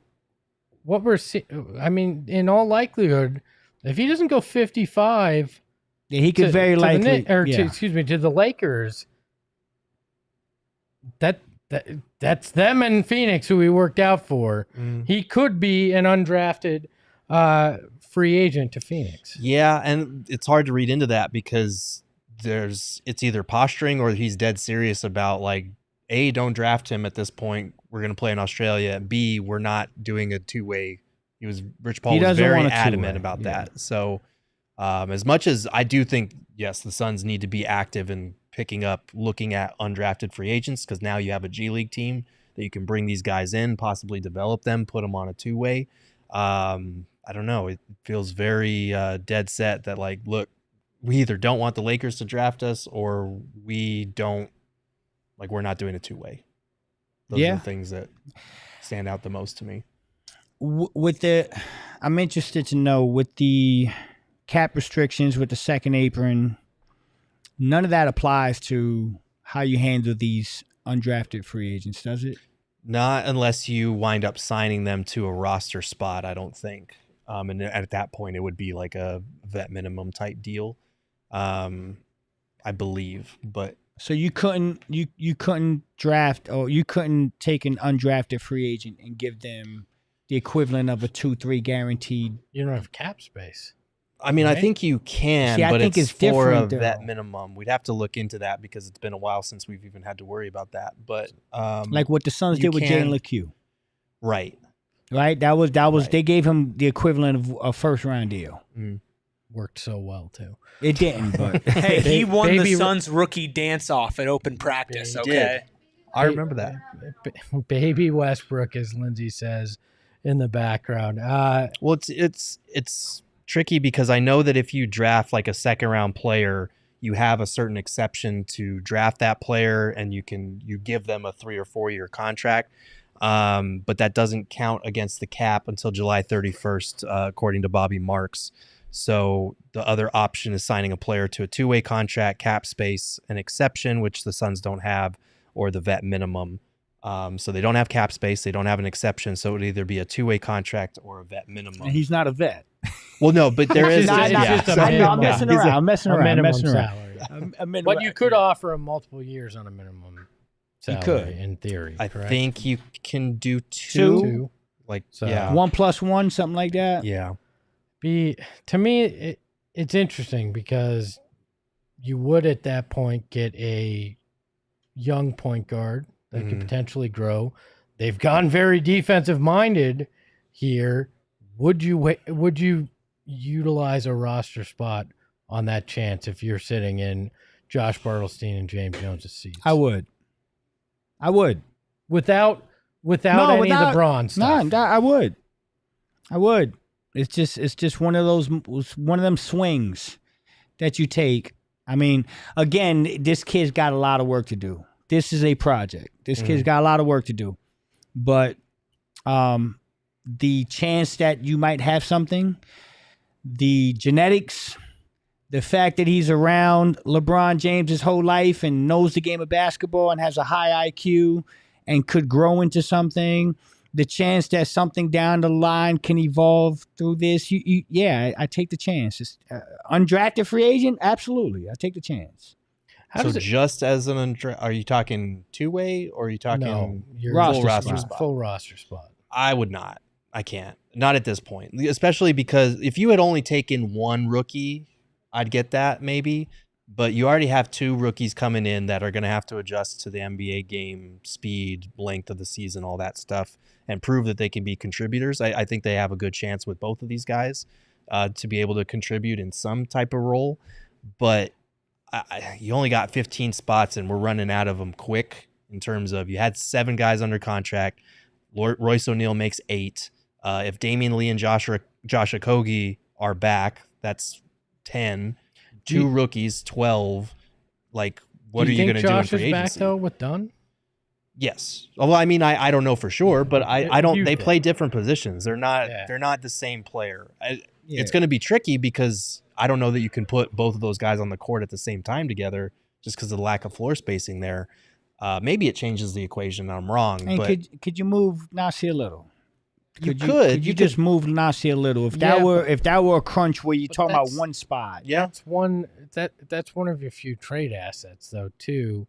what we're seeing, I mean, in all likelihood, if he doesn't go 55... Yeah, he could very likely, to the Lakers. That's them and Phoenix, who he worked out for. He could be an undrafted free agent to Phoenix. Yeah, and it's hard to read into that because it's either posturing or he's dead serious about like, A, don't draft him at this point. We're going to play in Australia. And B, we're not doing a two-way. Rich Paul was very adamant about that. So. As much as I do think, yes, the Suns need to be active in looking at undrafted free agents, because now you have a G League team that you can bring these guys in, possibly develop them, put them on a two-way. I don't know. It feels very dead set that, like, look, we either don't want the Lakers to draft us or we're not doing a two-way. Those are the things that stand out the most to me. I'm interested to know with the cap restrictions, with the second apron, none of that applies to how you handle these undrafted free agents, does it? Not unless you wind up signing them to a roster spot, I don't think. And at that point, it would be like a vet minimum type deal, I believe. But so you couldn't draft, or you couldn't take an undrafted free agent and give them the equivalent of a 2-3 guaranteed. You don't have cap space. I mean, right? I think you can, See, but it's for a though. vet minimum. We'd have to look into that because it's been a while since we've even had to worry about that. But like what the Suns did with Jalen LeCue, right? That was right. They gave him the equivalent of a first round deal. Worked so well too. It didn't, but hey, he won the Suns rookie dance off at open practice. Yeah, okay, I remember that. Baby Westbrook, as Lindsay says in the background. Well, it's tricky because I know that if you draft like a second round player, you have a certain exception to draft that player, and you give them a 3 or 4 year contract. But that doesn't count against the cap until July 31st, according to Bobby Marks. So the other option is signing a player to a 2-way contract, cap space, an exception, which the Suns don't have, or the vet minimum. So they don't have cap space. They don't have an exception. So it would either be a 2-way contract or a vet minimum. And he's not a vet. Well, no, but there is. I'm messing around. I'm messing around. Minimum salary. But you could offer him multiple years on a minimum salary. You could, in theory. I think you can do 2. Like, so, 1 + 1, something like that. Yeah. To me, it's interesting because you would at that point get a young point guard that could potentially grow. They've gone very defensive minded here. Would you utilize a roster spot on that chance if you're sitting in Josh Bartlestein and James Jones' seats? I would. Without any of the bronze stuff. No, I would. It's just one of them swings that you take. I mean, again, this kid's got a lot of work to do. This is a project. This kid's got a lot of work to do. But the chance that you might have something, the genetics, the fact that he's around LeBron James his whole life and knows the game of basketball and has a high IQ and could grow into something, the chance that something down the line can evolve through this, I take the chance. Undrafted free agent, absolutely, I take the chance. Just as are you talking 2-way or are you talking full roster spot? I would not. I can't. Not at this point, especially because if you had only taken one rookie, I'd get that maybe. But you already have 2 rookies coming in that are going to have to adjust to the NBA game, speed, length of the season, all that stuff, and prove that they can be contributors. I think they have a good chance with both of these guys to be able to contribute in some type of role. But you only got 15 spots, and we're running out of them quick in terms of you had 7 guys under contract. Royce O'Neal makes 8. If Damian Lee and Josh Okogie are back, that's 10. 2 rookies, 12. Like, what are you going to do in free agency? Josh is back though with Dunn? Yes. Well, I mean, I don't know for sure, but I don't. They play different positions. They're not. Yeah. They're not the same player. It's going to be tricky because I don't know that you can put both of those guys on the court at the same time together just because of the lack of floor spacing there. Maybe it changes the equation. I'm wrong. And but could you move Nasi a little? Could you just move Nasi a little? If that were a crunch where you're talking about one spot. Yeah. That's one of your few trade assets though too.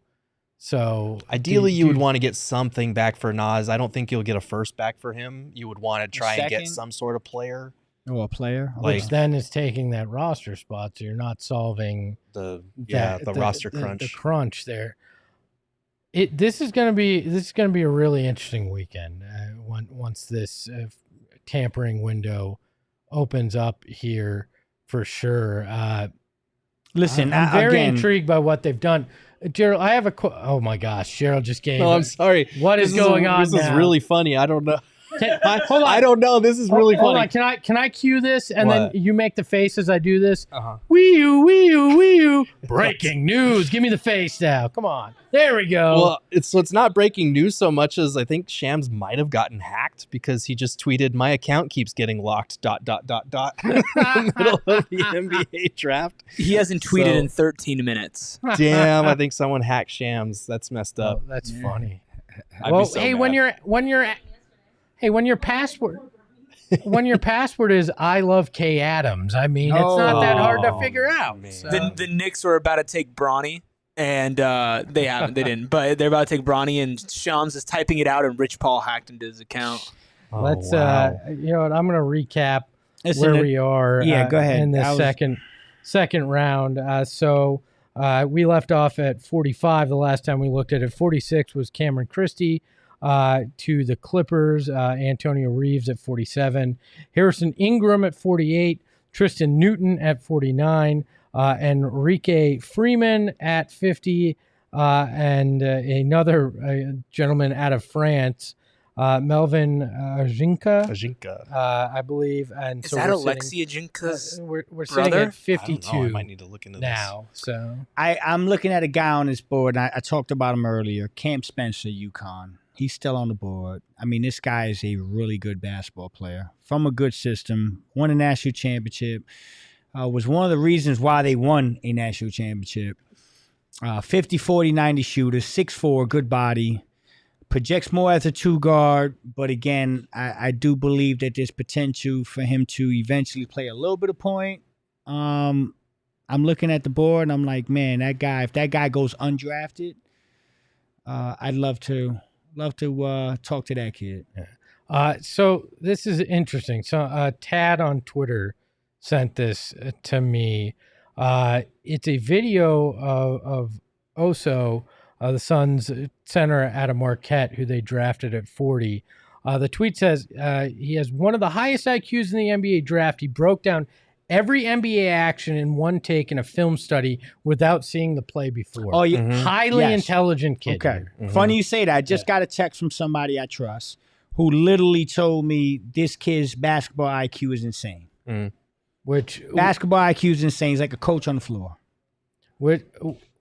So ideally you would want to get something back for Nas. I don't think you'll get a first back for him. You would want to try and get some sort of player. Oh, a player? Which then is taking that roster spot, so you're not solving the roster crunch. The crunch there. This is going to be a really interesting weekend once this tampering window opens up here for sure. Listen, I'm very intrigued by what they've done. Gerald, I have oh my gosh, Gerald just gave. No, I'm sorry. What is going on? This is really funny. I don't know. Hold on. I don't know. This is really funny. Hold on. Can I cue this and then you make the face as I do this? Uh-huh. Wee-oo, wee-oo, wee-oo. Breaking news. Give me the face now. Come on. There we go. Well, it's not breaking news so much as I think Shams might have gotten hacked because he just tweeted, "My account keeps getting locked. ... in the middle of the NBA draft. He hasn't tweeted in 13 minutes. Damn, I think someone hacked Shams. That's messed up. That's funny. Well, hey, when your password is I love Kay Adams, I mean, it's not that hard to figure out. So. The Knicks were about to take Bronny, and they didn't, but they're about to take Bronny, and Shams is typing it out, and Rich Paul hacked into his account. Let's, you know what, I'm going to recap where we are. Yeah, go ahead. In the second round. So we left off at 45 the last time we looked at it. 46 was Cameron Christie to the Clippers. Antonio Reeves at 47. Harrison Ingram at 48. Tristan Newton at 49. Enrique Freeman at 50. And another gentleman out of France, Melvin Ajinka, I believe. And is so that Alexi Ajinka's we're sitting at 52 I might need to look into now. this. So I'm looking at a guy on this board, and I talked about him earlier, Cam Spencer, UConn. He's still on the board. I mean, this guy is a really good basketball player from a good system, won a national championship, was one of the reasons why they won a national championship. 50, 40, 90 shooter, 6'4", good body. Projects more as a two guard, but again, I do believe that there's potential for him to eventually play a little bit of point. I'm looking at the board and I'm like, man, that guy, if that guy goes undrafted, I'd love to talk to that kid. So this is interesting. So Tad on Twitter sent this to me. It's a video of Oso, the Suns center out of Marquette, who they drafted at 40. The tweet says he has one of the highest IQs in the NBA draft. He broke down every NBA action in one take in a film study without seeing the play before. Oh, yeah. Highly intelligent kid. Okay. Funny you say that. I just got a text from somebody I trust who literally told me this kid's basketball IQ is insane. Basketball IQ is insane. He's like a coach on the floor.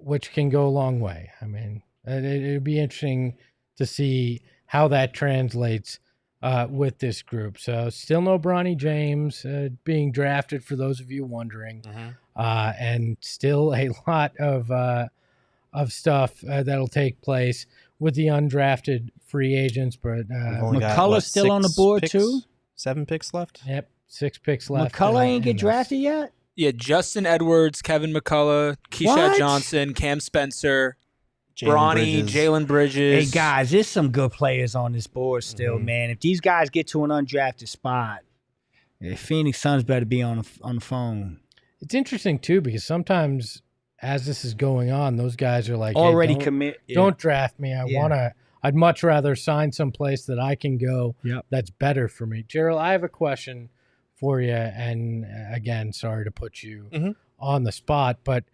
Which can go a long way. I mean, it'd be interesting to see how that translates with this group. So still no Bronny James being drafted, for those of you wondering, and still a lot of stuff that'll take place with the undrafted free agents. But McCullough's still on the board too. 7 picks left. Yep, 6 picks left. McCullough ain't get drafted yet. Yeah, Justin Edwards, Kevin McCullough, Keyshawn Johnson, Cam Spencer, Bronny, Jalen Bridges. Hey, guys, there's some good players on this board still, man. If these guys get to an undrafted spot, the Phoenix Suns better be on the phone. It's interesting, too, because sometimes as this is going on, those guys are like, already hey, commit. Don't draft me. I'd much rather sign someplace that I can go that's better for me. Gerald, I have a question for you, and again, sorry to put you on the spot, but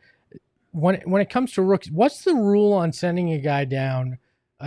when it comes to rookies, what's the rule on sending a guy down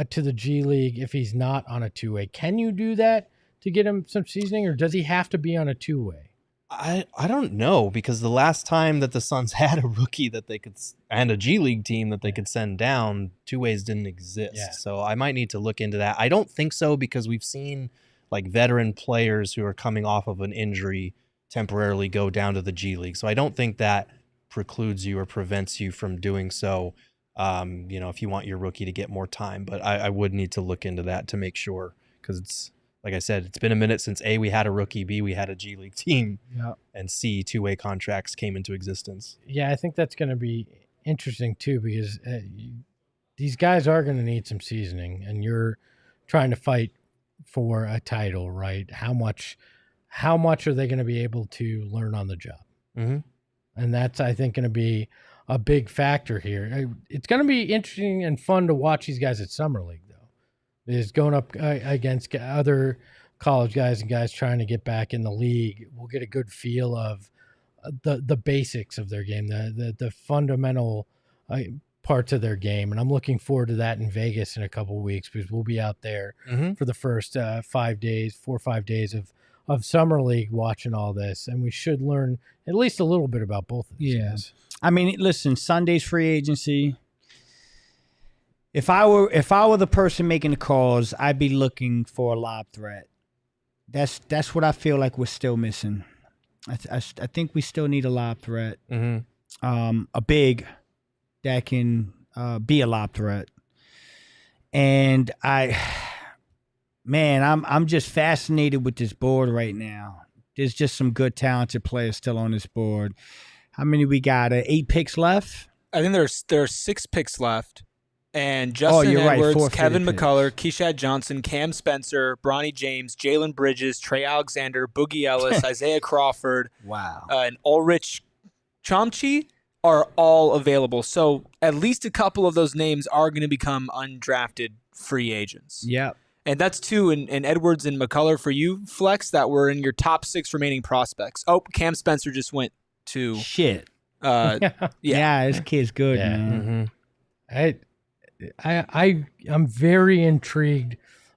to the G League if he's not on a two-way? Can you do that to get him some seasoning, or does he have to be on a two-way? I don't know, because the last time that the Suns had a rookie that they could, and a G League team that they could send down, two ways didn't exist. So I might need to look into that. I don't think so, because we've seen like veteran players who are coming off of an injury temporarily go down to the G League. So I don't think that precludes you or prevents you from doing so, if you want your rookie to get more time. But I would need to look into that to make sure, because it's, like I said, it's been a minute since A, we had a rookie, B, we had a G League team, and C, two-way contracts came into existence. Yeah, I think that's going to be interesting too, because these guys are going to need some seasoning, and you're trying to fight for a title, right? How much are they going to be able to learn on the job? And that's, I think, going to be a big factor here. It's going to be interesting and fun to watch these guys at Summer League, though. Is going up against other college guys and guys trying to get back in the league. We'll get a good feel of the basics of their game, the fundamental parts of their game, and I'm looking forward to that in Vegas in a couple of weeks, because we'll be out there for the first 5 days, 4 or 5 days of Summer League, watching all this, and we should learn at least a little bit about both of these guys. I mean, listen, Sunday's free agency. If I were the person making the calls, I'd be looking for a lob threat. That's what I feel like we're still missing. I think we still need a lob threat, a big that can be a lob threat. And I'm just fascinated with this board right now. There's just some good, talented players still on this board. How many we got? 8 picks left? I think there are 6 picks left. And Justin Edwards, right, Kevin McCullough, Keyshawn Johnson, Cam Spencer, Bronny James, Jalen Bridges, Trey Alexander, Boogie Ellis, Isaiah Crawford, and Ulrich Chomchi are all available. So at least a couple of those names are going to become undrafted free agents. Yep. And that's 2 in Edwards and McCullough for you, Flex, that were in your top 6 remaining prospects. Oh, Cam Spencer just went to... Shit. Yeah, this kid's good, man. I'm very intrigued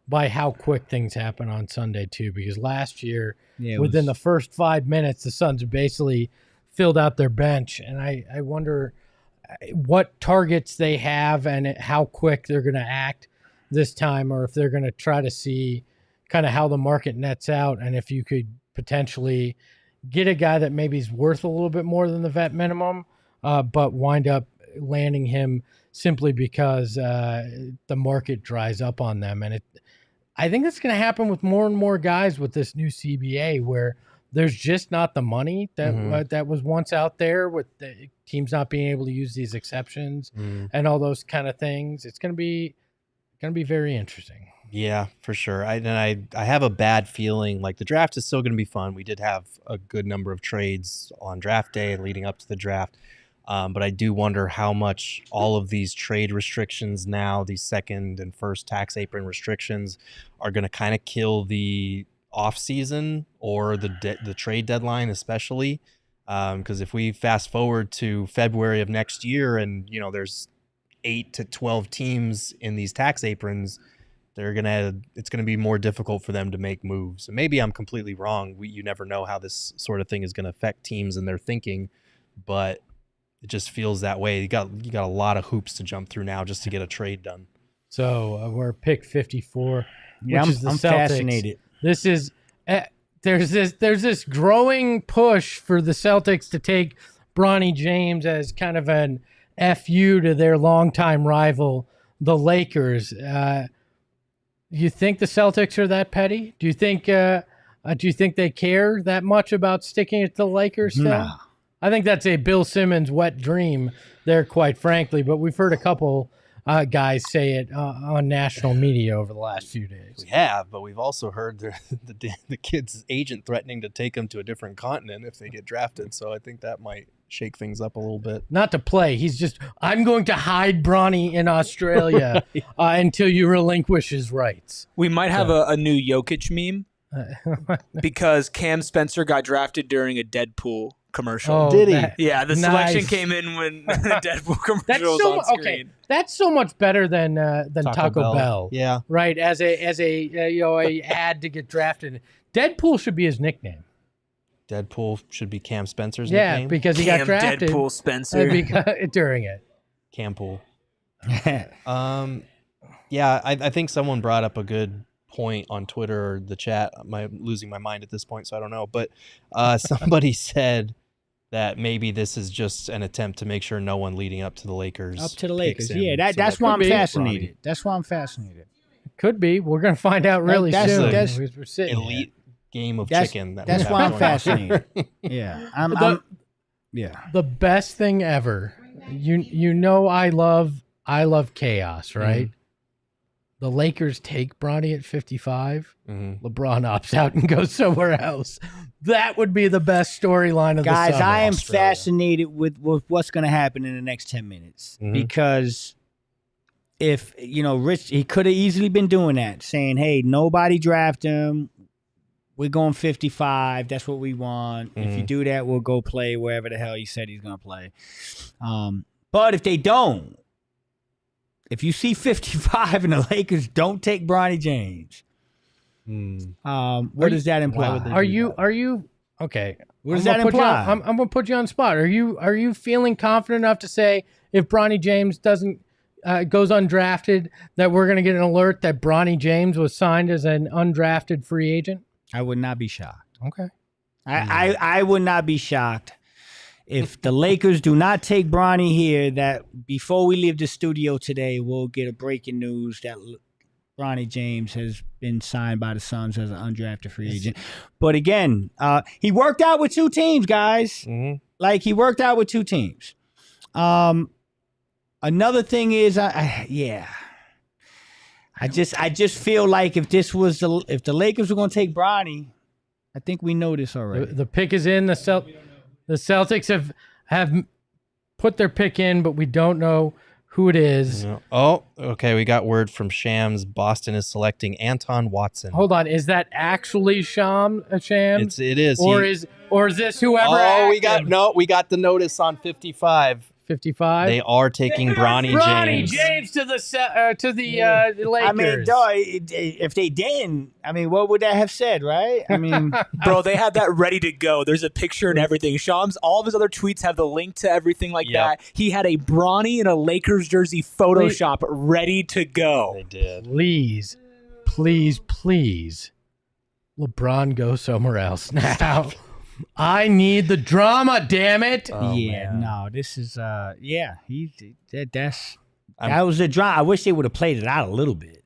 by how quick things happen on Sunday too, because last year, within the first 5 minutes, the Suns basically filled out their bench, and I wonder what targets they have and how quick they're going to act this time, or if they're going to try to see kind of how the market nets out, and if you could potentially get a guy that maybe is worth a little bit more than the vet minimum, but wind up landing him simply because the market dries up on them. And I think that's going to happen with more and more guys with this new CBA, where there's just not the money that that was once out there, with the teams not being able to use these exceptions and all those kind of things. It's going to be very interesting. Yeah, for sure. I have a bad feeling. Like, the draft is still going to be fun. We did have a good number of trades on draft day and leading up to the draft. But I do wonder how much all of these trade restrictions now, these second and first tax apron restrictions, are going to kind of kill the off season or the trade deadline, especially. Because if we fast forward to February of next year and, there's 8 to 12 teams in these tax aprons, it's going to be more difficult for them to make moves. And maybe I'm completely wrong. You never know how this sort of thing is going to affect teams and their thinking, but it just feels that way. You got a lot of hoops to jump through now just to get a trade done. So we're pick 54. Yeah, which is the I'm Celtics. fascinated. This is there's this growing push for the Celtics to take Bronny James as kind of an FU to their longtime rival, the Lakers. You think the Celtics are that petty? Do you think they care that much about sticking it to the Lakers still? No. I think that's a Bill Simmons wet dream there, quite frankly. But we've heard a couple guys say it on national media over the last few days. We have, but we've also heard the kid's agent threatening to take him to a different continent if they get drafted. So I think that might shake things up a little bit. Not to play. He's just, I'm going to hide Bronny in Australia until you relinquish his rights. We might have a new Jokic meme because Cam Spencer got drafted during a Deadpool commercial. Oh, did he? Yeah, the selection came in when the Deadpool commercial was on screen. Okay, that's so much better than Taco Bell. Yeah, right. As a ad to get drafted. Deadpool should be his nickname. Deadpool should be Cam Spencer's nickname. Yeah, because he got drafted. Deadpool Spencer during it. Campool. Yeah, I think someone brought up a good point on Twitter or the chat. I'm losing my mind at this point, so I don't know. But somebody said that maybe this is just an attempt to make sure no one leading up to the Lakers. Up to the Lakers, yeah. That's why I'm fascinated. That's why I'm fascinated. Could be. We're going to find out really soon. That's we're sitting elite game of chicken. That's why I'm fascinated. Yeah, the best thing ever. You know, I love chaos, right? Mm-hmm. The Lakers take Bronny at 55. Mm-hmm. LeBron opts out and goes somewhere else. That would be the best storyline of the summer. Guys, I am fascinated with what's going to happen in the next 10 minutes. Mm-hmm. Because if, Rich, he could have easily been doing that, saying, hey, nobody draft him. We're going 55. That's what we want. Mm-hmm. If you do that, we'll go play wherever the hell he said he's going to play. But if they don't, if you see 55 and the Lakers don't take Bronny James, what does that imply? Are you okay? What does that imply? I'm going to put you on the spot. Are you feeling confident enough to say if Bronny James doesn't goes undrafted that we're going to get an alert that Bronny James was signed as an undrafted free agent? I would not be shocked. Okay. I would not be shocked. if the Lakers do not take Bronny here, that before we leave the studio today, we'll get a breaking news that Bronny James has been signed by the Suns as an undrafted free agent. But again, he worked out with 2 teams, guys. Mm-hmm. Like, he worked out with 2 teams. Another thing is, I just feel like if the Lakers were going to take Bronny, I think we know this already. The pick is in. The Celtics have put their pick in, but we don't know who it is. No. Oh, okay. We got word from Shams. Boston is selecting Anton Watson. Hold on. Is that actually Shams? It is. Or is this whoever? Oh, we got the notice on 55. 55. They are taking Bronny James to the Lakers. I mean, if they didn't, I mean, what would that have said, right? I mean, bro, they had that ready to go. There's a picture and everything. Shams, all of his other tweets have the link to everything like that. He had a Bronny in a Lakers jersey Photoshop ready to go. They did. Please, LeBron, go somewhere else now. I need the drama, damn it. This is that was the drama. I wish they would have played it out a little bit.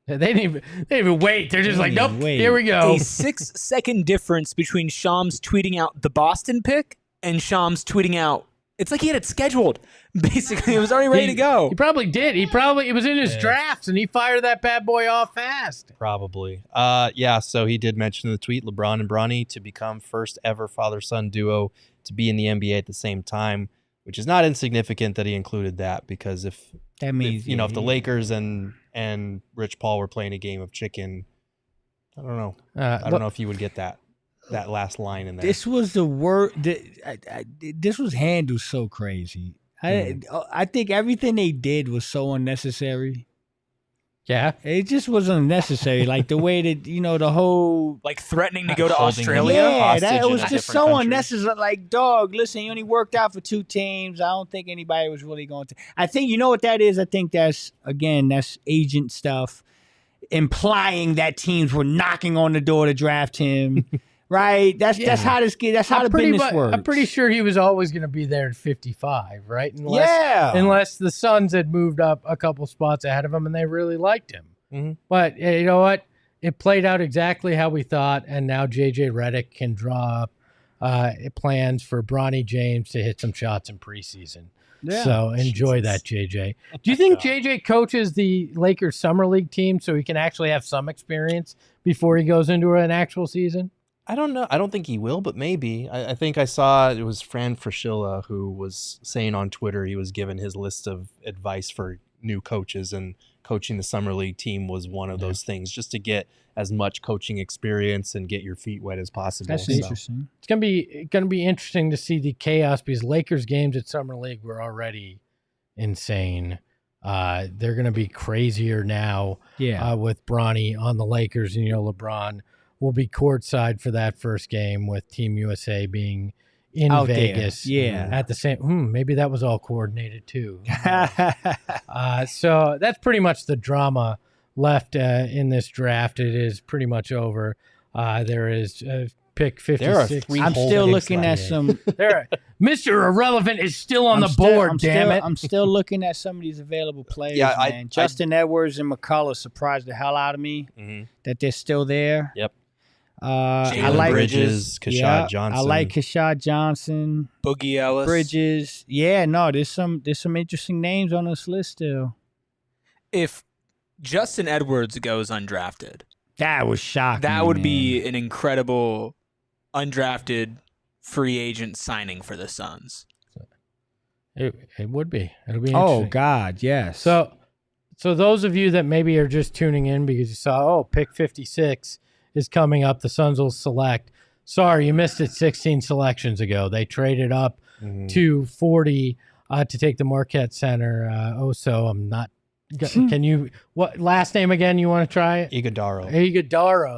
They didn't even wait. They're just like, nope, here we go. A 6-second difference between Shams tweeting out the Boston pick and Shams tweeting out. It's like he had it scheduled. Basically, it was already ready to go. He probably did. It was in his drafts, and he fired that bad boy off fast. Probably. So he did mention in the tweet, LeBron and Bronny to become first ever father-son duo to be in the NBA at the same time, which is not insignificant that he included that, because if the Lakers and Rich Paul were playing a game of chicken, I don't know. I don't know if you would get that last line in there. This was the word. This was handled so crazy. I think everything they did was so unnecessary. Yeah, it just was unnecessary. Like the way that the whole threatening to go to Australia. Yeah, that was just so unnecessary. Like, dog, listen, you only worked out for 2 teams. I don't think anybody was really going to. I think you know what that is. I think that's agent stuff, implying that teams were knocking on the door to draft him. Right, that's how the business works. I'm pretty sure he was always going to be there at 55, right? Unless the Suns had moved up a couple spots ahead of him and they really liked him. Mm-hmm. But you know what? It played out exactly how we thought, and now JJ Redick can draw up plans for Bronny James to hit some shots in preseason. Yeah. So enjoy that, JJ. Do you think JJ coaches the Lakers Summer League team so he can actually have some experience before he goes into an actual season? I don't know. I don't think he will, but maybe. I think I saw it was Fran Fraschilla who was saying on Twitter he was given his list of advice for new coaches, and coaching the Summer League team was one of those things, just to get as much coaching experience and get your feet wet as possible. That's interesting. It's gonna be interesting to see the chaos, because Lakers games at Summer League were already insane. They're gonna be crazier now. With Bronny on the Lakers, and LeBron will be courtside for that first game with Team USA being in Vegas. At the same, maybe that was all coordinated too. So that's pretty much the drama left in this draft. It is pretty much over. There is pick 56. I'm still looking at some. Mr. Irrelevant is still on the board, damn it. I'm still looking at some of these available players, man. Justin Edwards and McCullough surprised the hell out of me that they're still there. Yep. I like Bridges, Kashad Johnson. I like Kashad Johnson, Boogie Ellis, Bridges. Yeah, no, there's some interesting names on this list still. If Justin Edwards goes undrafted, that was shocking. That would be an incredible undrafted free agent signing for the Suns. It would be. It'll be interesting. Oh God, yes. So those of you that maybe are just tuning in because you saw, pick 56 is coming up, the Suns will select. Sorry, you missed it 16 selections ago. They traded up to 40 to take the Marquette center. I'm not. Can you, what last name again you want to try it? Ighodaro,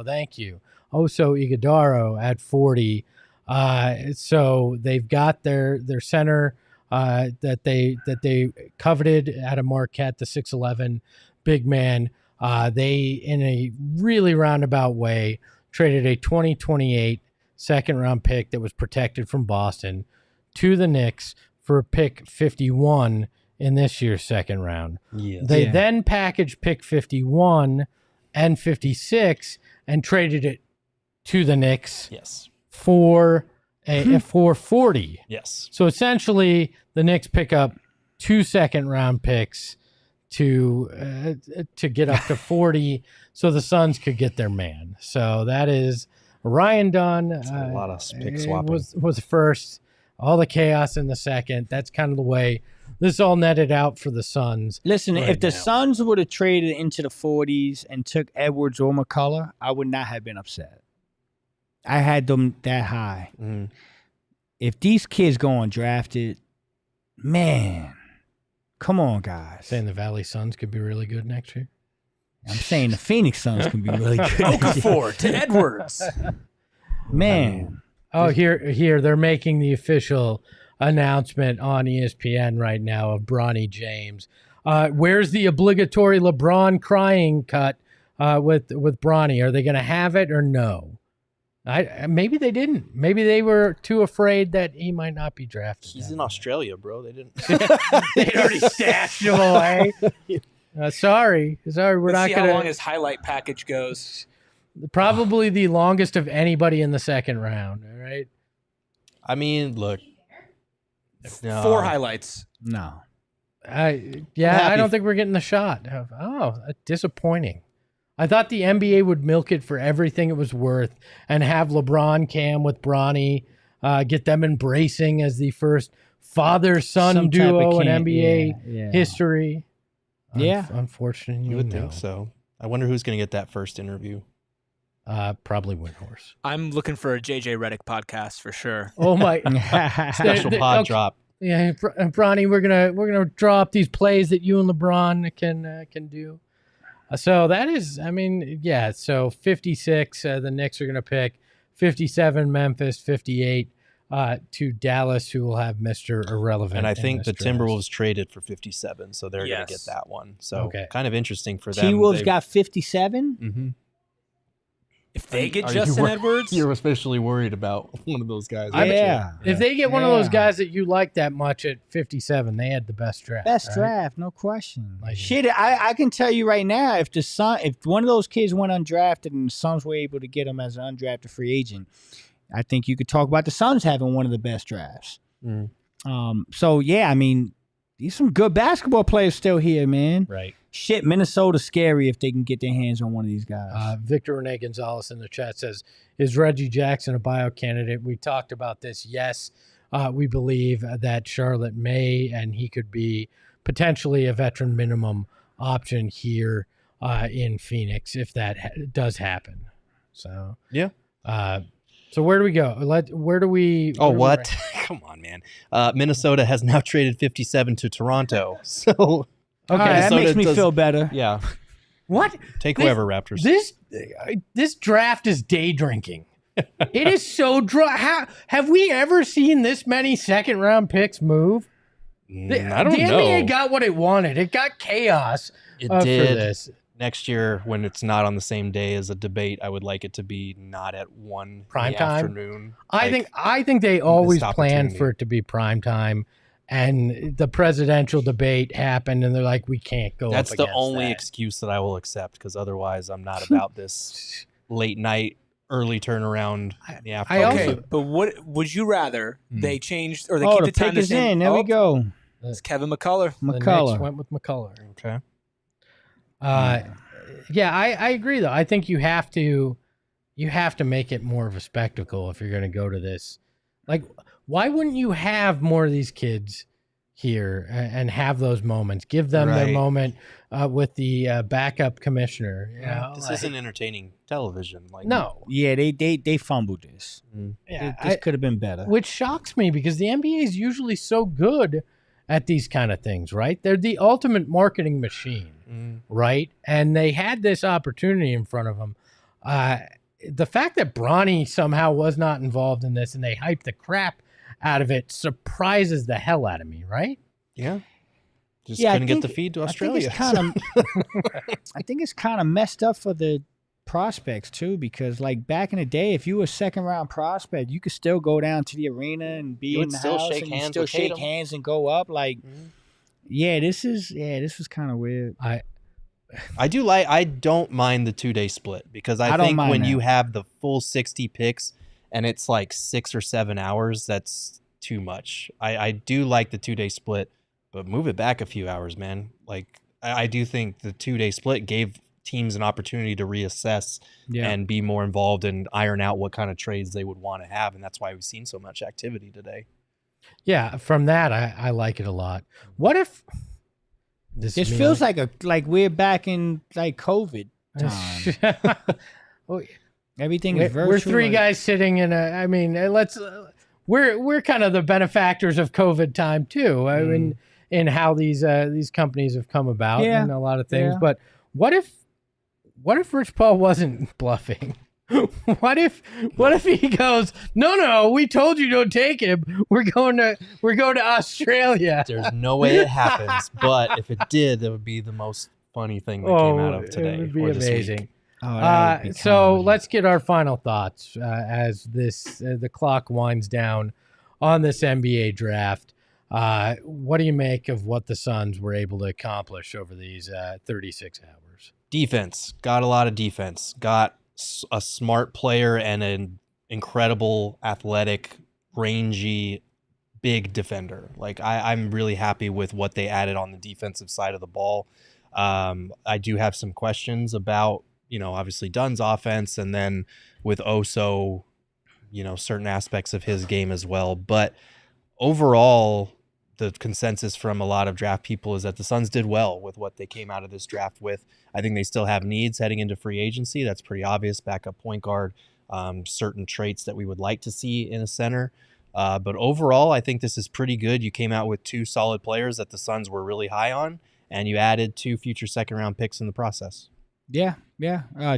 thank you. Ighodaro at 40. So they've got their center that they coveted out of Marquette, the 6'11" big man. They, in a really roundabout way, traded a 2028 second-round pick that was protected from Boston to the Knicks for pick 51 in this year's second round. Yes. They then packaged pick 51 and 56 and traded it to the Knicks for 40. Yes. So essentially, the Knicks pick up 2 second-round picks to get up to 40, so the Suns could get their man. So that is Ryan Dunn. A lot of pick swapping. Was first. All the chaos in the second. That's kind of the way this all netted out for the Suns. Listen, if the Suns would have traded into the 40s and took Edwards or McCullough, I would not have been upset. I had them that high. Mm. If these kids go undrafted, man, come on, guys. Saying the Valley Suns could be really good next year. I'm saying the Phoenix Suns can be really good. Okafor to Edwards. Man. Oh, here they're making the official announcement on ESPN right now of Bronny James. Where's the obligatory LeBron crying cut with Bronny? Are they going to have it or no? Maybe they didn't. Maybe they were too afraid that he might not be drafted. He's in Australia, bro. They didn't. They already stashed him away. Sorry, we're not see gonna. How long his highlight package goes? Probably the longest of anybody in the second round. All right. I mean, look. No. 4 highlights. No. I don't think we're getting the shot. Disappointing. I thought the NBA would milk it for everything it was worth and have LeBron Cam with Bronny, get them embracing as the first father-son duo in NBA history. Unfortunately, you would think so. I wonder who's going to get that first interview. Probably Windhorse. I'm looking for a JJ Redick podcast for sure. Oh my! Special pod drop. Yeah, Bronny, we're gonna draw up these plays that you and LeBron can do. So that is, so 56, the Knicks are going to pick 57, Memphis, 58 to Dallas, who will have Mr. Irrelevant. And I think the Timberwolves traded for 57, so they're going to get that one. So kind of interesting for them. T-Wolves got 57? Mm-hmm. If they get Justin Edwards? You're especially worried about one of those guys. If they get one of those guys that you like that much at 57, they had the best draft. Best draft, no question. Shit, I can tell you right now, if one of those kids went undrafted and the Suns were able to get him as an undrafted free agent, I think you could talk about the Suns having one of the best drafts. Mm. There's some good basketball players still here, man. Right. Shit, Minnesota's scary if they can get their hands on one of these guys. Victor Rene Gonzalez in the chat says, is Reggie Jackson a bio candidate? We talked about this. Yes, we believe that Charlotte may, and he could be potentially a veteran minimum option here in Phoenix if that does happen. So, yeah. So where do we go? Where do we? What? Come on, man. Minnesota has now traded 57 to Toronto. So okay, that makes me feel better. Yeah. What? Take whoever, Raptors. This draft is day drinking. It is so dry. Have we ever seen this many second round picks move? I don't know. The NBA got what it wanted. It got chaos. It did. For this. Next year, when it's not on the same day as a debate, I would like it to be not at 1 prime in the time afternoon. I think they always planned for it to be prime time, and the presidential debate happened, and they're like, we can't go. That's up the only excuse that I will accept, because otherwise, I'm not about this late night, early turnaround in the afternoon. Okay, but what would you rather they changed or they keep the time the same? in. There we go. It's Kevin McCullough. The Knicks went with McCullough. Okay. I agree though. I think you have to make it more of a spectacle if you're going to go to this. Like, why wouldn't you have more of these kids here and have those moments? Give them their moment with the backup commissioner. This isn't entertaining television. No. Yeah, they fumbled this. Yeah, this could have been better. Which shocks me because the NBA is usually so good at these kind of things, right? They're the ultimate marketing machine, right? And they had this opportunity in front of them. The fact that Bronny somehow was not involved in this and they hyped the crap out of it surprises the hell out of me, right? Yeah. Couldn't get the feed to Australia. I think it's kind of messed up for the prospects too, because like back in the day, if you were a second round prospect, you could still go down to the arena and be in the house and you still shake hands and go up. Like, this was kind of weird. I don't mind the 2-day split because I think when you have the full 60 picks and it's like 6 or 7 hours, that's too much. I do like the 2-day split, but move it back a few hours, man. Like, I do think the 2-day split gave teams an opportunity to reassess and be more involved and iron out what kind of trades they would want to have. And that's why we've seen so much activity today. Yeah, from that, I like it a lot. What if this feels like we're back in like COVID time? Everything is virtual. We're three guys sitting in we're kind of the benefactors of COVID time too. I mean, in how these companies have come about and a lot of things. Yeah. But what if Rich Paul wasn't bluffing? What if he goes, no, we told you don't take him. We're going to Australia. There's no way it happens, but if it did, that would be the most funny thing that came out of today. It would be amazing. So let's get our final thoughts as the clock winds down on this NBA draft. What do you make of what the Suns were able to accomplish over these 36 hours? Defense. Got a lot of defense. Got a smart player and an incredible athletic, rangy, big defender. Like I'm really happy with what they added on the defensive side of the ball. I do have some questions about, obviously Dunn's offense and then with Oso, certain aspects of his game as well. But overall, the consensus from a lot of draft people is that the Suns did well with what they came out of this draft with. I think they still have needs heading into free agency. That's pretty obvious. Backup point guard, certain traits that we would like to see in a center. But overall, I think this is pretty good. You came out with 2 solid players that the Suns were really high on, and you added 2 future second-round picks in the process. Yeah.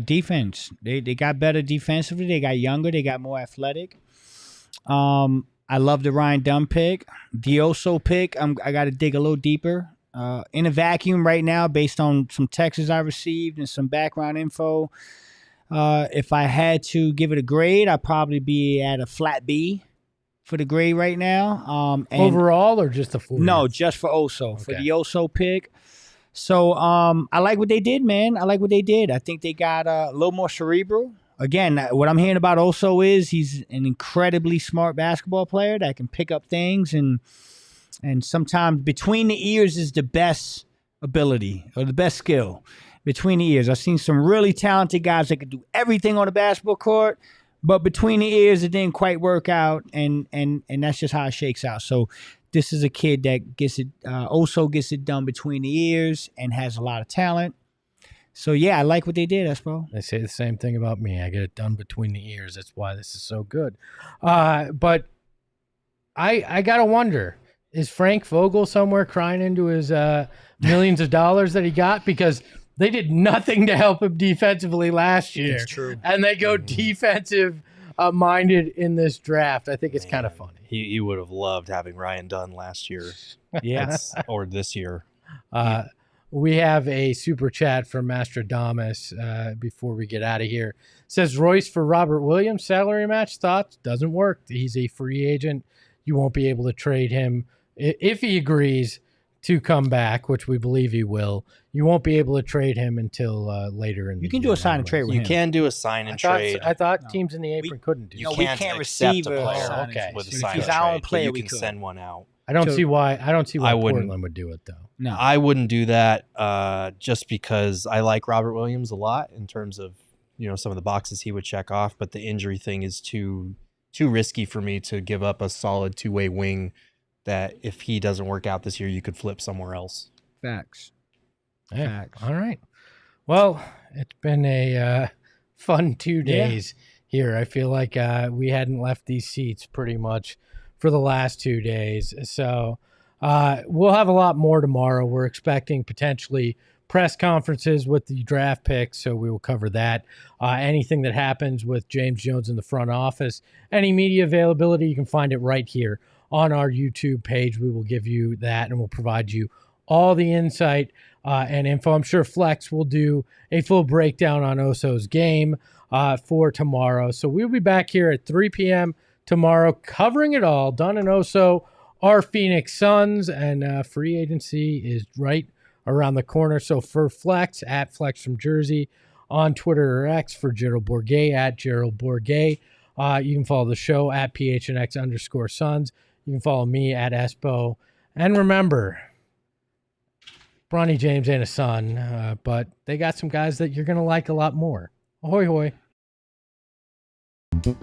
Defense. They got better defensively. They got younger. They got more athletic. I love the Ryan Dunn pick. The Oso pick, I got to dig a little deeper. In a vacuum right now, based on some texts I received and some background info, if I had to give it a grade, I'd probably be at a flat B for the grade right now. And overall or just the 4 No, years? just for Oso, for the Oso pick. So I like what they did, man. I like what they did. I think they got a little more cerebral. Again, what I'm hearing about Oso is he's an incredibly smart basketball player that can pick up things, and sometimes between the ears is the best ability or the best skill. Between the ears, I've seen some really talented guys that can do everything on the basketball court, but between the ears it didn't quite work out, and that's just how it shakes out. So this is a kid that gets it. Oso gets it done between the ears and has a lot of talent. So, yeah, I like what they did, Espo. They say the same thing about me. I get it done between the ears. That's why this is so good. But I got to wonder, is Frank Vogel somewhere crying into his millions of dollars that he got? Because they did nothing to help him defensively last year. That's true. And they go defensive-minded in this draft. I think it's kind of funny. He would have loved having Ryan Dunn last year. Or this year. We have a super chat from Mastradamus before we get out of here. Says Royce for Robert Williams, salary match thoughts? Doesn't work. He's a free agent. You won't be able to trade him if he agrees to come back, which we believe he will. You won't be able to trade him until later in the year. You can do a sign and trade with him. You can do a sign and trade. I thought teams in the apron couldn't do that. You can't receive a player okay. with a If sign he's and our own trade. player, You we can could. send one out. I don't see why Portland would do it, though. No, I wouldn't do that just because I like Robert Williams a lot in terms of some of the boxes he would check off, but the injury thing is too risky for me to give up a solid 2-way wing that if he doesn't work out this year, you could flip somewhere else. Facts. All right. Well, it's been a fun 2 days here. I feel like we hadn't left these seats pretty much for the last 2 days. So we'll have a lot more tomorrow. We're expecting potentially press conferences with the draft picks, so we will cover that. Anything that happens with James Jones in the front office, any media availability, you can find it right here on our YouTube page. We will give you that, and we'll provide you all the insight and info. I'm sure Flex will do a full breakdown on Oso's game for tomorrow. So we'll be back here at 3 p.m. tomorrow covering it all. Dunn and Oso are Phoenix Suns, and free agency is right around the corner. So for Flex, at Flex from Jersey, on Twitter or X, for Gerald Bourguet, at Gerald Bourguet. You can follow the show at PHNX_Suns. You can follow me at Espo. And remember, Bronny James ain't a Sun, but they got some guys that you're going to like a lot more. Ahoy, hoy. We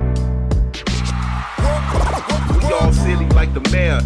all silly like the mayor.